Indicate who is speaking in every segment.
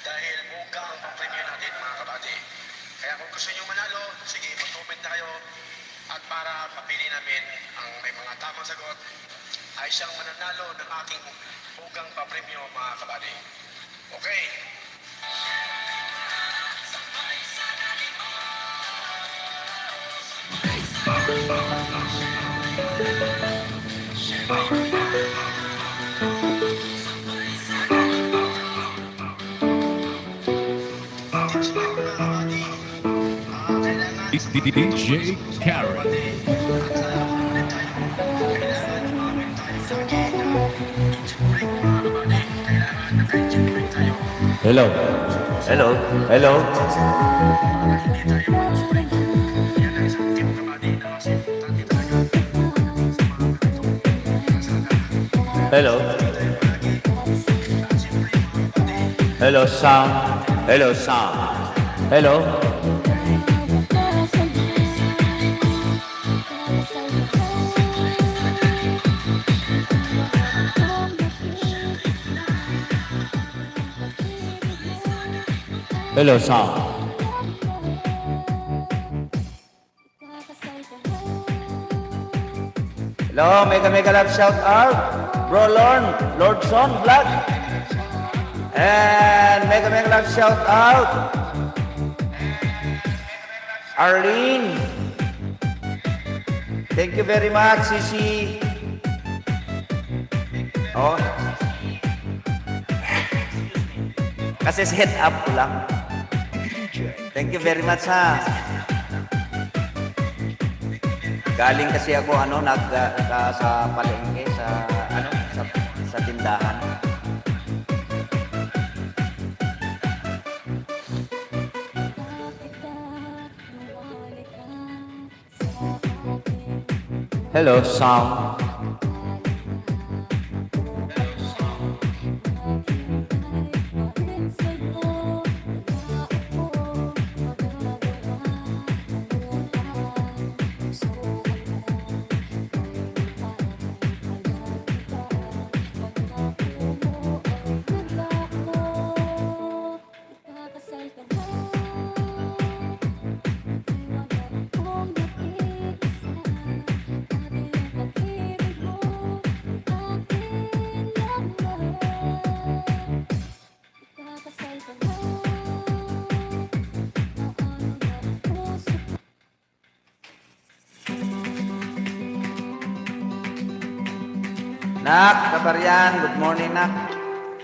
Speaker 1: Dahil buka ang pang-premyo natin mga kabady. Kaya kung gusto nyo manalo, sige mag-comment na kayo. At para mapili namin ang may mga tamang sagot, ay siyang mananalo ng aking bugang pa-premyo mga kabady. Okay? Tips lang mga kabady. Kailangan sa mga
Speaker 2: DJ Karen.
Speaker 1: kabady, ulit tayo. Kailangan umawit tayo lagi ng engine brake mga kabady. Kailangan naka-engine brake tayo.
Speaker 3: Hello. Hello. Hello.
Speaker 1: Hindi tayo mag-brake. Yan ang isang tip kabady na mas importante talaga. Sa mga ganito. Kasalanan.
Speaker 3: Hello. Hello, sound. Hello, sound. Hello. Hello, sound. Hello, mega love shout out. Bro Lordson Vlog. And mega love shout out. Arlene. Thank you very much, Sisi. Oh. Kasi set up ko lang. Thank you very much ha. Galing kasi ako sa palengke sa tindahan. Hello, sound. Nak, kabaryan, good morning, Nak.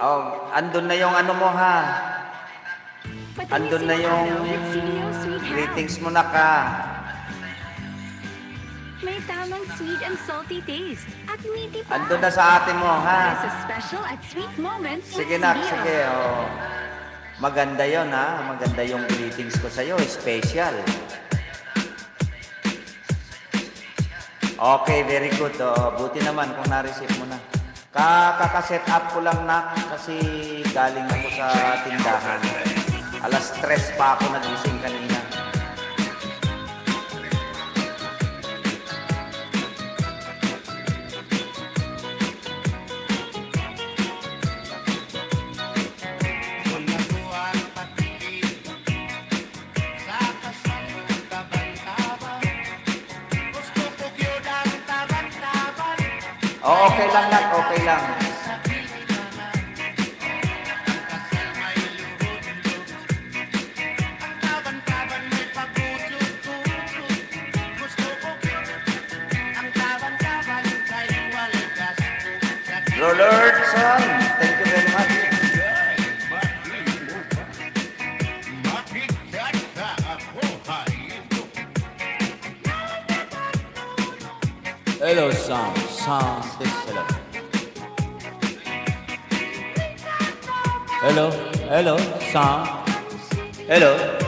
Speaker 3: Oh, andun na yung ano mo, ha? Andun na yung greetings mo, Nak, ha?
Speaker 4: May tamang sweet and salty taste at meaty pa.
Speaker 3: Andun na sa atin mo, ha?
Speaker 4: There's a special at sweet moments with
Speaker 3: Sige, Nak,
Speaker 4: CDO.
Speaker 3: sige, oh. Maganda yon, ha? Maganda yung greetings ko sa'yo, special. Okay, very good. Oh, buti naman kung na-receive mo na. Kaka-set up ko lang, Nak, kasi galing ako sa tindahan. Alas 3 pa ako nagising kanina. Oh, okay lang, Nak. Okay lang. Rollerson, thank you very much. Hello, sound. This hello. Hello, sound. Hello.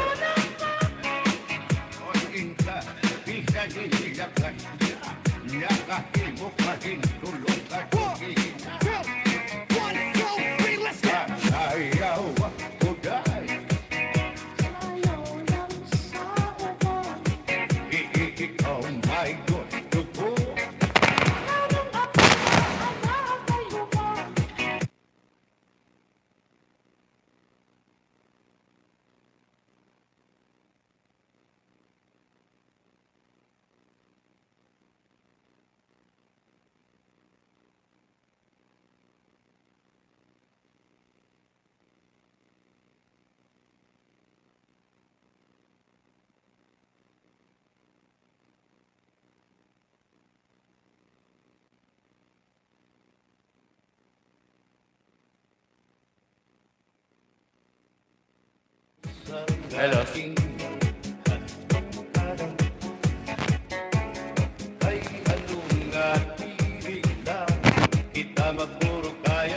Speaker 3: Hello.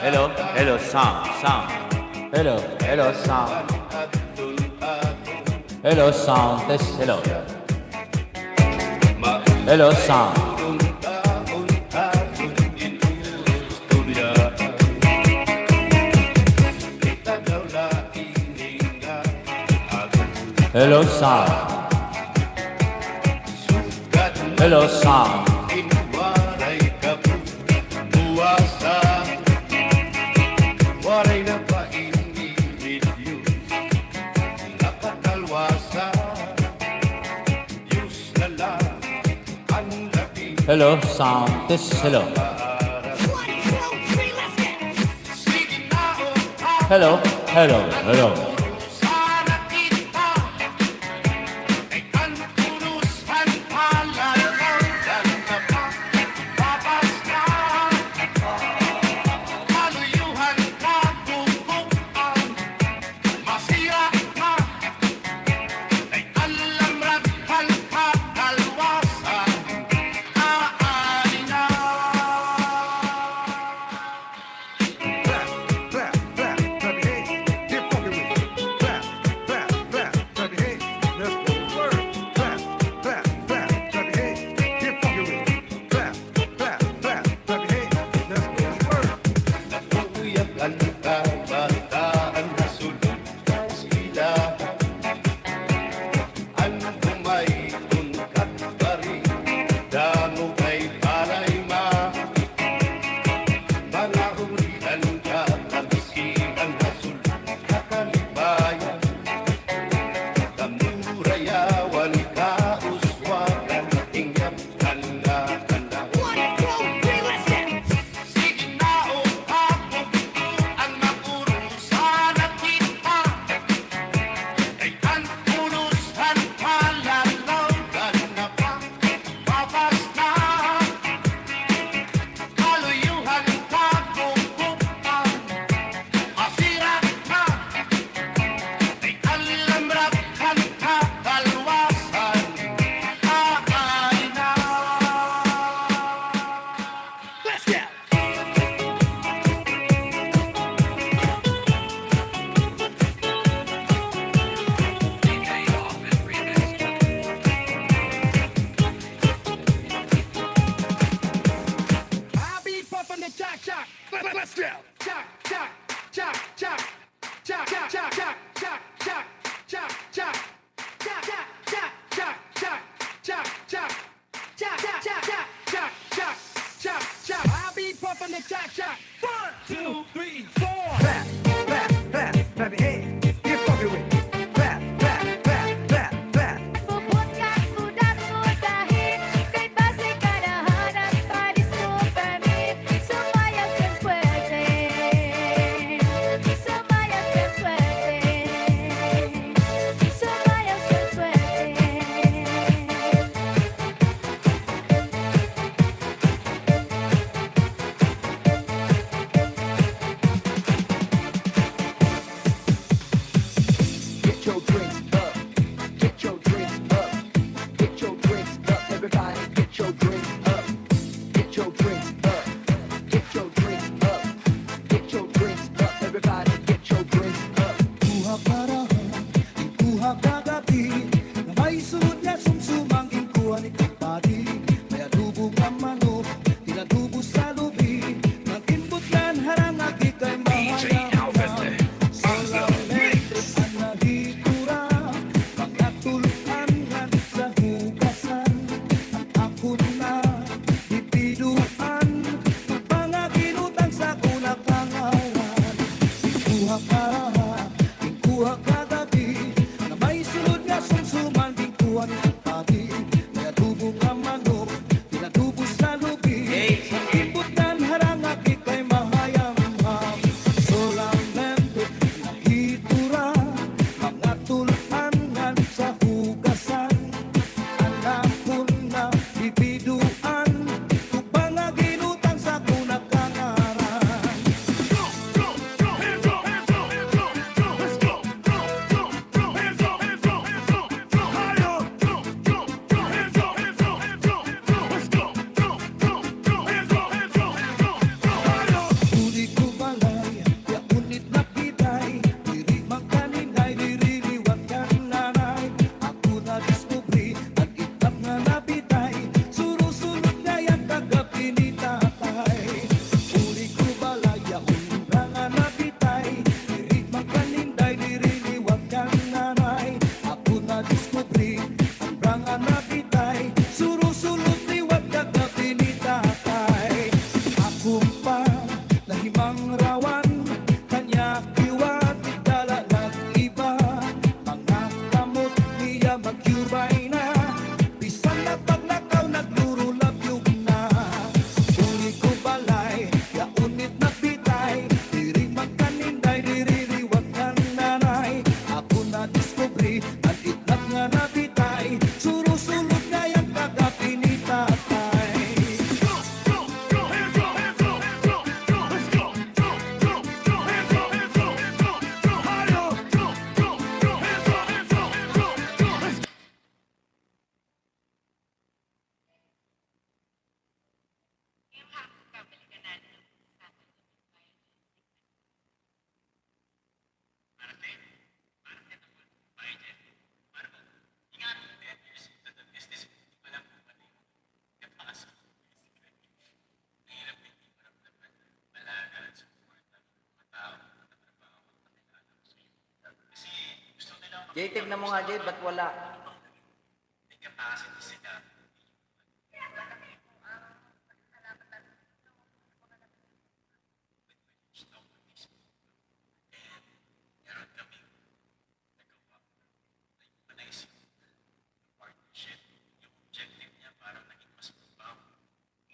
Speaker 3: Hello. Hello, sound. Hello. Hello, sound. Hello, sound. Test. Hello. Hello, sound. Hello, sound. Hello, sound. Hello, sound. Test. Hello. Hello. Hello.
Speaker 2: Pupuntahan ko na mutahin kay base karahan at paris mo permit. Sumayas ng pwede. Sumayas ng pwede. Sumayas ng pwede.
Speaker 5: Get your drinks up. Get your drinks up. Get your drinks up. Everybody, get your drinks up. Get your drinks up. Get your drinks up. Get your drinks up. Everybody, get your drinks up.
Speaker 6: Kuha parahan, ikuha kagabi Na may sunod na sumsumang ikuha ni kapati May adubog ang manok, tinadubo sa lubi Nang inputlan harang agikay mahayang na Sa lamentes ang nahitura Pagkatuluan nga sa hugasan Ang ako na
Speaker 3: Jay, tignan mo nga, Jay, ba't wala?
Speaker 1: may capacity sila. Meron kami nagawa na humanize yung partnership. Yung objective niya parang naging mas mabaw.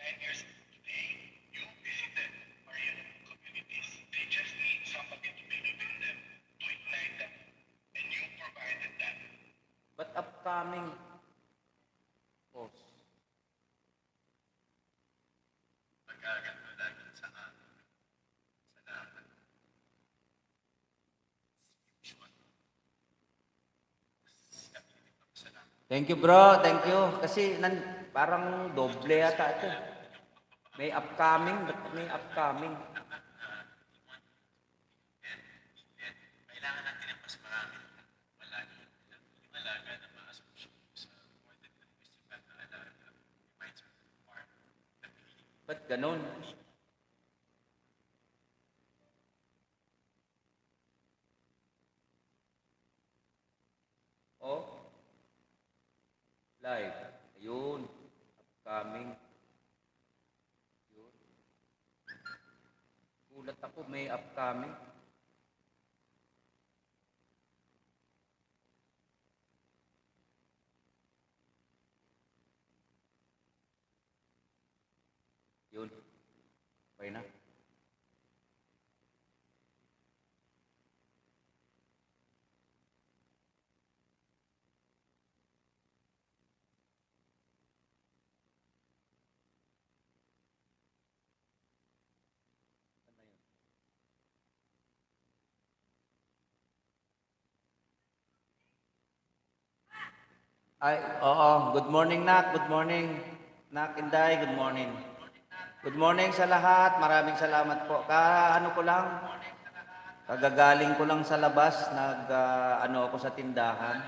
Speaker 1: 9 years today, you visited Marian communities. They just need somebody to believe in them, to ignite them. And you provided that.
Speaker 3: Ba't upcoming? Post.
Speaker 1: Magaganda lagi sa amin. Salamat. Usual. Kami nagpapasalamat.
Speaker 3: Thank you, bro. Thank you. Kasi parang doble yata ito. May upcoming. Ba't may upcoming?
Speaker 1: Kailangan natin ng mas marami. Malagi. Yung alaga na ma-associate sa more than linguistic na alaga. Reminds me of part of the meaning.
Speaker 3: Ba't ganun? Oh. Live. Ayun. Upcoming. Ayun. Gulat ako, may upcoming. Yun. Okay na. Ay, oo. Good morning, Nak. Good morning. Nak, Inday, good morning. Good morning sa lahat. Maraming salamat po. Ano ko lang, kagagaling ko lang sa labas. Ano ako sa tindahan.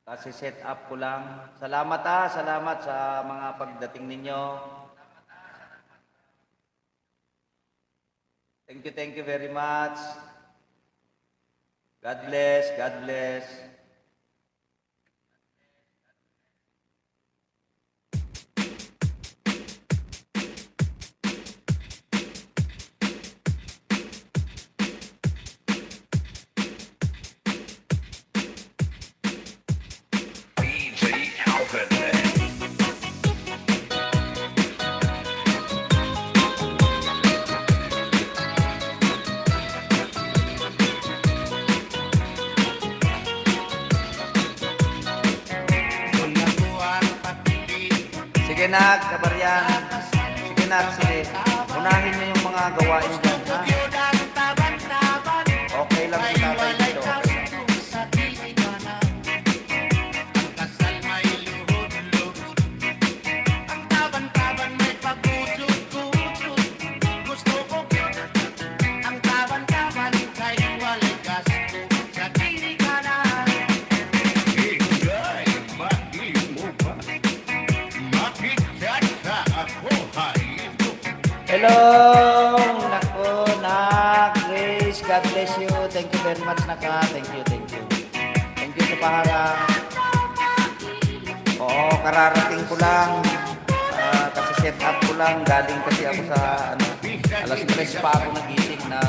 Speaker 3: Kasi set up ko lang. Salamat salamat sa mga pagdating ninyo. Thank you very much. God bless, God bless. Sige, Nak, kabaryan. Sige, Nak, sige. Unahin niyo yung mga gawain dyan, ha? Okay lang si tatay dito. Hello! Nako, Nak, Grace, God bless you. Thank you very much, Naka. Thank you, thank you. Thank you sa paharap. Oo, kararating ko lang. Kasi set up ko lang. Galing kasi ako sa, alas 3 pa ako nagising na,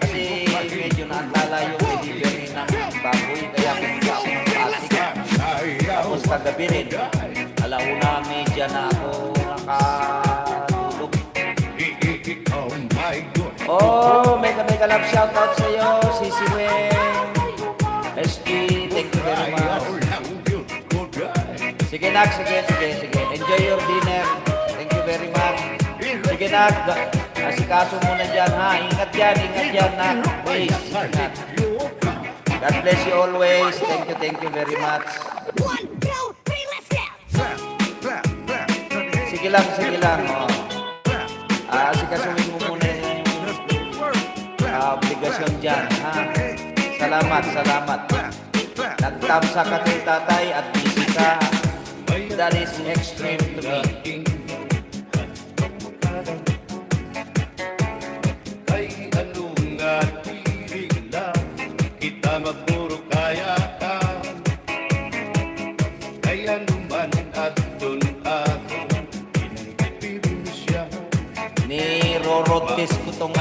Speaker 3: kasi medyo naantala yung delivery ng baboy. Kaya pumunta ako ng Pasig. Tapos kagabi rin, 1:30 na ako nakatulog. Oh, mega love shoutout sa iyo, Sisi Weng, SG, thank you very much. Sige, Nak, sige. Enjoy your dinner. Thank you very much. Sige, Nak, asikaso muna dyan, ha? Ingat dyan, Nak. Please, ingat. God bless you always. Thank you very much.
Speaker 2: 1, 2, 3, let's go!
Speaker 3: Sige lang, oh. Asikasuhin mo muna yung obligasyon dyan, ha? Salamat. Nagtamsa ka kay tatay at busy ka. That is extreme to me.
Speaker 1: Ay, ano nga tiring lang
Speaker 3: Ni-road test ko tong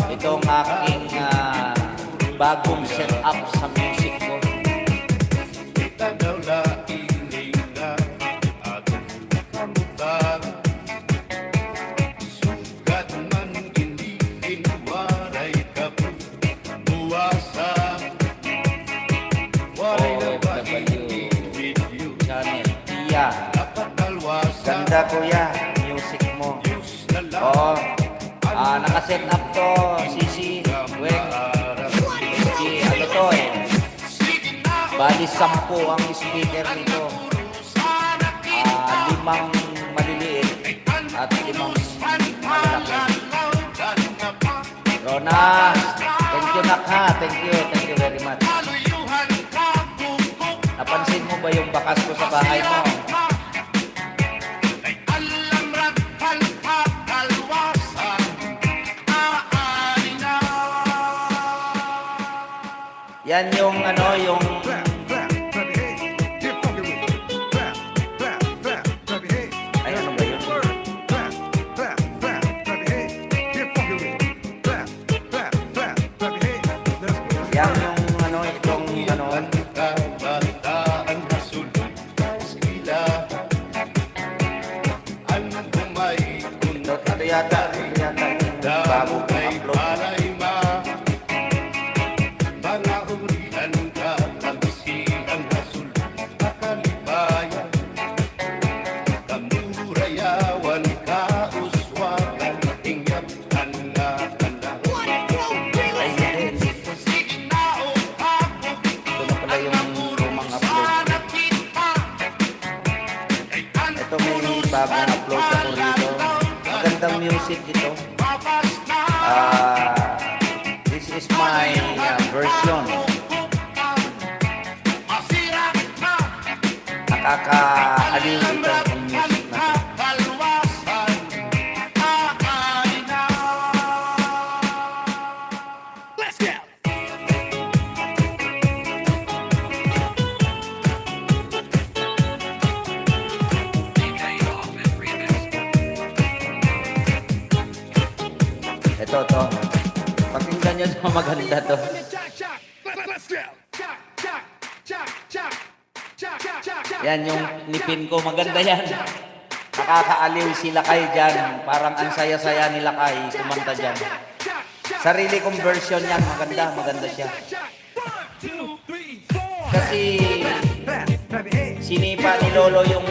Speaker 3: itong aking bagong setup sa music ko. OFW channel. Iya. Ganda kuya, music mo. Oo. Nakaset up to, Sisi, Weng. Ano to eh. Bali 10 ang speaker nito. 5 maliliit at 5 malalaki. Rona, thank you nak ha. Thank you very much. Napansin mo ba yung bakas ko sa bahay mo? Yan yung yung ay ano ba yun? Yan yung itong ito yata yung bago kong upload. Bagong upload ako rito. Magandang music ito. This is my version. Nakakaaliw ito ang music na ito. Ito. Pakinggan nyo ito, maganda to. Yan yung nipin ko, maganda yan. Nakakaaliw si Lakay dyan. Parang ang saya-saya ni Lakay kumanta dyan. Sarili kong version yan, maganda siya. Kasi sinipa ni Lolo yung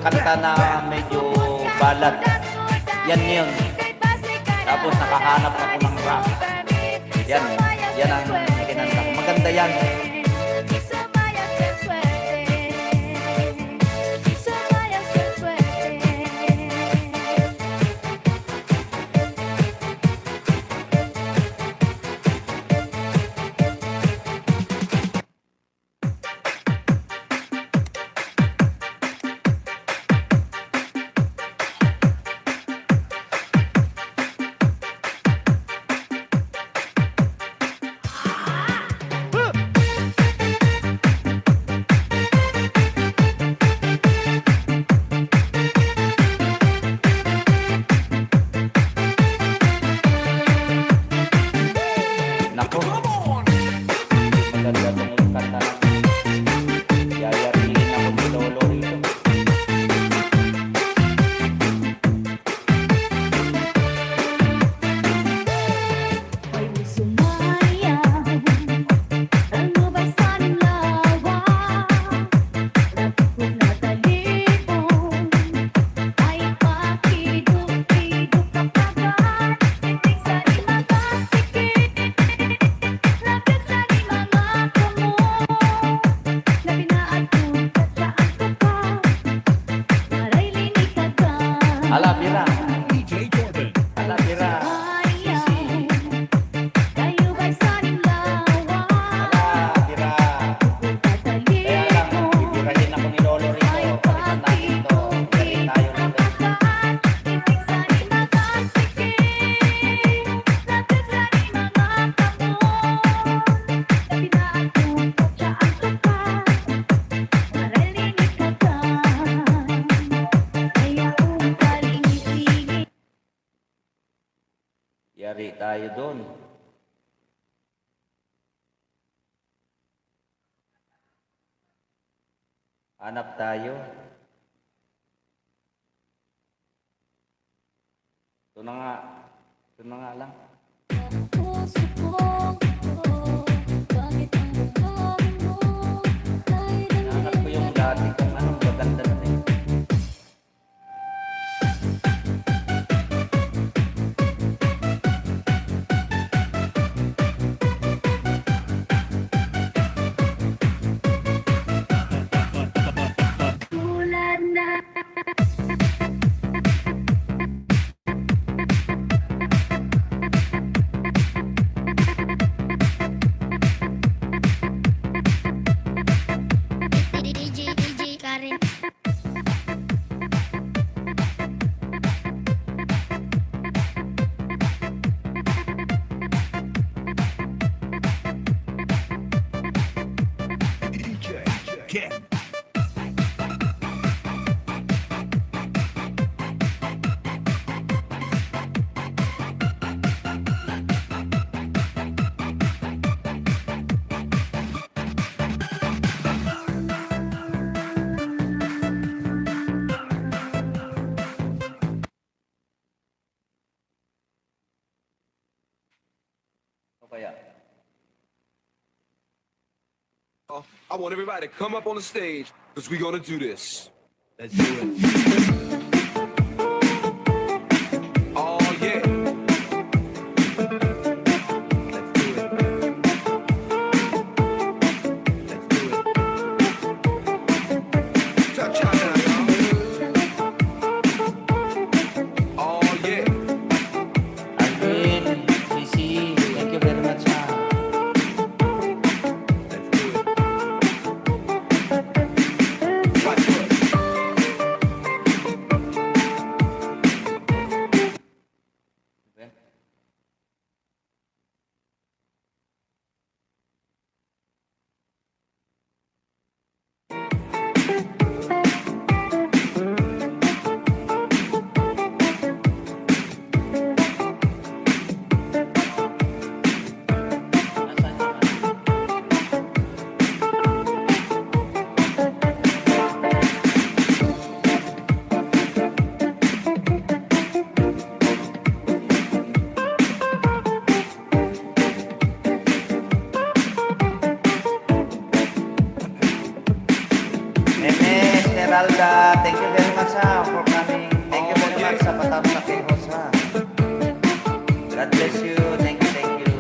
Speaker 3: kanta na medyo ballad. Yan yun. Tapos nakahanap ako ng rap. Yan ang kinanta ko. Maganda yan. Yari tayo doon. Hanap tayo. Ito na nga. Ito na nga lang.
Speaker 2: Puso ko, bakit ang buhay mo ay
Speaker 3: Hanap ko yung dati kung anong maganda na rin.
Speaker 2: tulad na DJ Karen.
Speaker 3: Ano kaya?
Speaker 7: I want everybody to come up on the stage because we're gonna do this. Let's do it. Oh yeah. Let's do it. Let's do it. Cha-cha now, y'all. Oh yeah.
Speaker 3: Alvin, Sisi, thank you very much ha.
Speaker 7: Let's do it. Right foot.
Speaker 3: Okay. Nasaan naman? Esmeralda, thank you very much ha, for coming. Thank you very much sa patapos na kay host ha. God bless you. Thank you, thank you.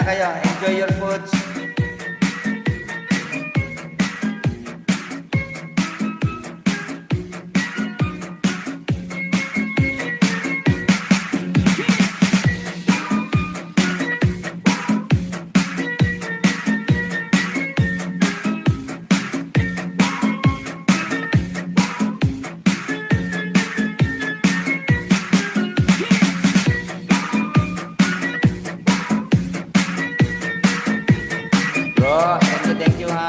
Speaker 3: kayo. Enjoy your foods. Bro, thank you ha.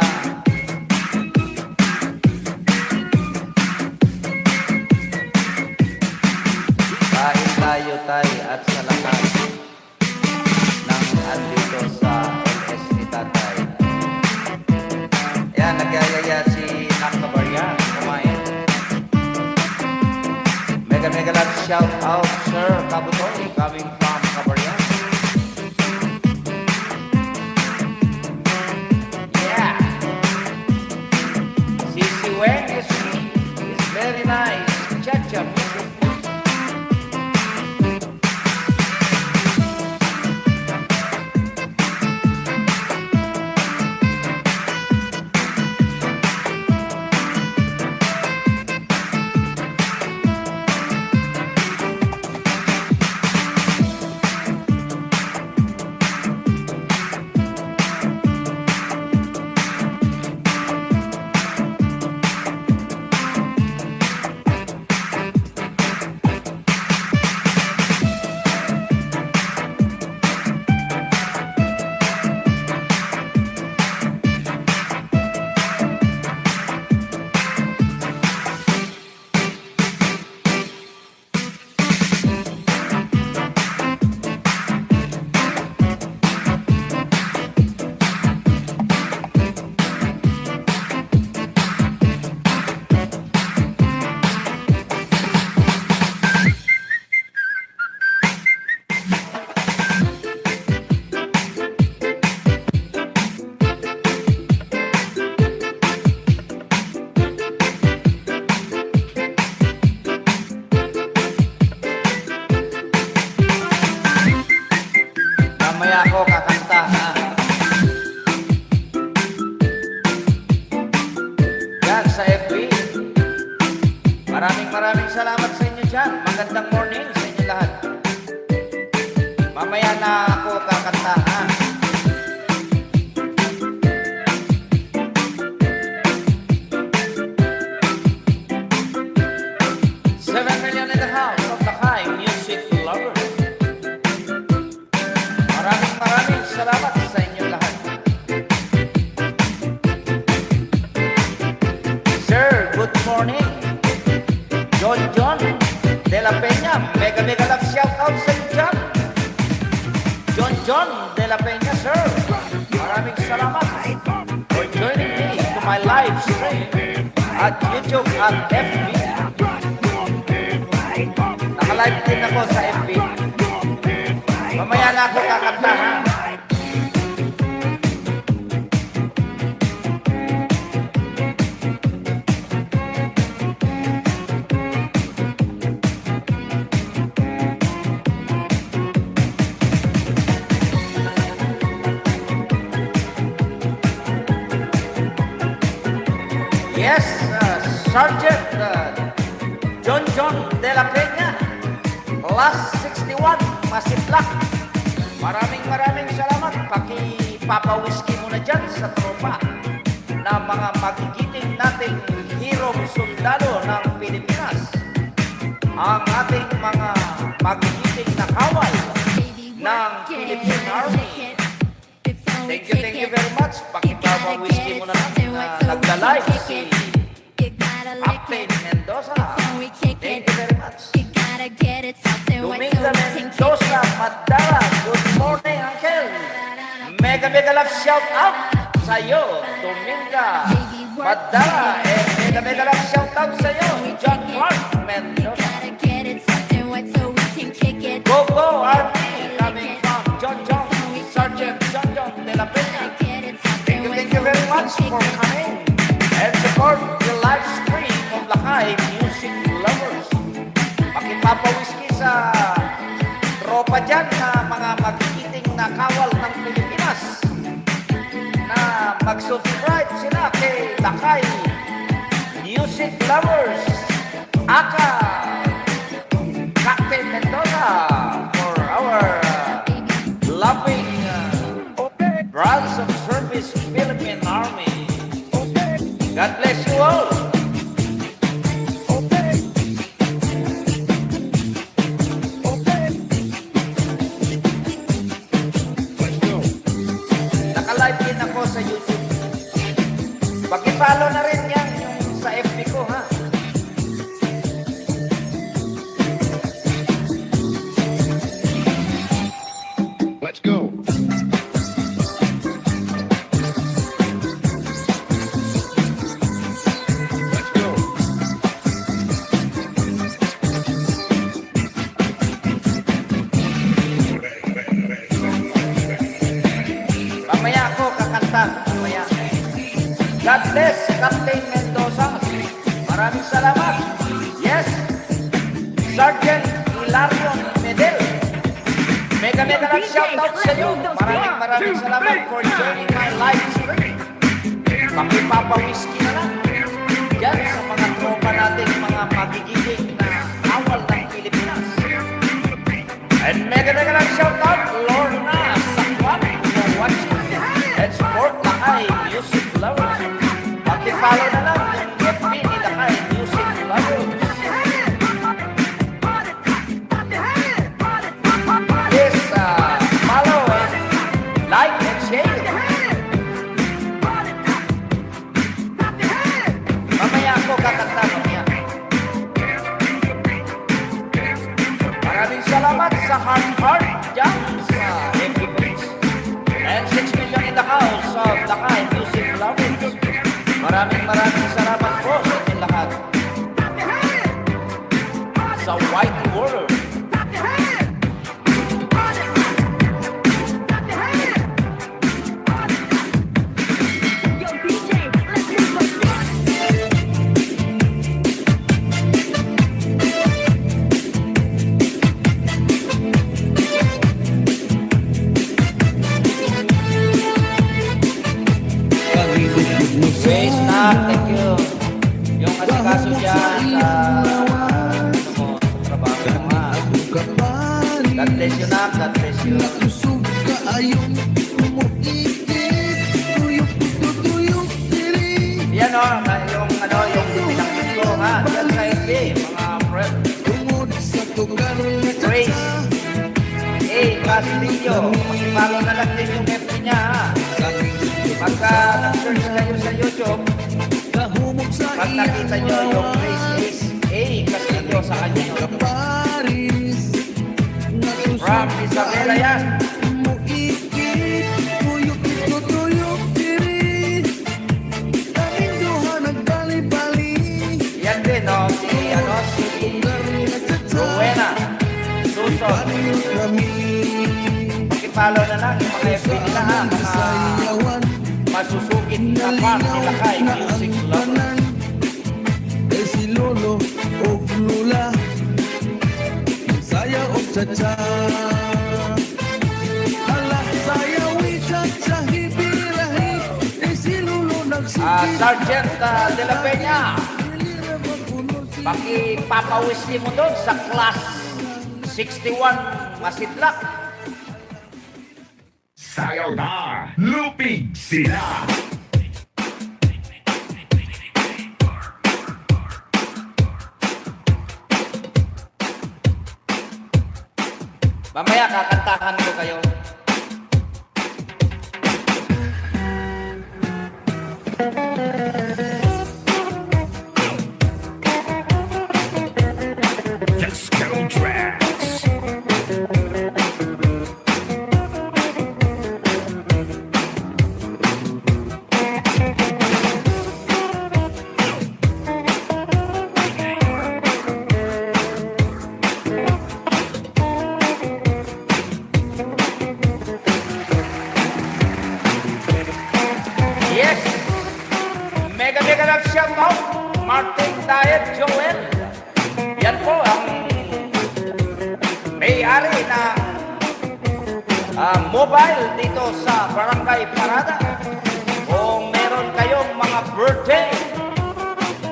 Speaker 3: Kain tayo tay at sa lakas ng andito sa LS ni tatay. Ayan, nagyayaya si Nakabarya. Kumain. Mega love shout out, Sir Kabutoy, coming from Kabarya. Yeah. Sisi Weng is very nice. Cha-cha music. Mamaya ako kakanta ha. Yan sa FB. Maraming salamat sa inyo dyan. Magandang morning sa inyo lahat. Mamaya na ako kakanta ha. Seven million in the house of the high music lovers. Maraming salamat sa inyo lahat. Sir, good morning. John de la Peña, mega love shout out sa inyo dyan. John de la Peña, sir. Maraming salamat for joining me to my live stream at YouTube at FB. Naka-live din ako sa FB. Mamaya na ako kakanta ha. Yes, Sergeant John de la Peña, Last 61, Masitlak. Maraming salamat. Pakipapawiski mo na dyan sa tropa na mga magigiting nating hero sundalo ng Pilipinas. Ang ating mga magigiting na kawal ng Philippine Army. Thank you very much. Pakipapawiski mo na nagda-live si Captain Mendoza. Thank you very much. Dominga Mendoza, Madara. Good morning, Uncle. Mega love shout out sa'yo, Dominga Madara. And mega love shout out sa'yo, John Clark Mendoza. Go, Army. Coming from John, Sergeant John de la Peña. Thank you very much for coming and support the live stream of Lakay Music Lovers. Pakipapawiski sa tropa dyan na mga magigiting na kawal ng Pilipinas na mag-subscribe sila kay Dakay Music Lovers aka Captain Mendoza for our loving branch of service Philippine Army. God bless you all. Naka-live din ako sa YouTube. Paki-follow na rin yan yung sa FB ko, ha?
Speaker 1: Let's go. Let's go.
Speaker 3: Mamaya ako kakanta. Mamaya. God bless, Captain Mendoza. Maraming salamat. Yes. Sergeant Hilarion Medel. Mega lang shoutout sa iyo. Maraming salamat for joining my live stream. Pakipapa-whiskey na lang. Yan sa mga tropa natin, mga magigiling na awal ng Pilipinas. And mega lang shoutout Lorna Sakwan for watching and support Dakay Music Lovers. Paki-follow na lang yung FB ni Dakay Music Lovers. Yes, follow and like and share. Mamaya ako kakanta, mamaya. Maraming salamat sa heart dyan sa FB page. And 6 million in the house of Dakay Music Lovers. Maraming salamat po sa inyong lahat. Sa wide world.
Speaker 4: Yo, DJ, let's make some
Speaker 3: Grace na, thank you. Yung asikaso dyan sa trabaho mo, ha. God bless you na, God bless you. Yan o, yung pinakit ko, ha. Yan sa FB, mga friend. Grace. Castillo. Mag-follow na lang din yung FB niya, ha. Pagka nag-search kayo sa YouTube, pag nakita nyo yung Grace Castillo sa kanya, from Isabela yan. Yan din, no? Si Rowena Suson. Pakipollow na lang yung mga FB nila, ha. Mga masusugid na fan nila kay Music Lovers.
Speaker 6: Si Lolo o Lula Saya o Chacha Ala saya wi Chacha hibirahi Si Lolo
Speaker 3: Sergeant De La Peña, pakipapawisi mo doon sa class 61 Masidlak.
Speaker 8: Sayaw na! Lupig sila!
Speaker 3: Mamaya kakantahan ko kayo.
Speaker 8: Let's go tracks!
Speaker 3: Yes! Mega love shoutout, Martin Diet Joel. Yan po ang may-ari na mobile dito sa Barangay Parada. Kung meron kayong mga birthday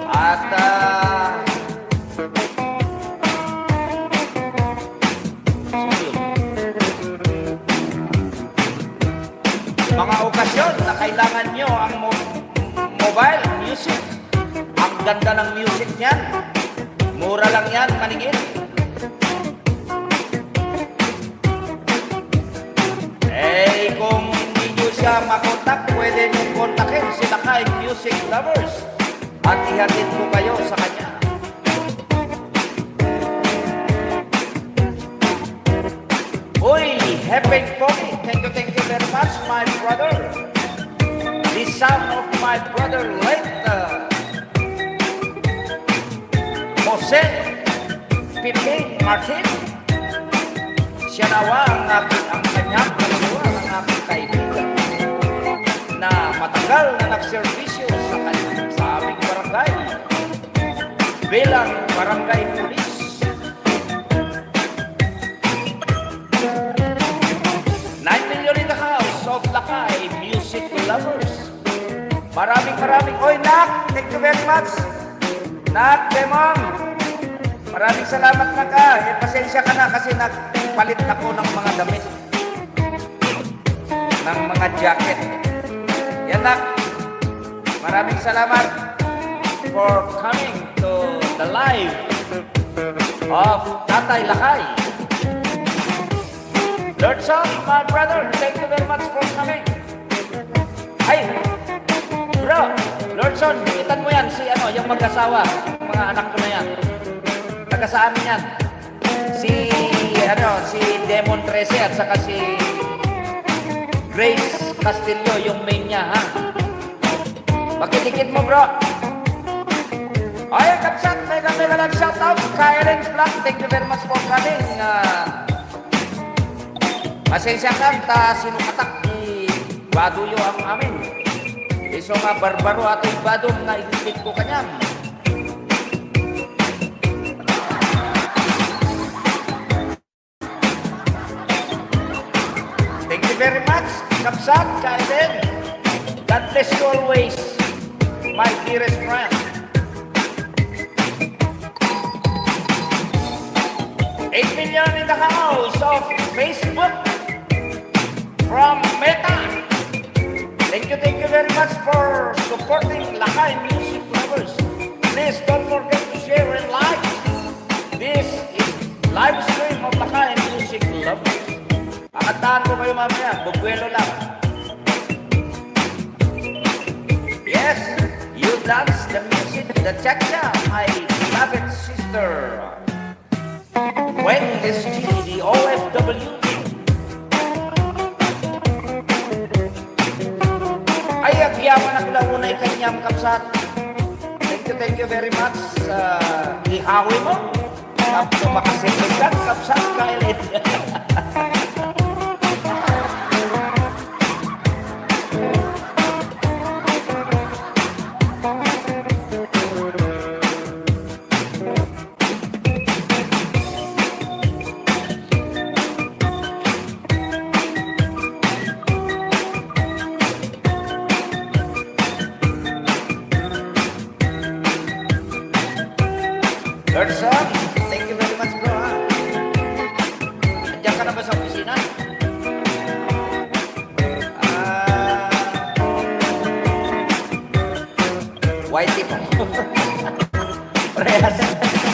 Speaker 3: at mga okasyon na kailangan nyo ang mobile music. Ang ganda ng music niyan. Mura lang yan, maningin. Kung hindi nyo siya makontak, pwede nyo kontakin sila kay Music Lovers at ihatid ko kayo sa kanya. Uy, Hepeng Pogi, thank you very much, my brother. The son of my brother, late Jose Pipe Martin. Siya nawa ang kanyang kaluluwa ng aking kaibigan na matagal na nagserbisyo sa aming barangay bilang barangay pulis. $9 million in the house of Lakay Music Lovers. Maraming. Oy, Nak! Thank you very much. Nak, Demong! Maraming salamat na ka. Pasensya ka na kasi nagpalit ako ng mga damit. Ng mga jacket. Yan, Nak. Maraming salamat for coming to the live of Tatay Lakay. Lord Son, my brother, thank you very much for coming. Ay, bro, Lord Son, itan mo yan si yung mag-asawa, yung mga anak ko na yan. Taga sa amin yan. Si Demon 13 at saka si Grace Castillo, yung main niya, ha? Pakidikit mo, bro. Ay, kapsat, mega lang shout out. Kyle Vlog, thank you very much for coming. Pasensya ka, sinukatak ni Baduyo ang amin. Iso nga barbaro ato yung badong na iligit ko kanyang. Thank you very much, Kapsat, Kaiden. God bless you always, my dearest friend. $8 million in the house of Facebook from Meta. Thank you very much for supporting Lakay Music Lovers. Please don't forget to share and like. This is live stream of Lakay Music Lovers. Pakantahan ko kayo mamaya, bugwelo lang. Yes, you dance the music, the cha-cha, my beloved sister. When is the OFW? Ay, agyaman ako lang unay kanyang kapsat. Thank you very much. Ihawi mo. Tapos makasilig ka, kapsat, kailit. Gerson, thank you very much, bro. Andiyan ka na ba sa opisina? Whitey po.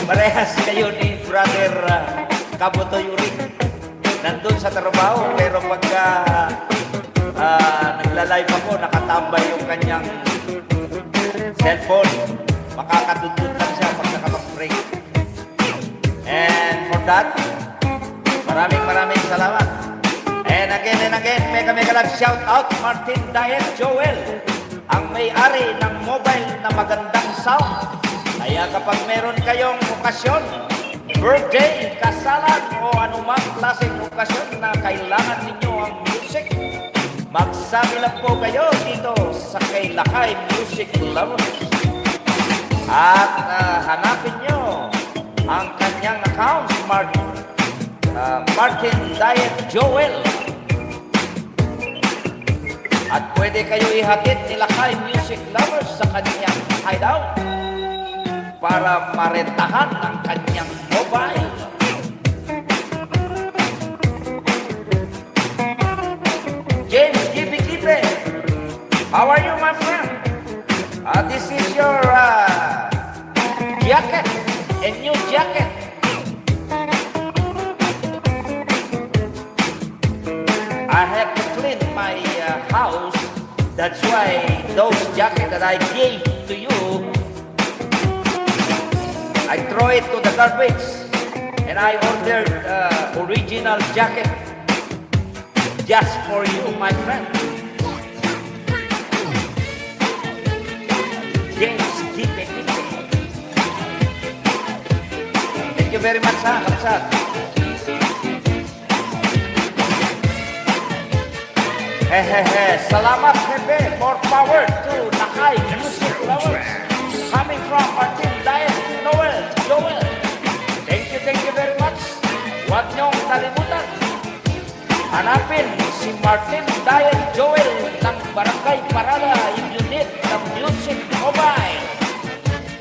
Speaker 3: Parehas kayo ni brother Kabuto Yuri. Nandun sa trabaho, pero pagka nagla-live ako, nakatambay yung kanyang cellphone. Makakatututang siya pag nakapag-break. And for that, maraming salamat. And again, mega lang shout out Martin Diet Joel, ang may-ari ng mobile na magandang sound. Kaya kapag meron kayong okasyon, birthday, kasalan o anumang klaseng okasyon na kailangan ninyo ang music, magsabi lang po kayo dito sa kay Lakay Music Lovers. At hanapin nyo ang kanyang account, Martin Diet Joel. At pwede kayo ihatid nila kay music lovers sa kanyang hideout para marentahan ang kanyang mobile. James Gibe, how are you, my friend? This is your jacket, a new jacket. I have to clean my house. That's why those jackets that I gave to you, I throw it to the garbage, and I ordered original jacket just for you, my friend. James, keep it. Thank you very much, ha, Kapsat. Salamat, Hepe. More power to Nakay Music Lovers. Coming from Martin, Diane, Joel. Thank you very much. Huwag niyong kalimutan. Hanapin si Martin, Diane, Joel ng Barangay Parada yung unit ng Music Mobile.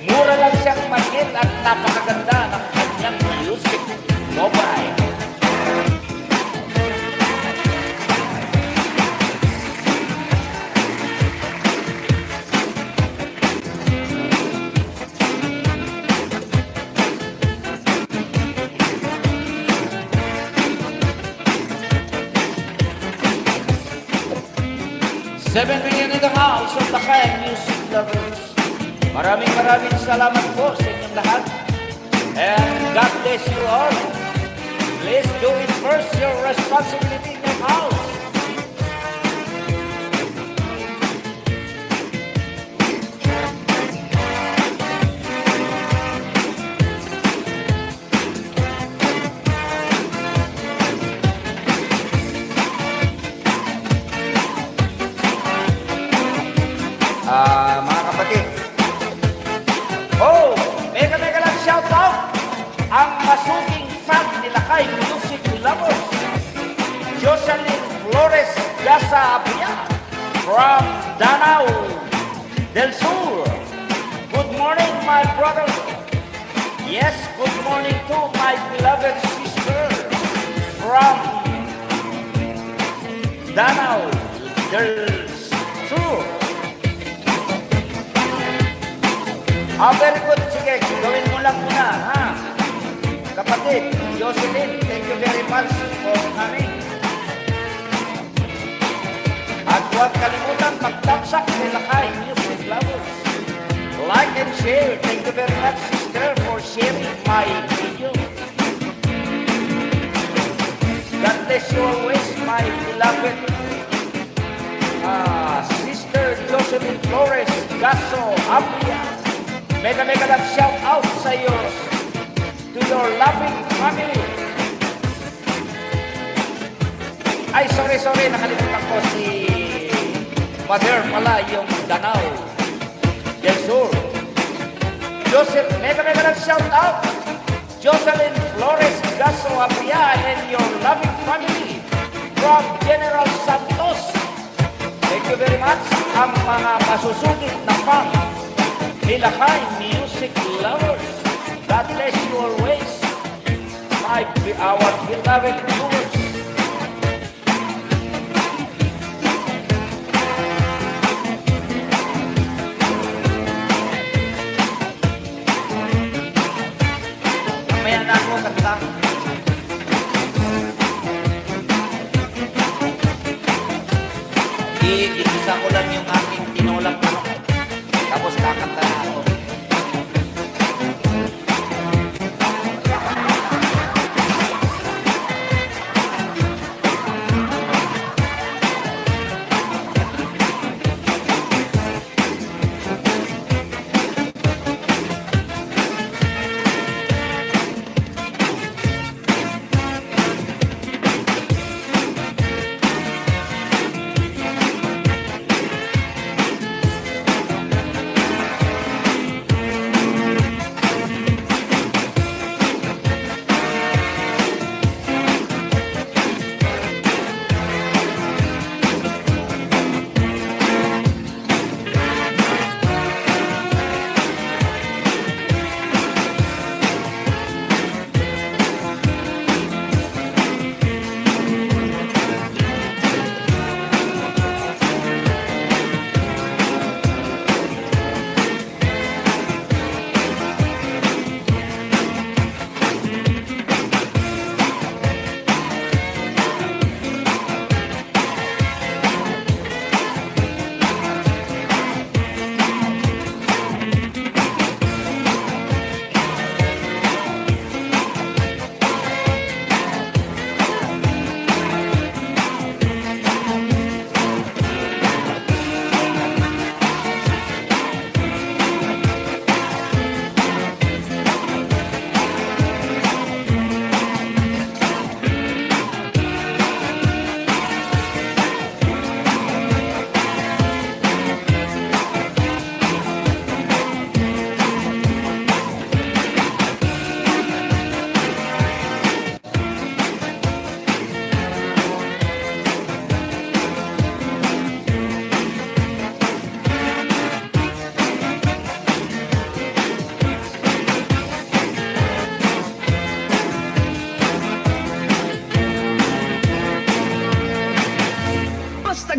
Speaker 3: Mura lang siyang manhit at napakaganda ng kanyang Music Mobile. $7 million in the house of Nakay Music Lovers. Maraming salamat po sa inyong lahat. And God bless you all. Please do it first, your responsibility in your house. Mga kapatid. Oh, mega lang shout out ang masuging fan nila kay Music Lovers. Jocelyn Flores Gasa Abia from Danau del Sur. Good morning, my brother. Yes, good morning to my beloved sister from Danau del Sur. Very good. Sige, gawin mo lang muna, ha? Kapatid, Jocelyn, thank you very much for coming. At huwag kalimutan magtamsak nila kay Music Lovers. Like and share. Thank you very much, sister, for sharing my video. God bless you always, my beloved sister Jocelyn Flores Gaso Abria. Mega lang shout out sa iyo, to your loving family. Ay, sorry, nakalimutan ko si Mother pala, yung Danau del Sur. Joseph, mega lang shout out, Jocelyn Flores Gaso Apia and your loving family from General Santos. Thank you very much, ang mga masusugid na fan nila kay Music Lovers. God bless you always, our beloved viewers. Mamaya na ako kanta. Iisa ko lang yung aking tinolang manok. Tapos kakanta na ako.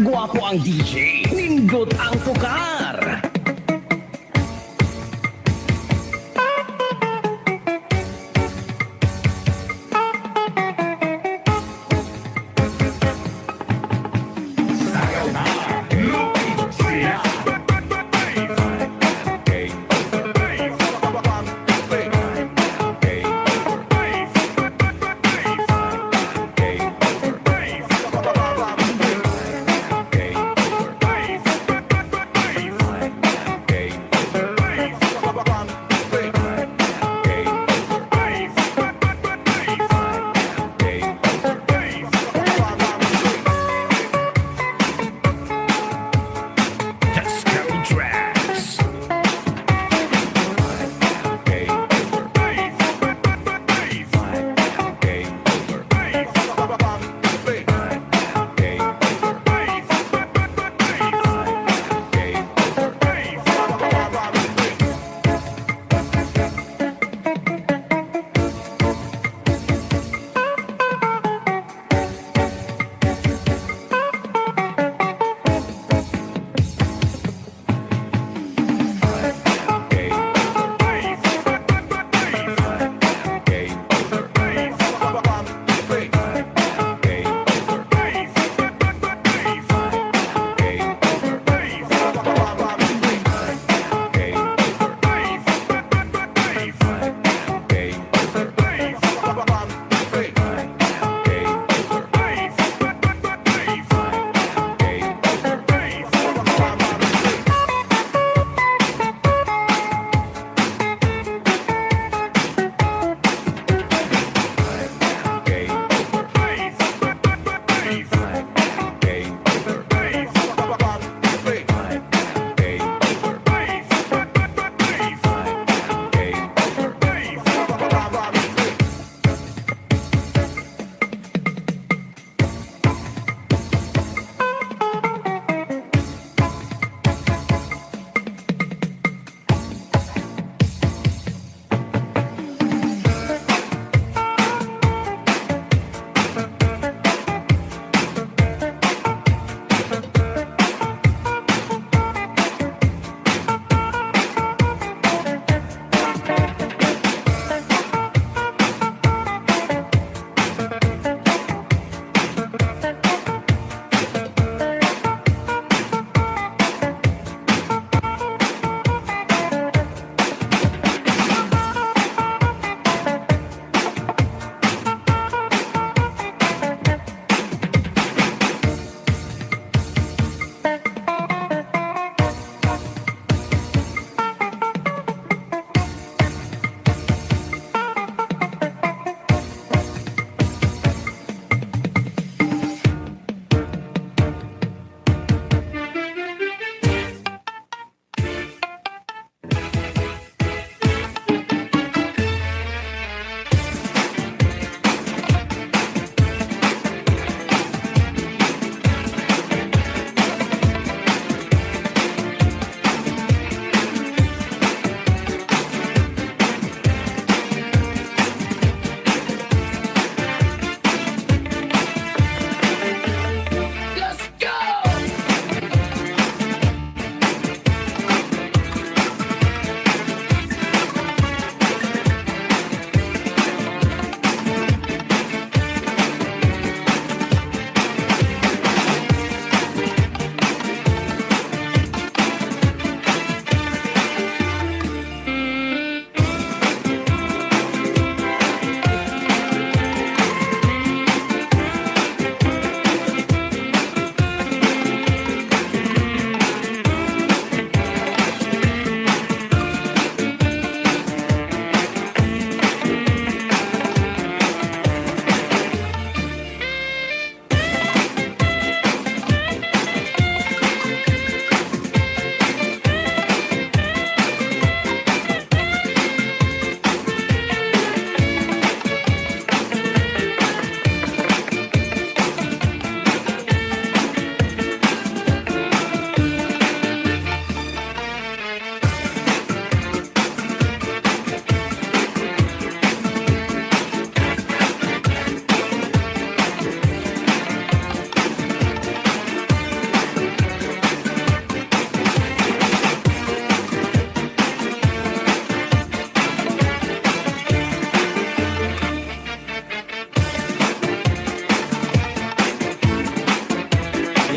Speaker 9: Gwapo ang DJ, nindot ang tukar.
Speaker 8: Sayaw na, lupig sila.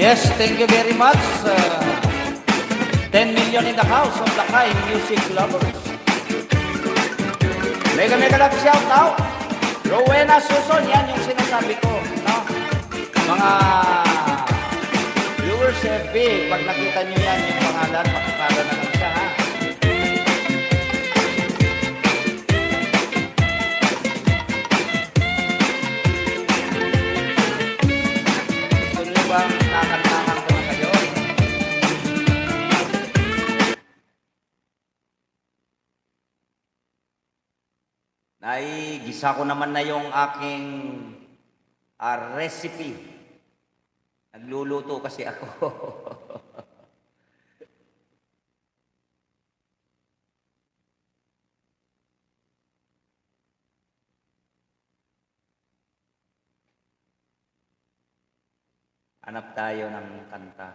Speaker 3: Yes, thank you very much. 10 million in the house of Lakay Music Lovers. Mega love shout out. Rowena Suson, yan yung sinasabi ko. No? Mga viewers FB, pag nakita nyo yan yung pangalan, makikala na lang siya, ha? Gusto nyo bang nakantahan ko na kayo? Gisa ko naman na yung aking recipe. Nagluluto kasi ako. Hanap tayo ng kanta.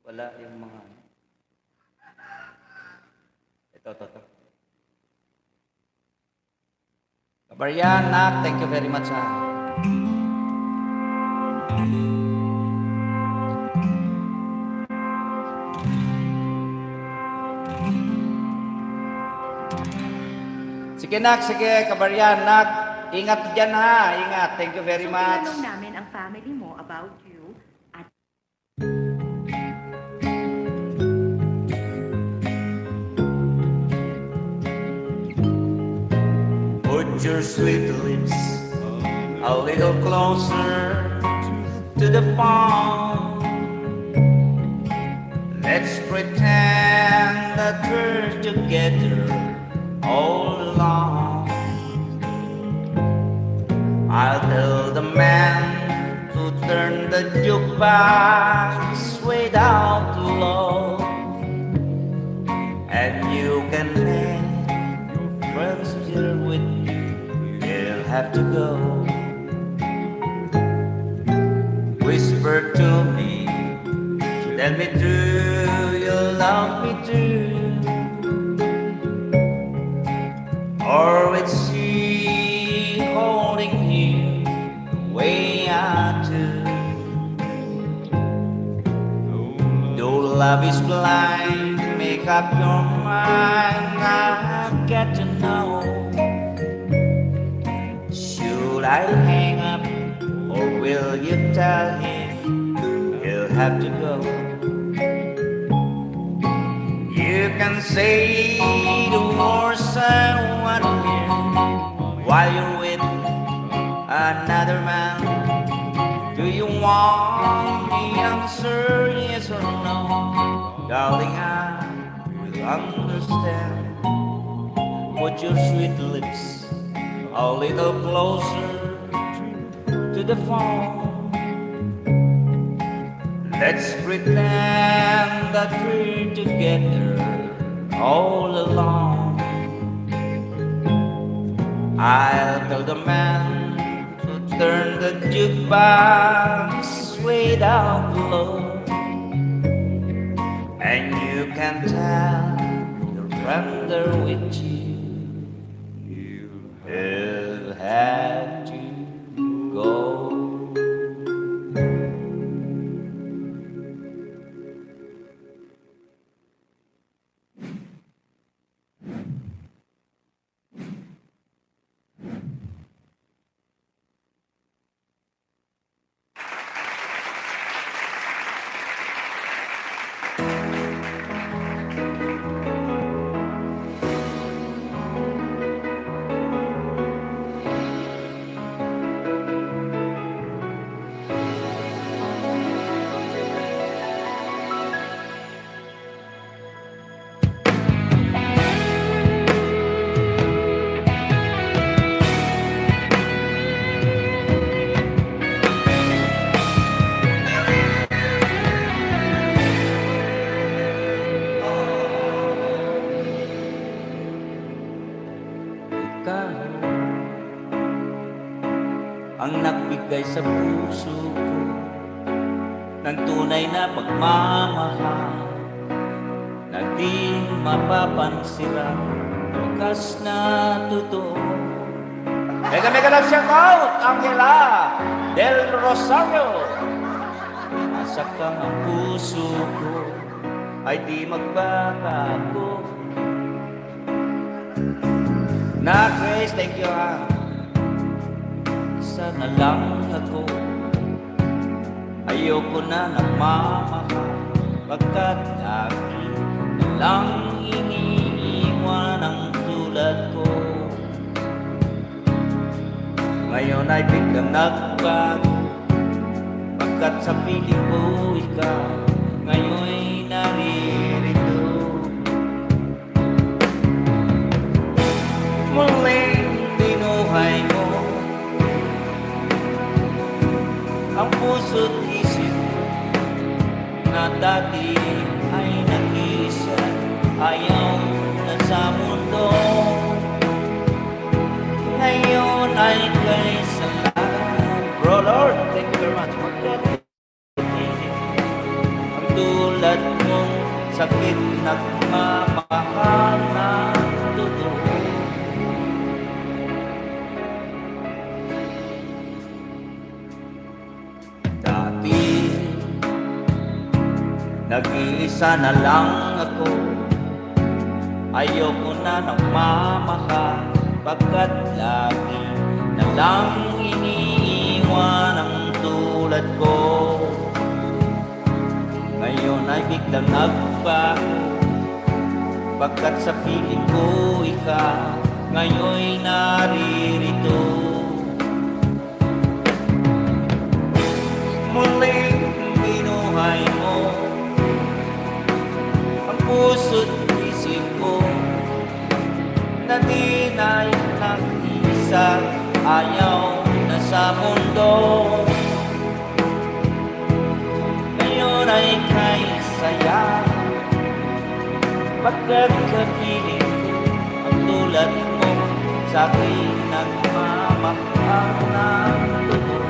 Speaker 3: Wala yung mga... Ito. Kabaryan, Nak, thank you very much, ha. Sige, Nak, sige, Kabaryan, Nak. Ingat dyan, ha. Ingat. Thank you very much.
Speaker 4: Tinanong namin ang family mo about you at
Speaker 3: Put your sweet lips a little closer to the phone. Let's pretend that we're together all along. I'll tell the man to turn the jukebox way down low, and you can let your friends here with you. You'll have to go. Whisper to me, tell me true, you love me true, or it's she holding you the way I do. Though love is blind, make up your mind, I've got to know. Should I hang up, or will you tell him he'll have to go? You can say the words I want to hear while you're with another man. Do you want the answer, yes or no? Darling, I will understand. Put your sweet lips a little closer to the phone. Let's pretend that we're together all along. I'll tell the man to turn the jukebox way down low, and you can tell your friend they're with you. You'll have to go. Ang nagbigay sa puso ko ng tunay na pagmamahal, na di mapapansira, wakas na totoo. Mega love shout out, Angela Del Rosario. Asa kang ang puso ko ay di magbabago. Na Grace, thank you ha. Sana lang ako, ayoko na nagmamahal, pagkat lagi na lang iniiwan ang tulad ko. Ngayon ay biglang nagbago, pagkat sa piling ko ikaw ngayon'y naririto. Muling binuhay mo ang puso't isip na dati ay nag-iisa, ayaw na sa mundo. Ngayon ay kay salamat. Bro Lord, thank you very much. Ang tulad mong sakit nagmamahal na totoo. Dati nag-iisa na lang ako, ayoko na nagmamahal, pagkat lagi na lang iniiwan ang tulad ko. Ngayon ay biglang nagbago, pagkat sa piling ko ikaw ngayon'y naririto. Muling binuhay mo ang puso't isip ko na di na nag-isa, ayaw na sa mundo. Ngayon ay kay saya, pagkat kapiling ko ang tulad mo sa akin nagmamahal ng totoo.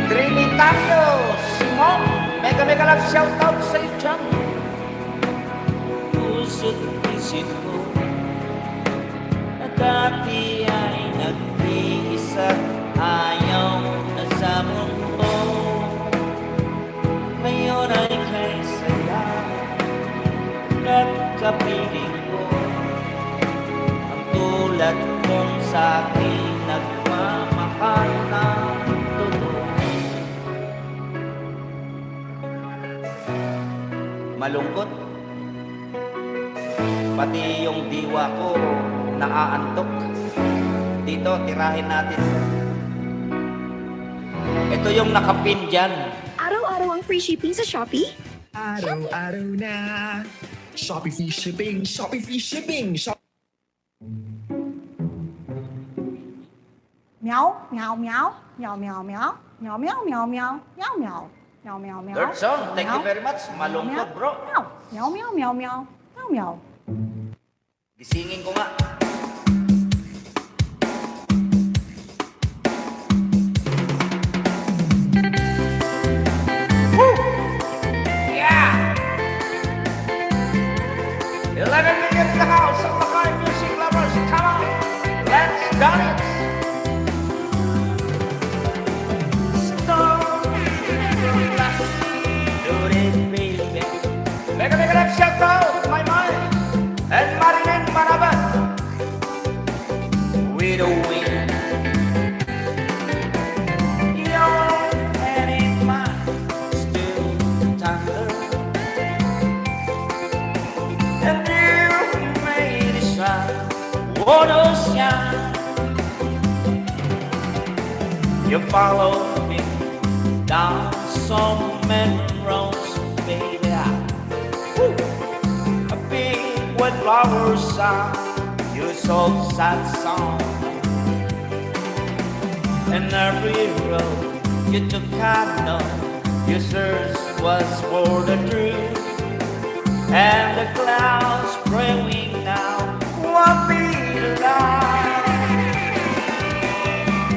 Speaker 3: Trinitario Simon, mega love shout out sa iyo dyan. Puso't isip ko na dati ay nag-iisa, ayaw na sa mundo. Ngayon ay kay saya, at kapiling ko ang tulad mong sa akin nagmamahal ng totoo. Malungkot, pati yung diwa ko naaantok. Dito, tirahin natin. Ito yung nakapin dyan.
Speaker 4: Araw-araw ang free shipping sa Shopee?
Speaker 9: Araw-araw na. Shopee free shipping, Shopee free shipping,
Speaker 10: Meow, meow, meow, meow, meow, meow, meow, meow, meow, meow, meow, meow, meow, meow, meow.
Speaker 3: Third song, thank you very much. Malungkot, bro.
Speaker 10: Meow, meow, meow, meow, meow, meow.
Speaker 3: Gisingin ko nga. Woo! Yeah! 11 million in the house of Makai music lovers. Come on, let's dance. Stop. Do it, baby. Mega love shout out to my mind and Marilyn Manaban. With a win. Your head in mine, still tender. And you made it shine, water shine. You followed me down some memory roads, baby. A big wet flower sign, you so sad song. And every road you took, I know your search was for the truth. And the clouds growing now shine.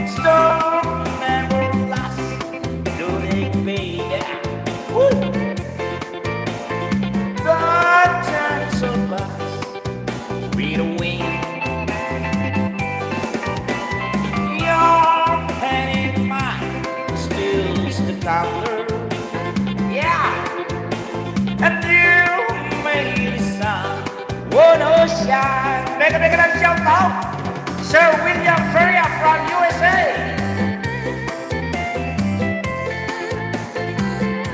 Speaker 3: Storm never lasts, do they, baby? Woo! God turns so fast with the wind. Your hand in mine stills the thunder. Yeah, and you made the sun. One ocean. Make a shout out. Sir William Ferrier from USA.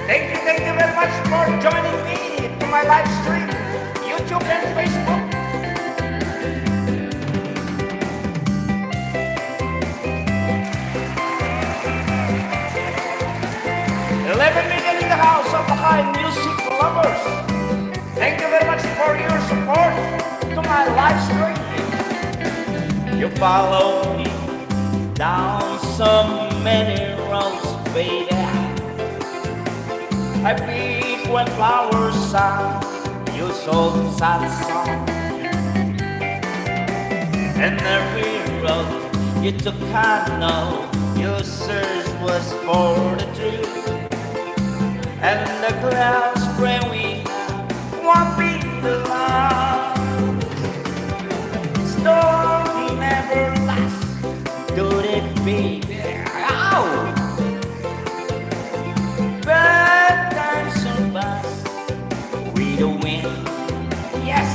Speaker 3: Thank you very much for joining me to my live stream, YouTube and Facebook. 11 million in the house of Bakai music lovers. Thank you very much for your support to my live stream. You follow me down so many roads, baby. I pick when flowers sound, you sold sad song. And every road you took, I know your search was for the truth. And the clouds spray we won't be the love. Storm never lasts, do it, baby. Ow! Bad times so fast with the wind. Yes.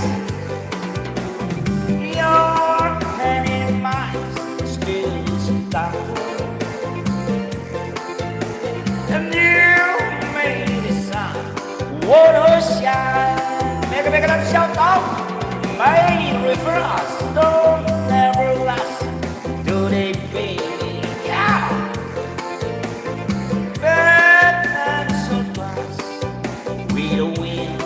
Speaker 3: Your hand in mine still stuck. And you made the sun. What a shine. Make a shout out. May refer us. Don't never last. Do they, baby? Yeah. Bad times so fast with the wind.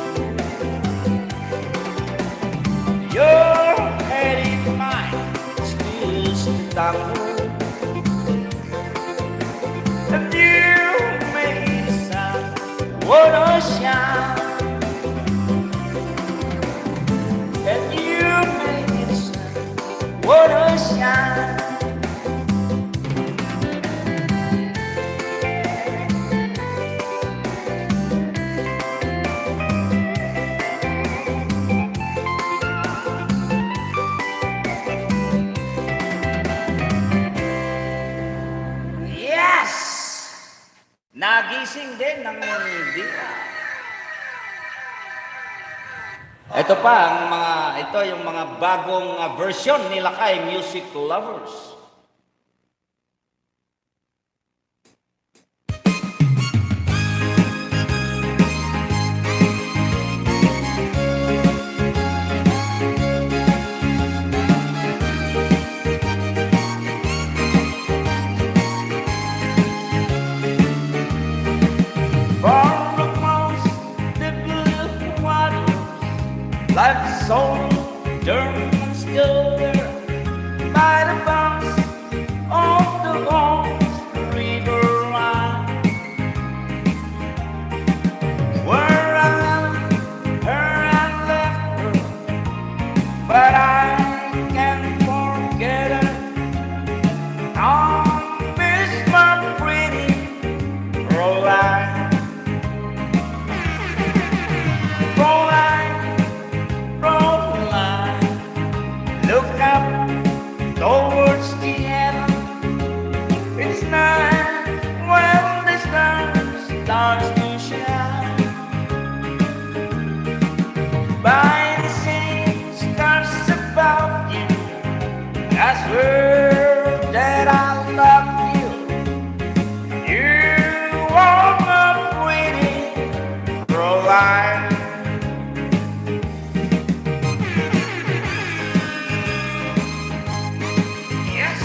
Speaker 3: Your head in mine still stuck. And you made the sun. What a shine. And you made the sun. What a shine. Yes! Nagising din ng hindi. Ito pa ang yung mga bagong version ni Lakay Music Lovers. From across the blue water, life's soul turned still there by the bounce of the old river line. Where I left her and left her, but I can't forget her. I miss my pretty Roline. Look up towards the heaven. It's night when the stars starts to shine. By the same stars above you, I swear that I love you. You are my pretty Roline. Yes,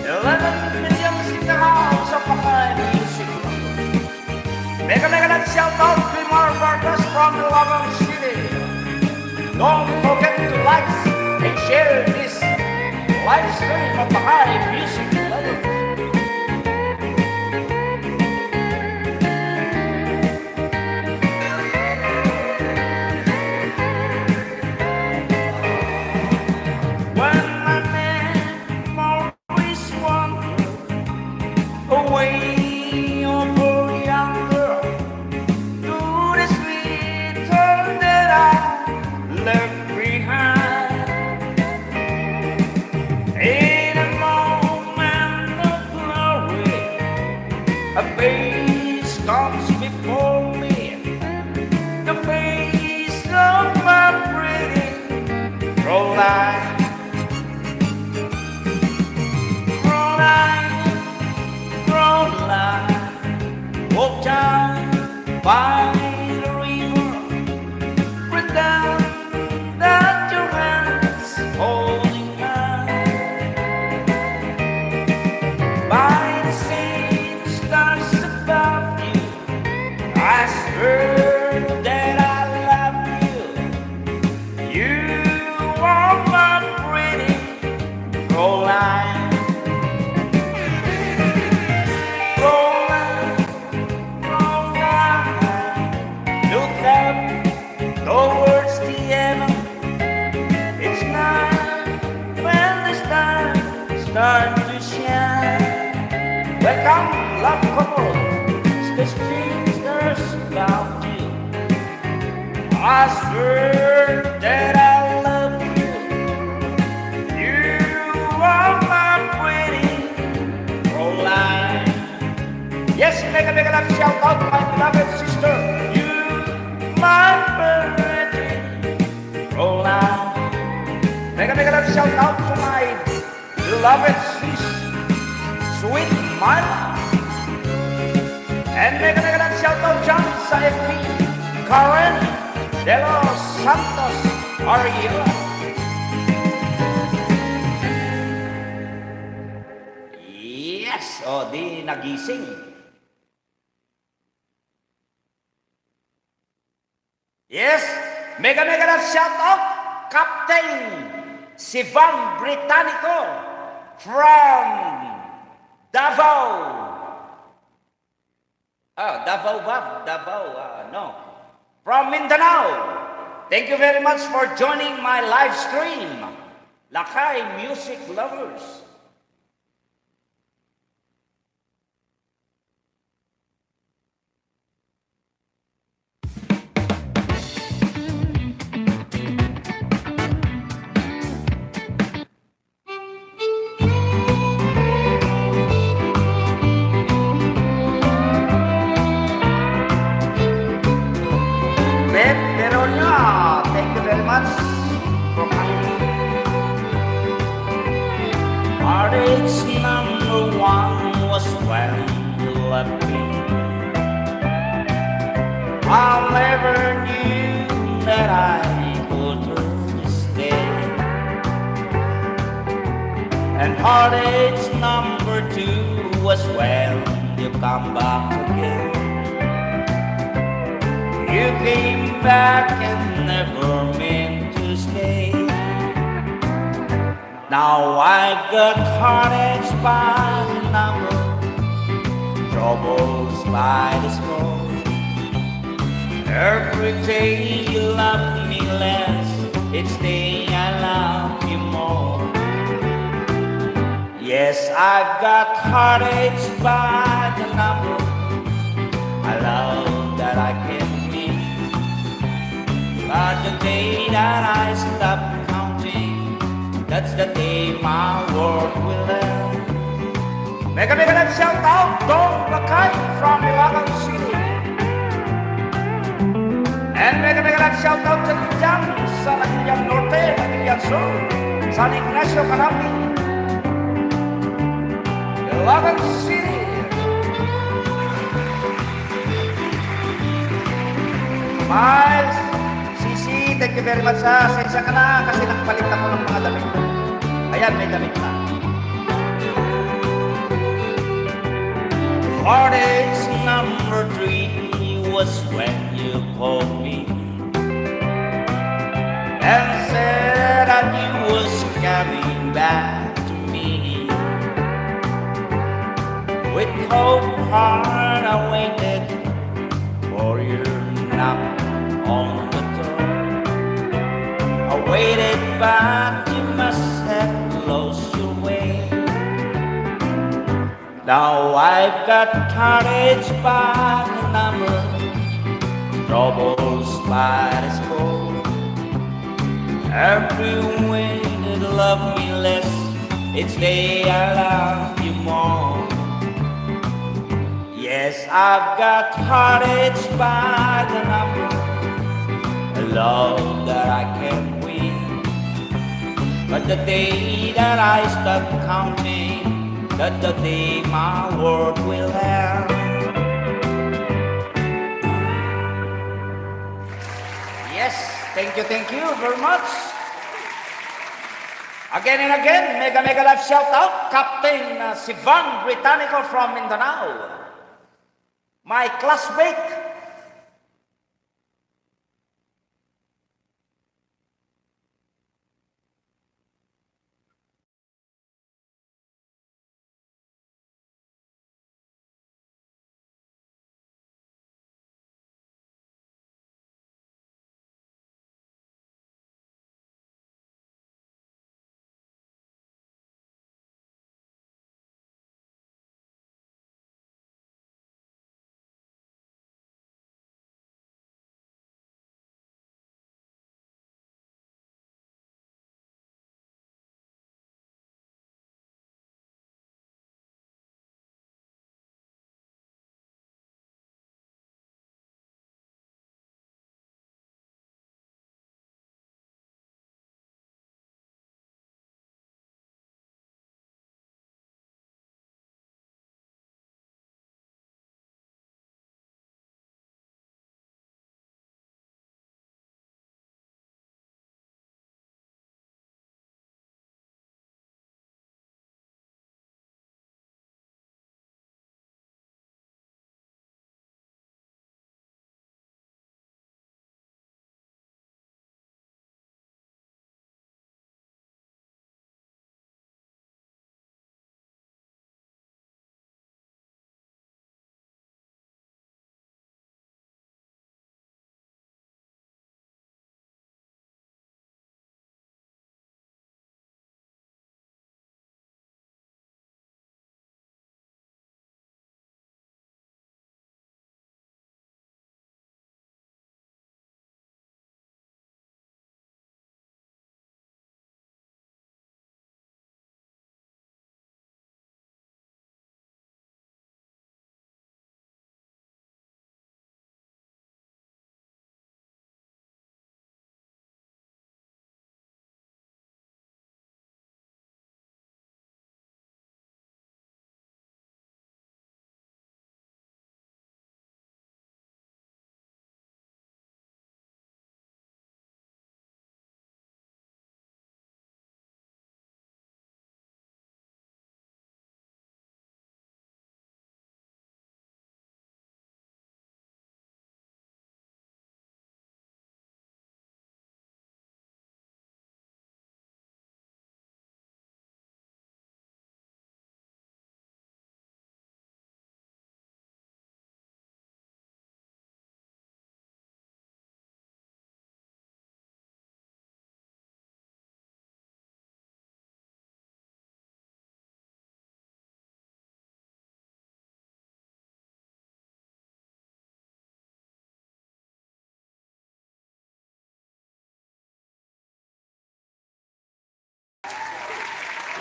Speaker 3: 11 million in the house of Bakai music. Make a shout out to more workers from the Lagos City. Don't forget to like and share this live stream of Bakai music. away over yonder to the sweet home that I left behind. In a moment of glory, a face comes before me, the face of my pretty Caroline. Walk down by the river, bring down that your hands holding mine. By the same stars above you, I swear that I love you. You are my pretty Caroline. Towards the end, it's night when the stars start to shine. Welcome, love couple, the strangers about you. I swear that I love you. You are my pretty Caroline. Yes, make a love shout out, my beloved sister. You, my pretty Caroline. Make a love shout out to my beloved sis, sweet Marla. And make a love shout out John sa FB, Karen de los Santos Ariela. Yes, o di nagising. Yes, mega love shout out Captain Sivan Britannico from Davao. No. From Mindanao. Thank you very much for joining my live stream. Lakay Music Lovers. Thank you very much for coming. Heartache's number one was when you left me. I never knew that I could stay. And heartache's number two was when you come back again. You came back and never meant to stay. Now I got heartaches by the number, troubles by the score. Every day you love me less, each day I love you more. Yes, I've got heartaches by the number, I love that I can. But the day that I stop counting, that's the day my world will end. Make a love shout out, Don Bakay from Ilagan City. And make a love shout out to Dikitan sa Dikitan Norte, Dikitan Sur, San Ignacio, Calabi, Ilagan City. Miles, Sisi, thank you very much sa sensa ka na kasi nagpalit ako ng mga damit. Ayan, may damit na. Heartache's number three was when you called me and said that you was coming back to me. With hope heart I waited for your knock on the door. I waited but you must have lost your way. Now I've got courage by the number, troubles by the score. Every way that love me less, each day I love you more. Yes, I've got courage by the number, a love that I can win. But the day that I stop counting, that's the day my world will end. Yes, thank you very much. Again and again, mega life shout out, Captain Sivan Britannico from Mindanao. My classmate.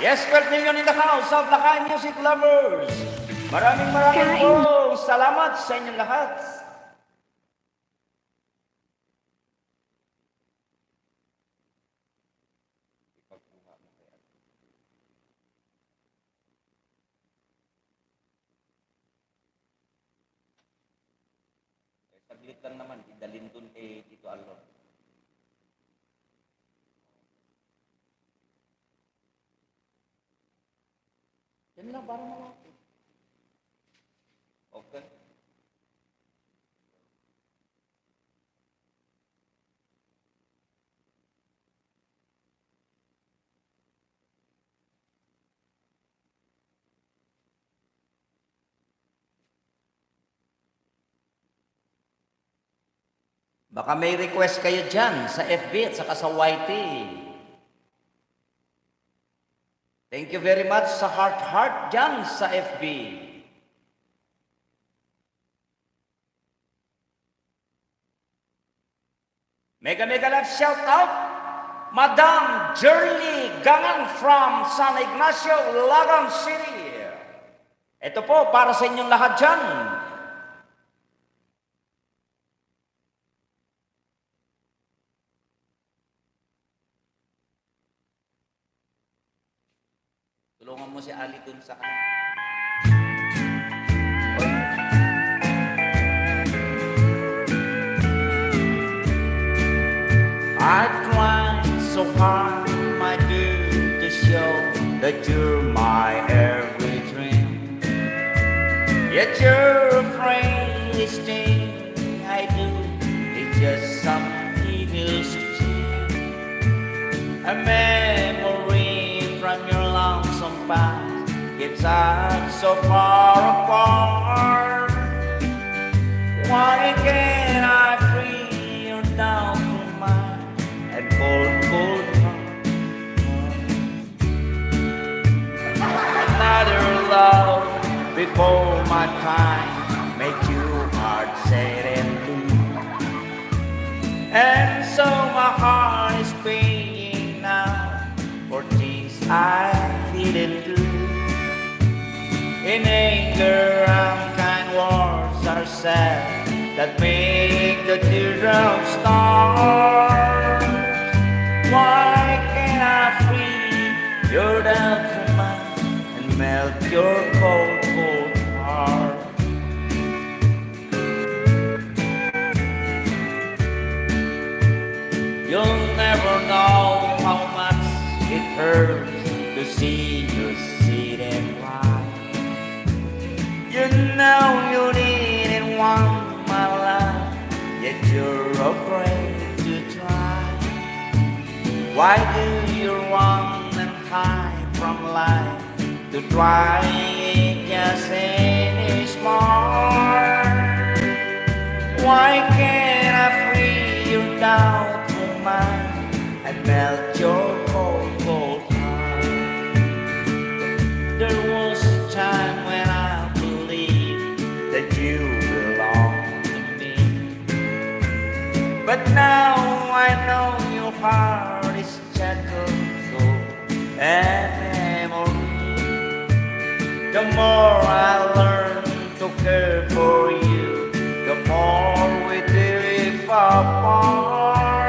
Speaker 3: Yes, 12 million in the house of Lakay music lovers. Maraming
Speaker 4: Kain.
Speaker 3: po salamat sa inyong lahat. Saglit lang naman, idalin dun kay Tito Alon. Yan lang, parang malapit. Okay. Baka may request kayo dyan sa FB at saka sa YT. Thank you very much sa heart dyan sa FB. Mega love shout out, Madam Jerly Gangan from San Ignacio, Lagan City. Ito po para sa inyong lahat dyan. Tulungan mo si Ali dun sa kanya. I tried so hard, my dear, to show that you're my every dream. Yet you're afraid this thing I do is just something else to see. A memory from your lonesome past keeps us so far apart. Why can't I free your doubtful mind and cold heart? Another love before my time made you hard sad and blue, and so my heart is paying now for things I didn't do. In anger, unkind words are said that make the teardrops start. Why can't I free your doubtful mind and melt your cold heart? You'll never know how much it hurts to see you sit and cry. You know you didn't want my love, yet you're afraid to try. Why do you run and hide from life to try it just any smart? Why can't I free your doubtful mind and melt your cold heart? There was a time when I believed that you belonged to me, but now I know your heart is gentle and memory. The more I learn to care for you, the more we drift apart.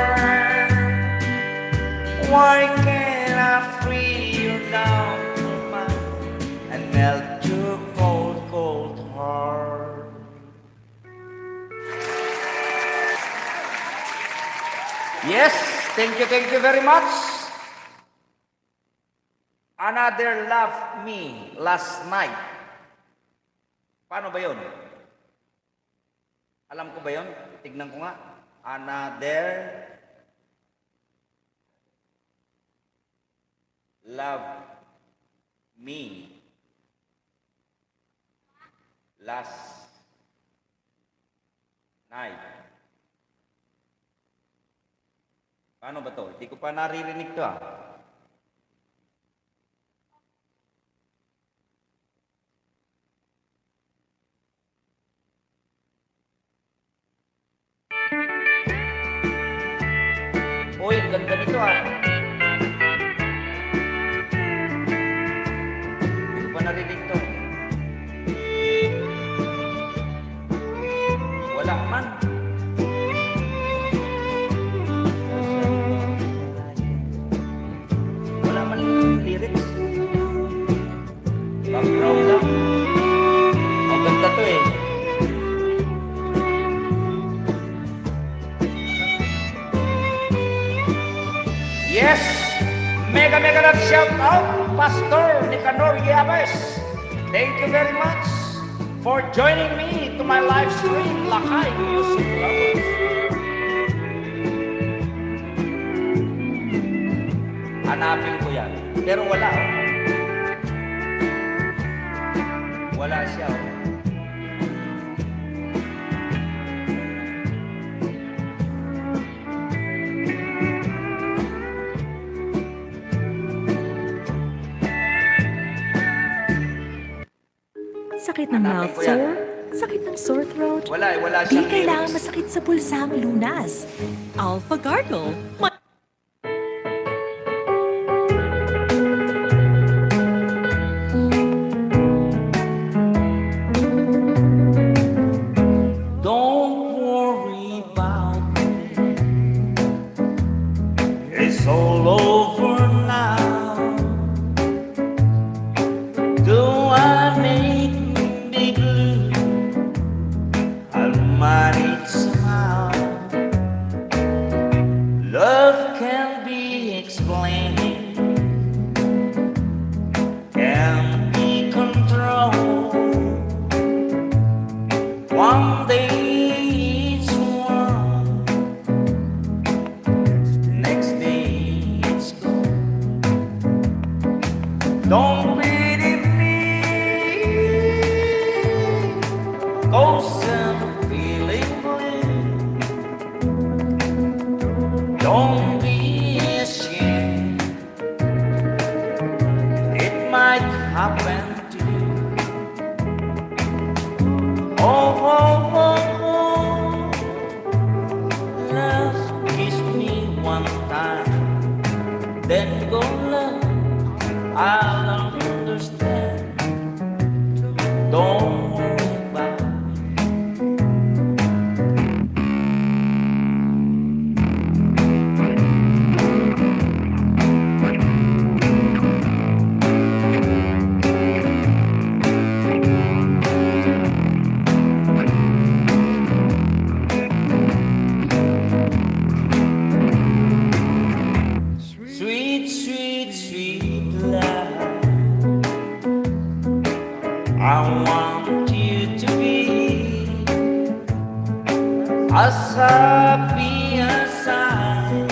Speaker 3: Why can't I free you down to mine and melt your cold heart? Yes, thank you very much. Another Love Me Last Night. Paano ba yun? Alam ko ba yun? Tignan ko nga. Another Love Me Last Night. Paano ba to? Hindi ko pa naririnig to ah. Uy, ganda nito ah. Hindi ko pa narinig to. Wala man. Wala man yung lyrics. Background lang. Maganda to eh. Yes, mega love shout out, Pastor Nicanor Yabes. Thank you very much for joining me to my live stream, Lakay Music Lovers. Hanapin ko yan, pero wala oh. Wala siya oh.
Speaker 11: Sakit ng
Speaker 3: Hanapin
Speaker 11: mouth
Speaker 3: ko yan.
Speaker 11: sore? Sakit ng sore throat?
Speaker 3: Wala
Speaker 11: Di
Speaker 3: siyang
Speaker 11: kailangan
Speaker 3: lyrics.
Speaker 11: masakit sa pulsang lunas. Alpha Gargle.
Speaker 3: Don't worry about me. It's all over now. Do I make big blue? I'll manage somehow. Love can be explained, can be controlled. One day it's warm, next day it's cold. Don't pity me, 'cause I'm feeling blue. Don't be ashamed, it might happen to you. Oh, oh, oh, oh. Love, kiss me one time, then go love, I'll understand. Don't worry about me. Sweet, sweet, sweet love, I want you to be as happy as I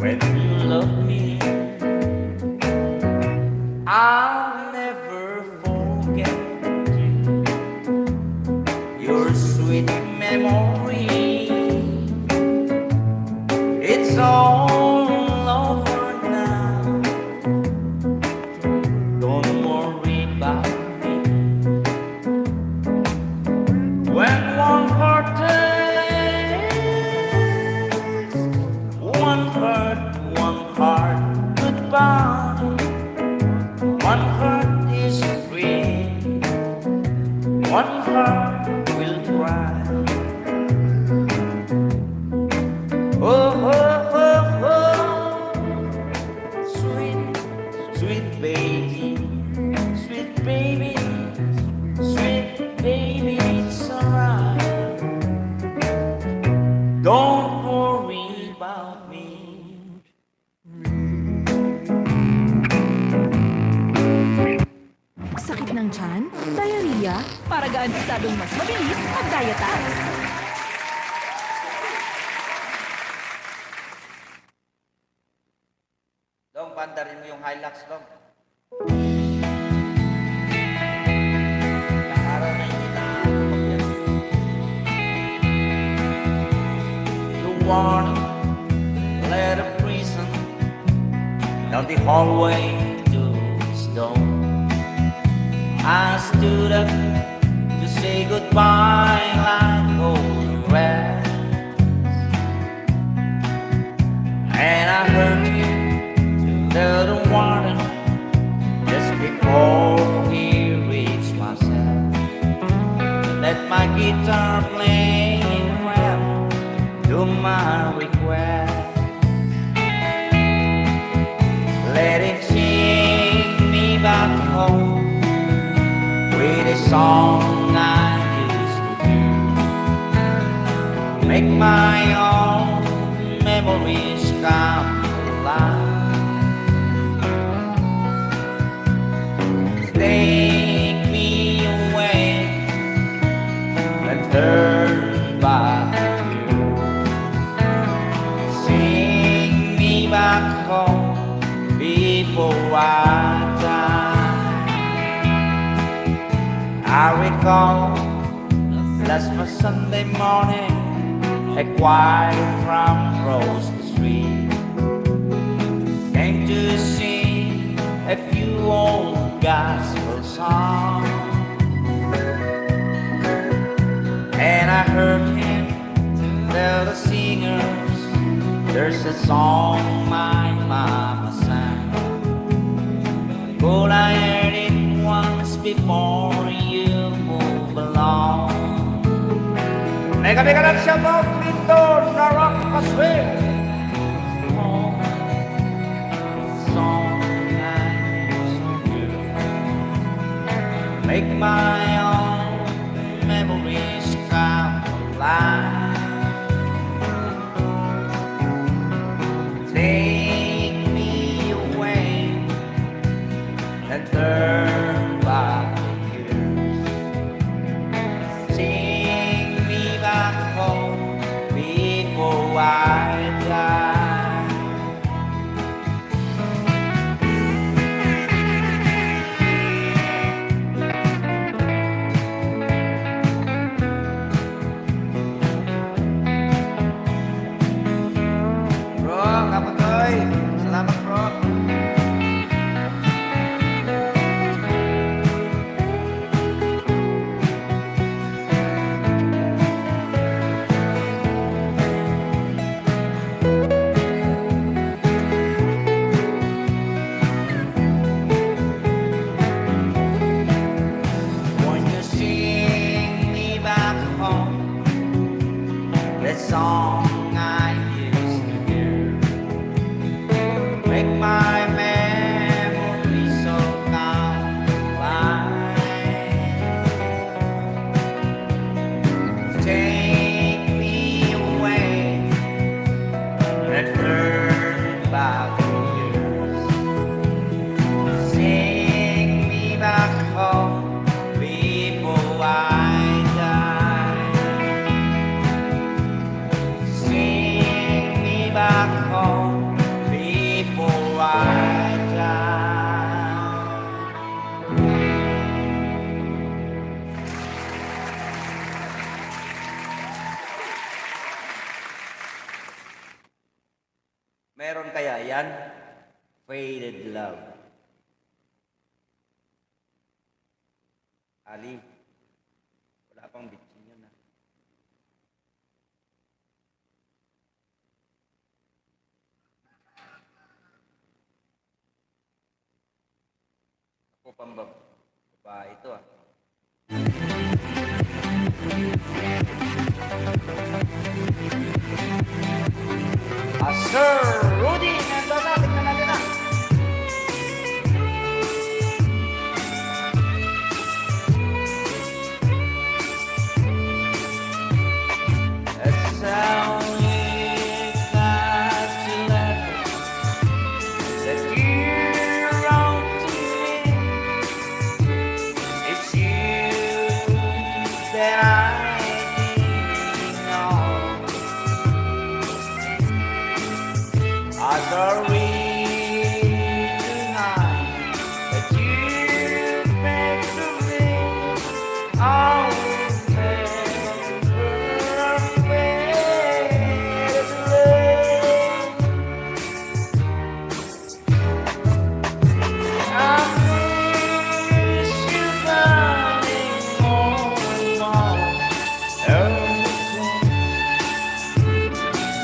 Speaker 3: when you love me. I'll never forget you, your sweet memory. It's all over now. Don't worry about me. When one heart aches, one heart goodbye. One heart is free, one heart will cry. Oh, oh, oh, oh, sweet, sweet baby, sweet baby, sweet baby, it's alright. Don't worry about me.
Speaker 11: Sakit ng tiyan? Diarrhea? Para garantisadong mas mabilis mag-dietax.
Speaker 3: Dong, pandarin mo yung Hilux, Dong. Ilang araw na hindi nakakapag yan. The warning, let a prison down the hallway to his door. I stood up to say goodbye like old rest, and I heard you tell the warden just before he reached my cell. Let my guitar play well to my request. Let it take me back home with a song I used to do. Make my own memories come alive. Take me away and turn back to you. Sing me back home before I die. I recall last Sunday morning, a choir from Rose Street came to sing a few old gospel song. And I heard him tell the singers, there's a song my mama sang. Could I heard it once before you move along? Mega lang siya mo, Clinton, na rock paswell. Song I used to do. Make my own memories come alive. Take me away and turn back the years. Take me back home before I die. Bro, kaputoy. Salamat, bro. When you sing me back home, that song I used to hear, make my memory so come alive. Take me away and turn back the years. Sing me back home before I die. Sing me back home before I die. Meron kaya yan? Faded love. Ali, wala pang bitchin yun, ha? Ako pang babae ito, ah. Sir Rudy, nandun na, tignan natin na. It's only that you left that you wrote to me. It's you that I need know. As a reason that you meant to me, I'll remember faded love. I miss you, darling, more and more every day.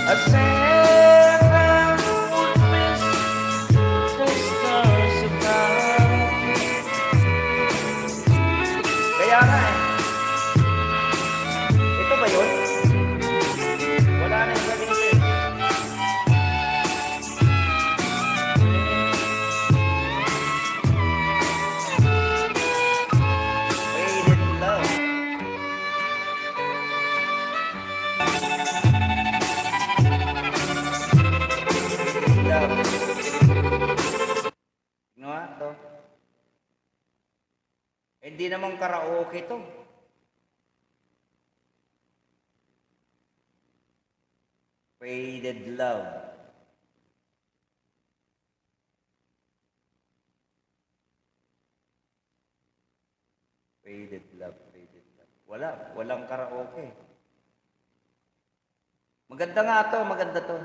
Speaker 3: I said I would miss the stars above. Kaya nga eh. Ito ba yun? Wala na yung galing ko eh. Faded love. Love. Tingnan nga ito. Hindi naman karaoke to. Faded love. Faded love, faded love. Walang karaoke. Maganda nga to, maganda to.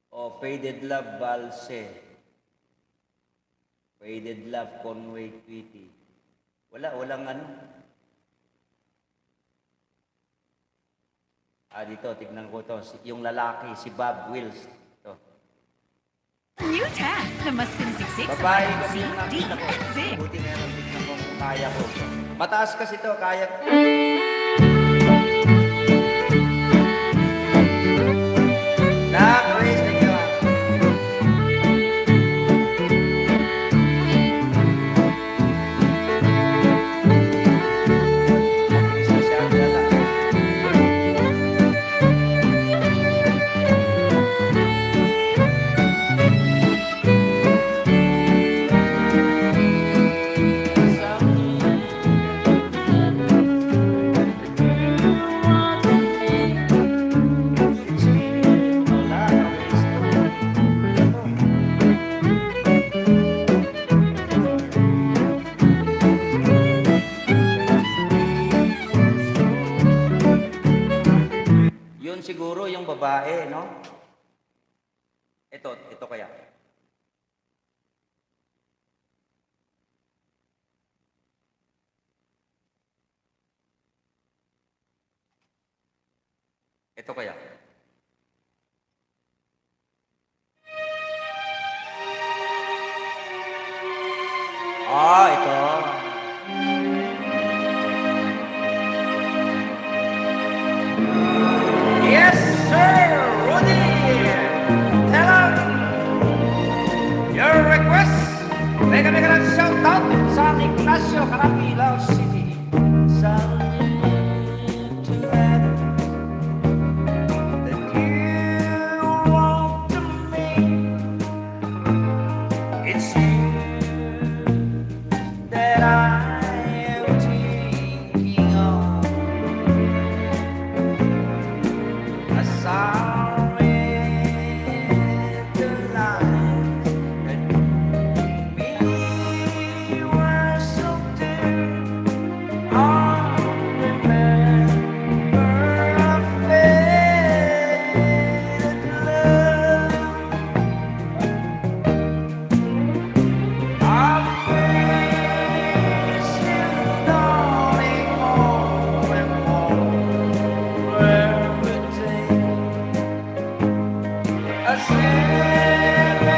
Speaker 3: O, Faded Love, Valse. Faded Love, Conway Twitty. Walang ano. Dito, tignan ko to. Yung lalaki, si Bob Wills. Ito.
Speaker 11: New tab na mas pinasiksik sa
Speaker 3: Babae
Speaker 11: vitamin
Speaker 3: kasi
Speaker 11: C,
Speaker 3: yung
Speaker 11: D,
Speaker 3: nakita ko.
Speaker 11: and zinc.
Speaker 3: Buti na lang tignan ko kung kaya ko. Mataas kasi to, kaya. Praise the God. Isa siya ang lalaki. Yun siguro yung babae, no? Ito kaya. Ito kaya. Ito. Yes, sir, Rudy. Tell him your request. Mega lang shout out sa Ignacio, Carapilao City. Something to add that you want to make. It's you that I am thinking of. As I read the lines that we were so dear, I remember our faded love. I miss you, darling, more and more every day. A seven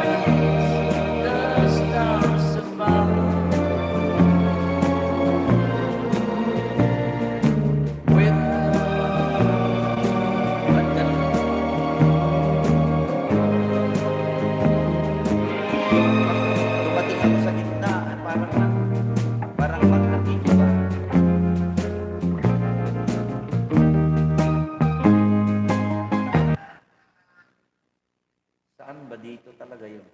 Speaker 3: meets the stars above. With dumating ako sa gitna, parang magkakikiba. Saan ba dito talaga yun?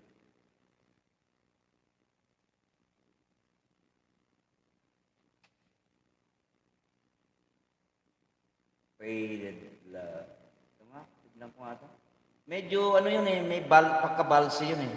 Speaker 3: Faded love. Ito nga, tignan ko nga ito. Medyo ano yun eh, may pagkabalse yun eh.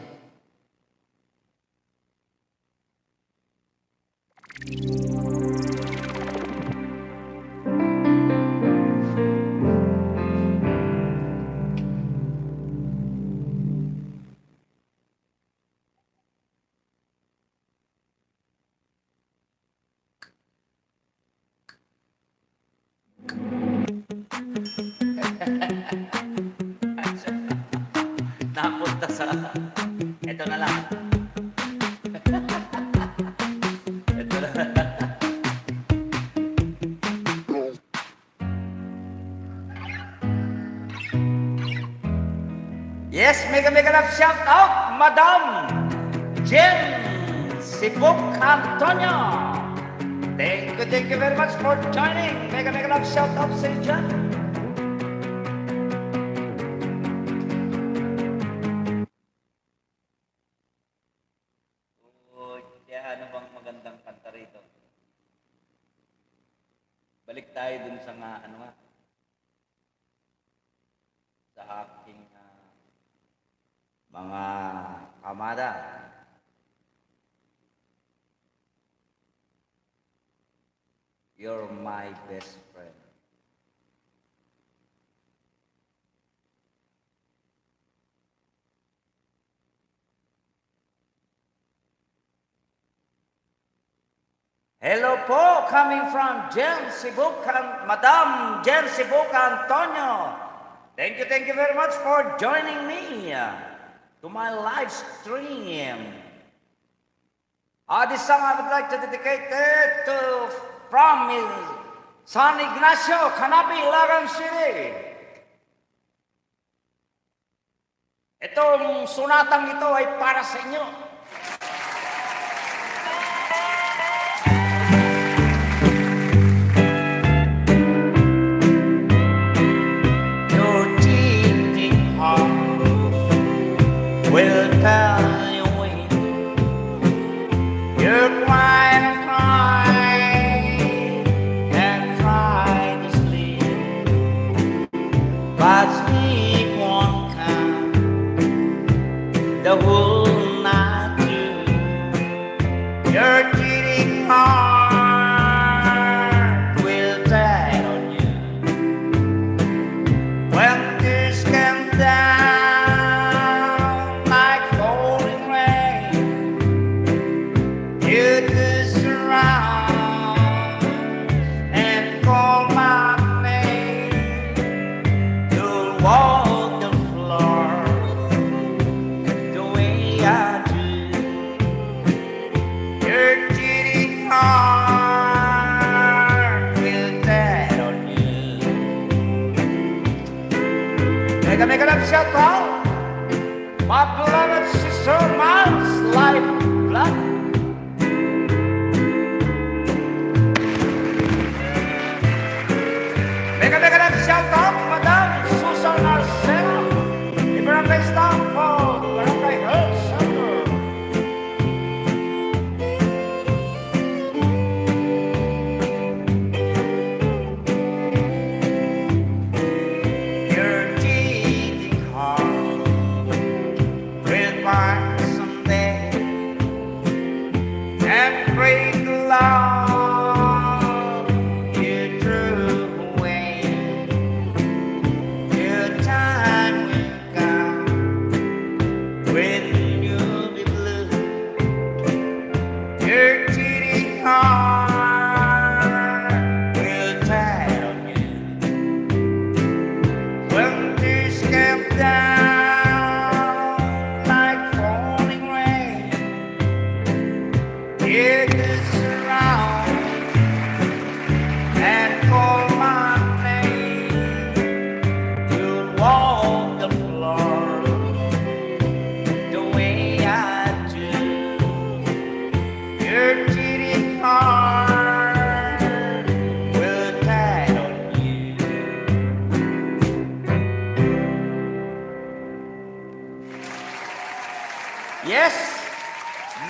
Speaker 3: Napunta sa... Ito na lang. Ito na. Yes, mega love shout out, Madam Jen Sipok Antonio. Thank you very much for joining. Mega love shout out sa iyo dyan. Ano bang magandang kanta rito? Balik tayo dun sa ano nga, sa aking mga kamada. You're my best friend. Hello po, coming from Jen Sibucan, Madam Jen Sibucan Antonio. Thank you very much for joining me to my live stream. This song I would like to dedicate it to from San Ignacio, Canapi, Lagan City. Itong sunatang ito ay para sa inyo. Will tell you when you're crying and crying and try to sleep, but sleep won't come the whole night through. Your cheating heart will die on you when tears come down. Make it up, shout out, my beloved sister, Miles, life blood. Make it up, shout out, Madam Susan Arcena, the barangay staff for Barangay Health Center. Someday and break the law you threw away. Your time will come when you'll be blue. Your cheating heart will tie on you when tears come down. It is around and call my name. You'll walk the floor the way I do. Your cheating heart will tie on you. Yes.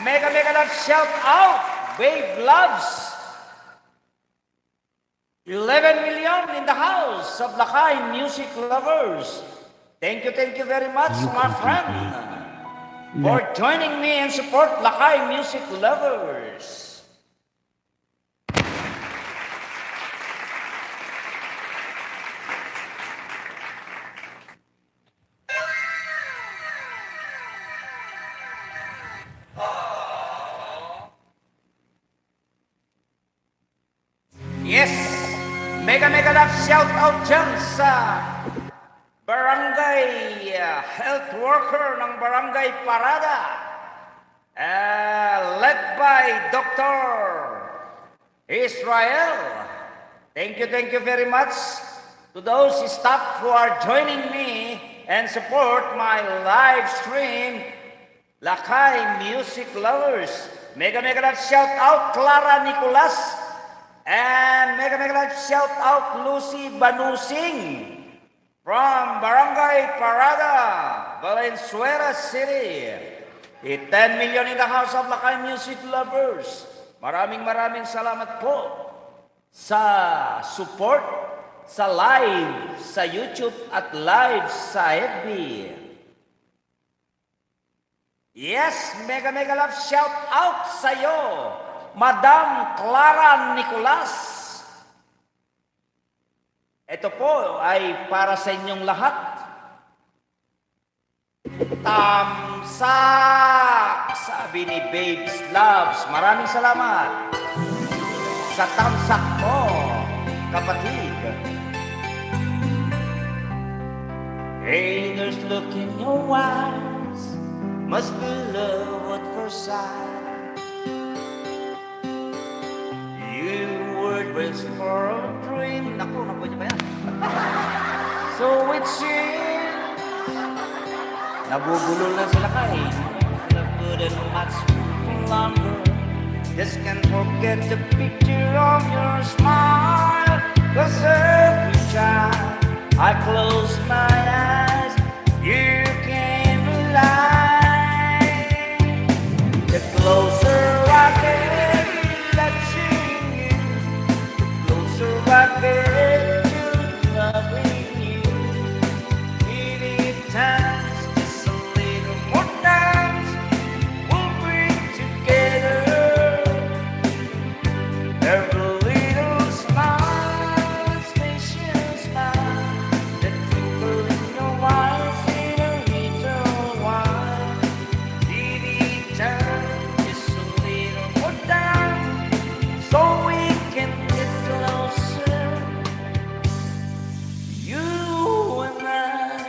Speaker 3: Mega love shout out, Wave Loves. 11 million in the house of Lakay music lovers. Thank you very much, my friend, for joining me and support Lakay music lovers. Yes, mega love shout out dyan sa barangay health worker ng Barangay Parada, led by Dr. Israel. Thank you very much to those staff who are joining me and support my live stream, Lakay music lovers. Mega love shout out Clara Nicolas. And mega love shout out Lucy Banusing from Barangay Parada, Valenzuela City. 10 million in the house of Lakay music lovers. Maraming salamat po sa support sa live sa YouTube at live sa FB. Yes, mega love shout out sa iyo, Madam Clara Nicolas. Ito po ay para sa inyong lahat. Tamsak, sabi ni Babes Loves. Maraming salamat. sa tamsak mo, kapatid. Hey, there's look in your eyes, must be love at first sight. You were dressed for a dream. Naku, niyo ba yan? So it seems, nabubulol na sila kay love couldn't match for longer. Just can't forget the picture of your smile. 'Cause every time I close my eyes, you came alive. The closer I get, touching you, the closer I get to loving you. Needed times, just a little more times, we'll bring together. Every little smile, special smile, the twinkle in your eyes in a little while. Needed time, just a little more time, so we can get closer. You and I.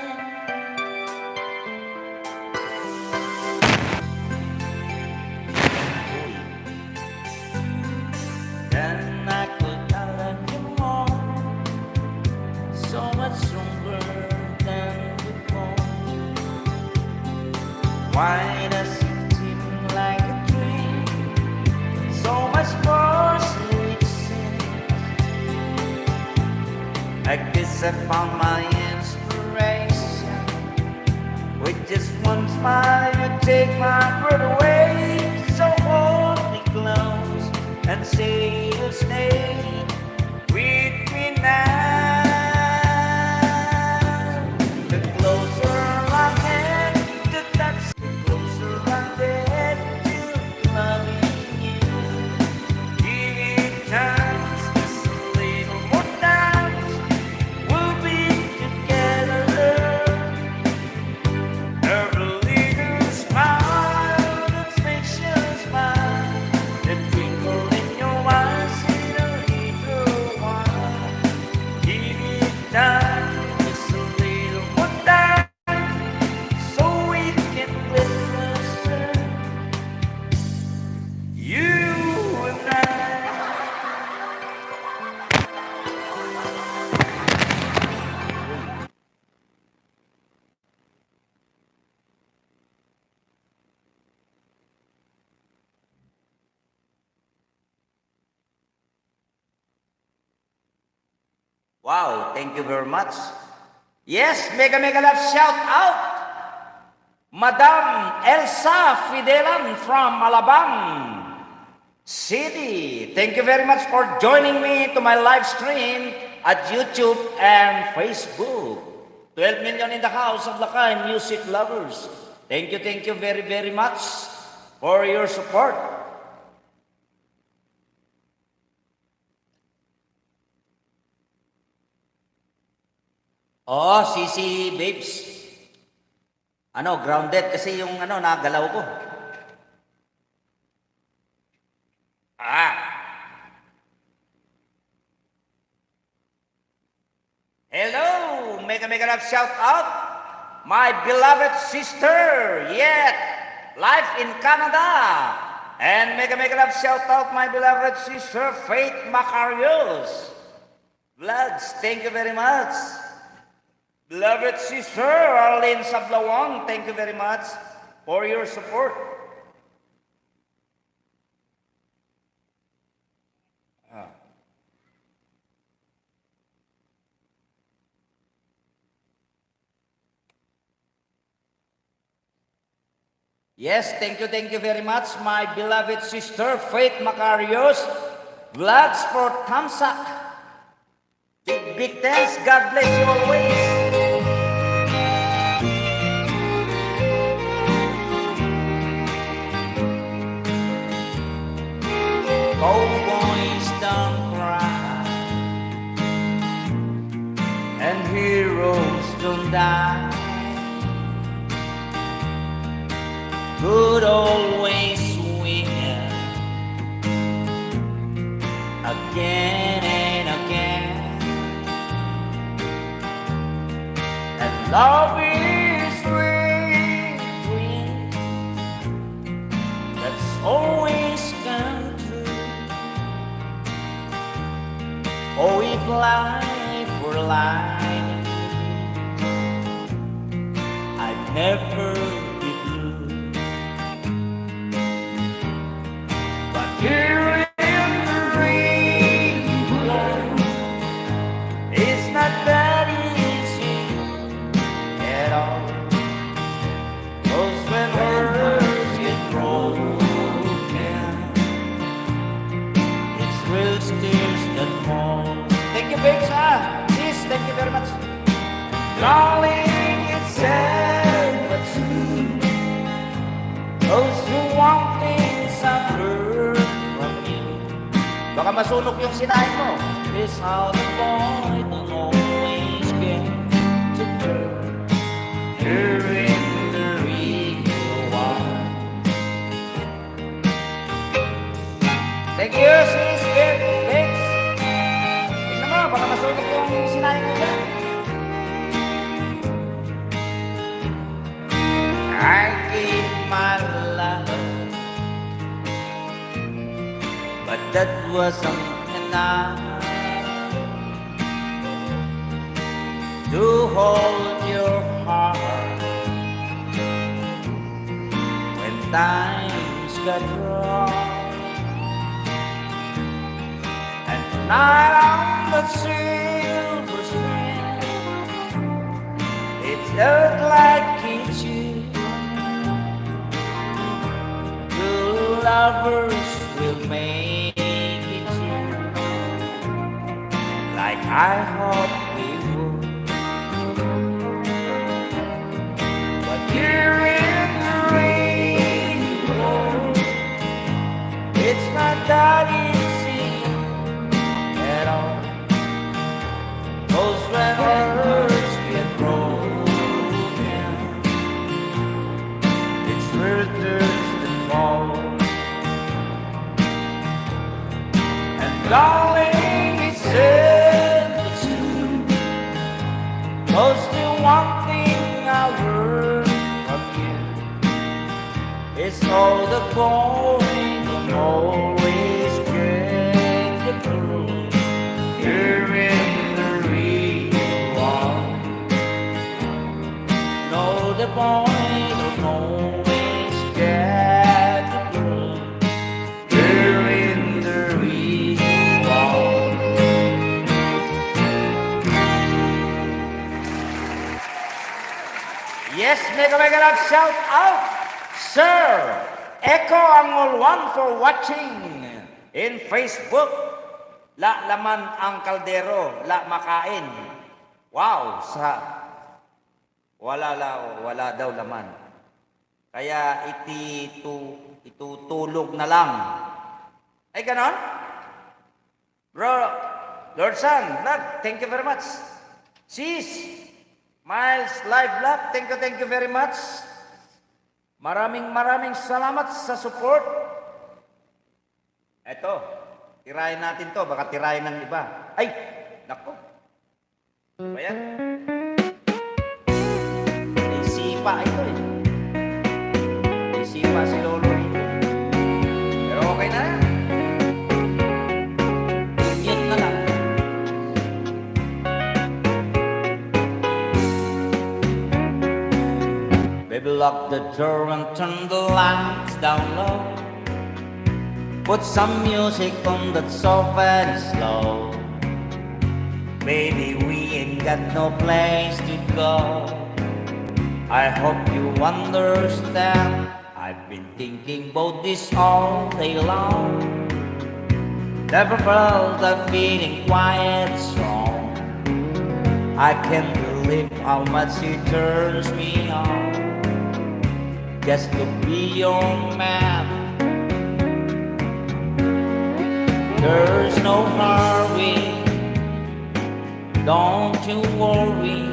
Speaker 3: Then I could not love you more, so much stronger than before. Why does it seem like a dream? So much more sweet sense. I guess I found my inspiration. With just one smile, you take my breath away. So hold me close and say you'll stay with me now. The closer I get to touch, the closer I get to loving you. Give it times, just a little more times, we'll be together. Every little smile, that special smile, the twinkle in your eyes in a little while. Give it time, just a little more time, so we can get closer. You and I. Wow, thank you very much. Yes, mega love shout out. Madam Elsa Fidelan from Alabang City. Thank you very much for joining me to my live stream at YouTube and Facebook. 12 million in the house of Lakay music lovers. Thank you very much for your support. Oh, si Babes. Ano, grounded kasi yung nagalaw ko. Ah. Hello, mega love shout out. My beloved sister, yet life in Canada. And mega love shout out my beloved sister Faith Macarios. Vlogs, thank you very much. Beloved sister Arlene Sablawang, thank you very much for your support. Yes, thank you very much, my beloved sister Faith Macarios. Vlogs for Tamsak. Big thanks, God bless you always. Cowboys don't cry, and heroes don't die. Good always win Love is sweet dream that's always come true. Oh, if life were life, I'd never be blue. But here in the rainbow, it's not that easy at all. 'Cause when hearts get broken, it's real tears that fall. Thank you, babes. Sis, thank you very much. Darling, it's sad but true. Those who want things I've heard from you. Baka masunog yung sinahin mo. Is how the boy don't always get to girl. Here in the real one. Thank you, sis, babes. Tingnan mo, baka masunog yung sinahin mo dyan. I gave my love, but that wasn't enough to hold your heart when times got rough. And tonight on the silver strand, it looked like kitchen. Two lovers will make it through, like I hoped we would. But here in the rainbow, it's not that easy at all. 'Cause when hearts get broken, it's where there's the fall. And darling, it's sad but true. 'Cause the one thing I learned from you is all the going don't always get the proof. Here in the real one. No, the boy don't always get the proof. Here in the real one. Yes, mega love shout out, sir. Echo ang all one for watching in Facebook. La laman ang kaldero, la makain. Wow, wala daw laman. Kaya itutulog na lang. Ay ganon? Bro, Lord San, thank you very much. Sis, Miles Live Vlog, thank you very much. Maraming salamat sa support. Eto, tirahin natin to, baka tirahin ng iba. Ay, nako. Ayan. May sipa ito eh. May sipa si Lolo ito. Pero okay na yan. Yun na lang. Baby, lock the door and turn the lights down low. Put some music on that's soft and slow. Baby, we ain't got no place to go. I hope you understand. I've been thinking about this all day long. Never felt a feeling quiet strong. I can't believe how much it turns me on. Just to be your man. There's no hurry, don't you worry.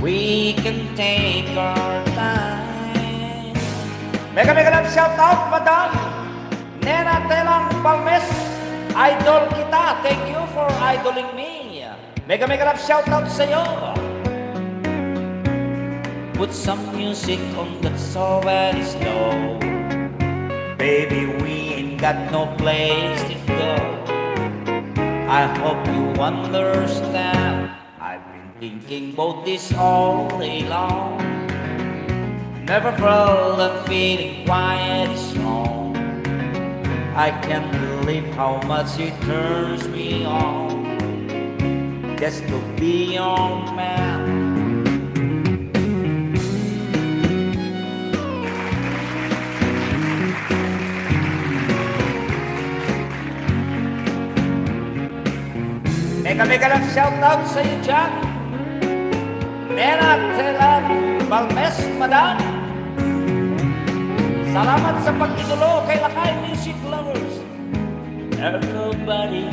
Speaker 3: We can take our time. Mega love shout out, Madam Nena Telang Palmes. Idol kita, thank you for idoling me. Mega love shout out sa'yo. Put some music on that's so very slow. Baby, we ain't got no place to go. I hope you understand. I've been thinking about this all day long. Never felt that feeling quiet is wrong. I can't believe how much it turns me on just to be your man. Mega lang shoutout sa iyo dyan. Mera Telan Balmes, madam. Salamat sa pag-idolo kay Lakay Music Lovers. Everybody,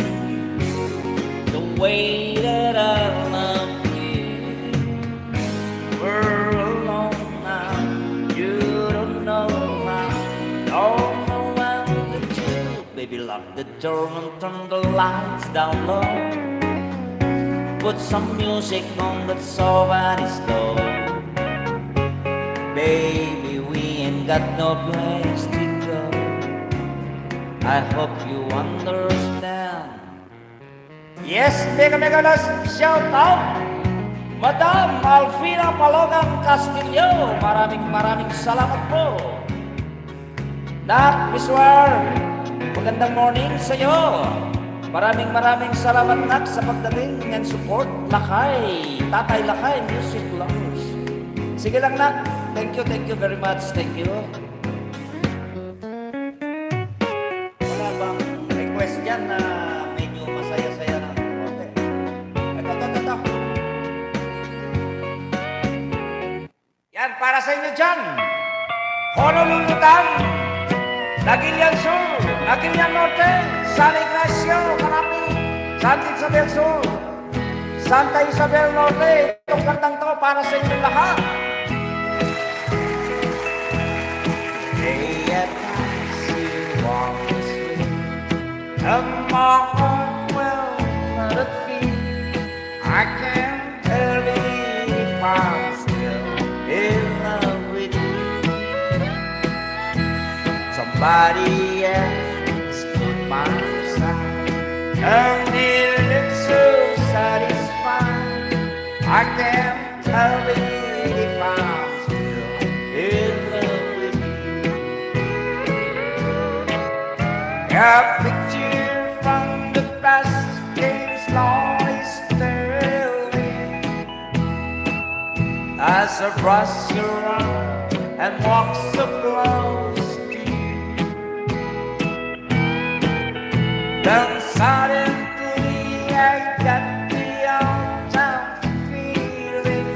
Speaker 3: the way that I love you. We're alone now, you don't know now. Don't know when to do. Baby, lock the door and turn the lights down low. Put some music on that's so very slow. Baby, we ain't got no place to go. I hope you understand. Yes, mega last shout out, Madam Alfina Palogang Castillo. Maraming salamat po. Nak, Biswar, magandang morning sa iyo. Maraming salamat, Nak, sa pagdating and support. Lakay, Tatay Lakay Music Lovers. Sige lang, Nak. Thank you very much. Thank you. Wala bang request dyan na medyo masaya-saya na? Okay. Ito. Yan, para sa inyo dyan. Honolulu Tang, Nagilian Sur, Nagilian Norte, San Ignacio, Carapi, Santa Isabel Sur, Santa Isabel Norte. Itong kantang to para sa inyo lahat. Day and night you walk this way, and my heart will let it beat. I can't tell if I'm still in love with you. Somebody else put my side, and it looks so satisfying. I can't tell if I'm still in love with you. A picture from the past came slowly staring as I brush around and walk so close to you. Then suddenly I got the old town feeling.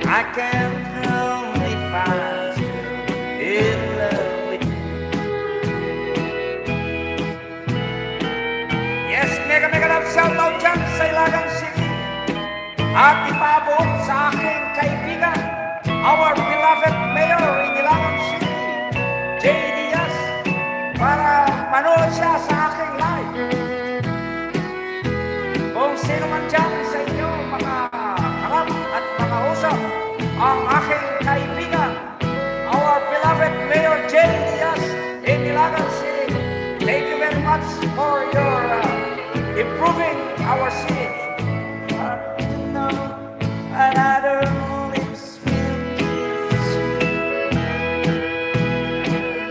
Speaker 3: I can't help if I'm still in love with you. Yes, mega love shoutout dyan sa Ilagan City. At ipaabot sa aking kaibigan, our beloved mayor in Ilagan City, J. Diaz, para manood siya sa aking live. Kung sino man dyan sa inyo, mga harap at mga usap, ang aking kaibigan, our beloved mayor J. Diaz in Ilagan City. Thank you very much for your improving our city. Another lips will kiss you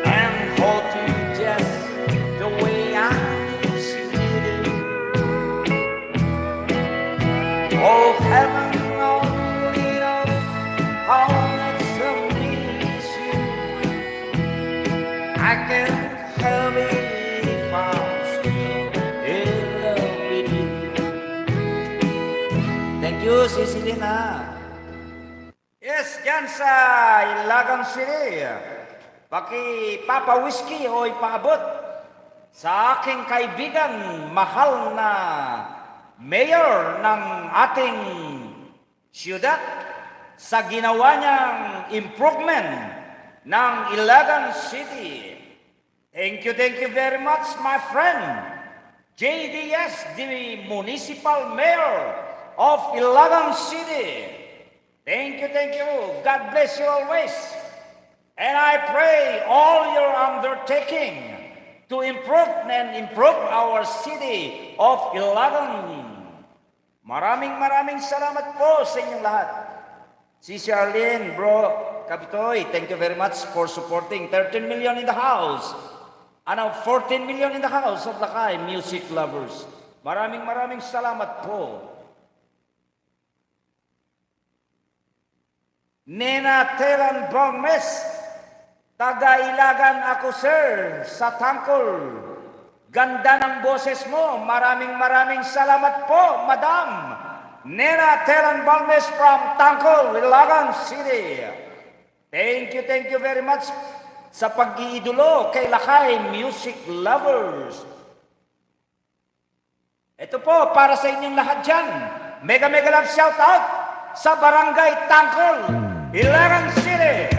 Speaker 3: and hold you just the way I used to do. Oh, heaven only knows how much I miss you. I can't help it if I'm still in love with you. Thank you, Cecilina. Yes, dyan sa Ilagan City, Papa Whiskey o ipaabot sa aking kaibigan, mahal na mayor ng ating siyudad sa ginawa niyang improvement ng Ilagan City. Thank you very much, my friend, JDS, the Municipal Mayor of Ilagan City. Thank you, thank you. God bless you always. And I pray all your undertaking to improve our city of Ilagan. Maraming salamat po sa inyong lahat. Si Charlene, bro, Kapitoy, thank you very much for supporting 13 million in the house. Ano, 14 million in the house of Lakay music lovers. Maraming salamat po. Nena Telan Bongmes, taga-Ilagan ako sir, sa Tangkol. Ganda ng boses mo, maraming salamat po, madam. Nena Telan Bongmes from Tangkol, Ilagan City. Thank you very much sa pag-iidolo kay Lakay music lovers. Ito po, para sa inyong lahat dyan. Mega love shout out sa Barangay Tangkol, Ilagan City.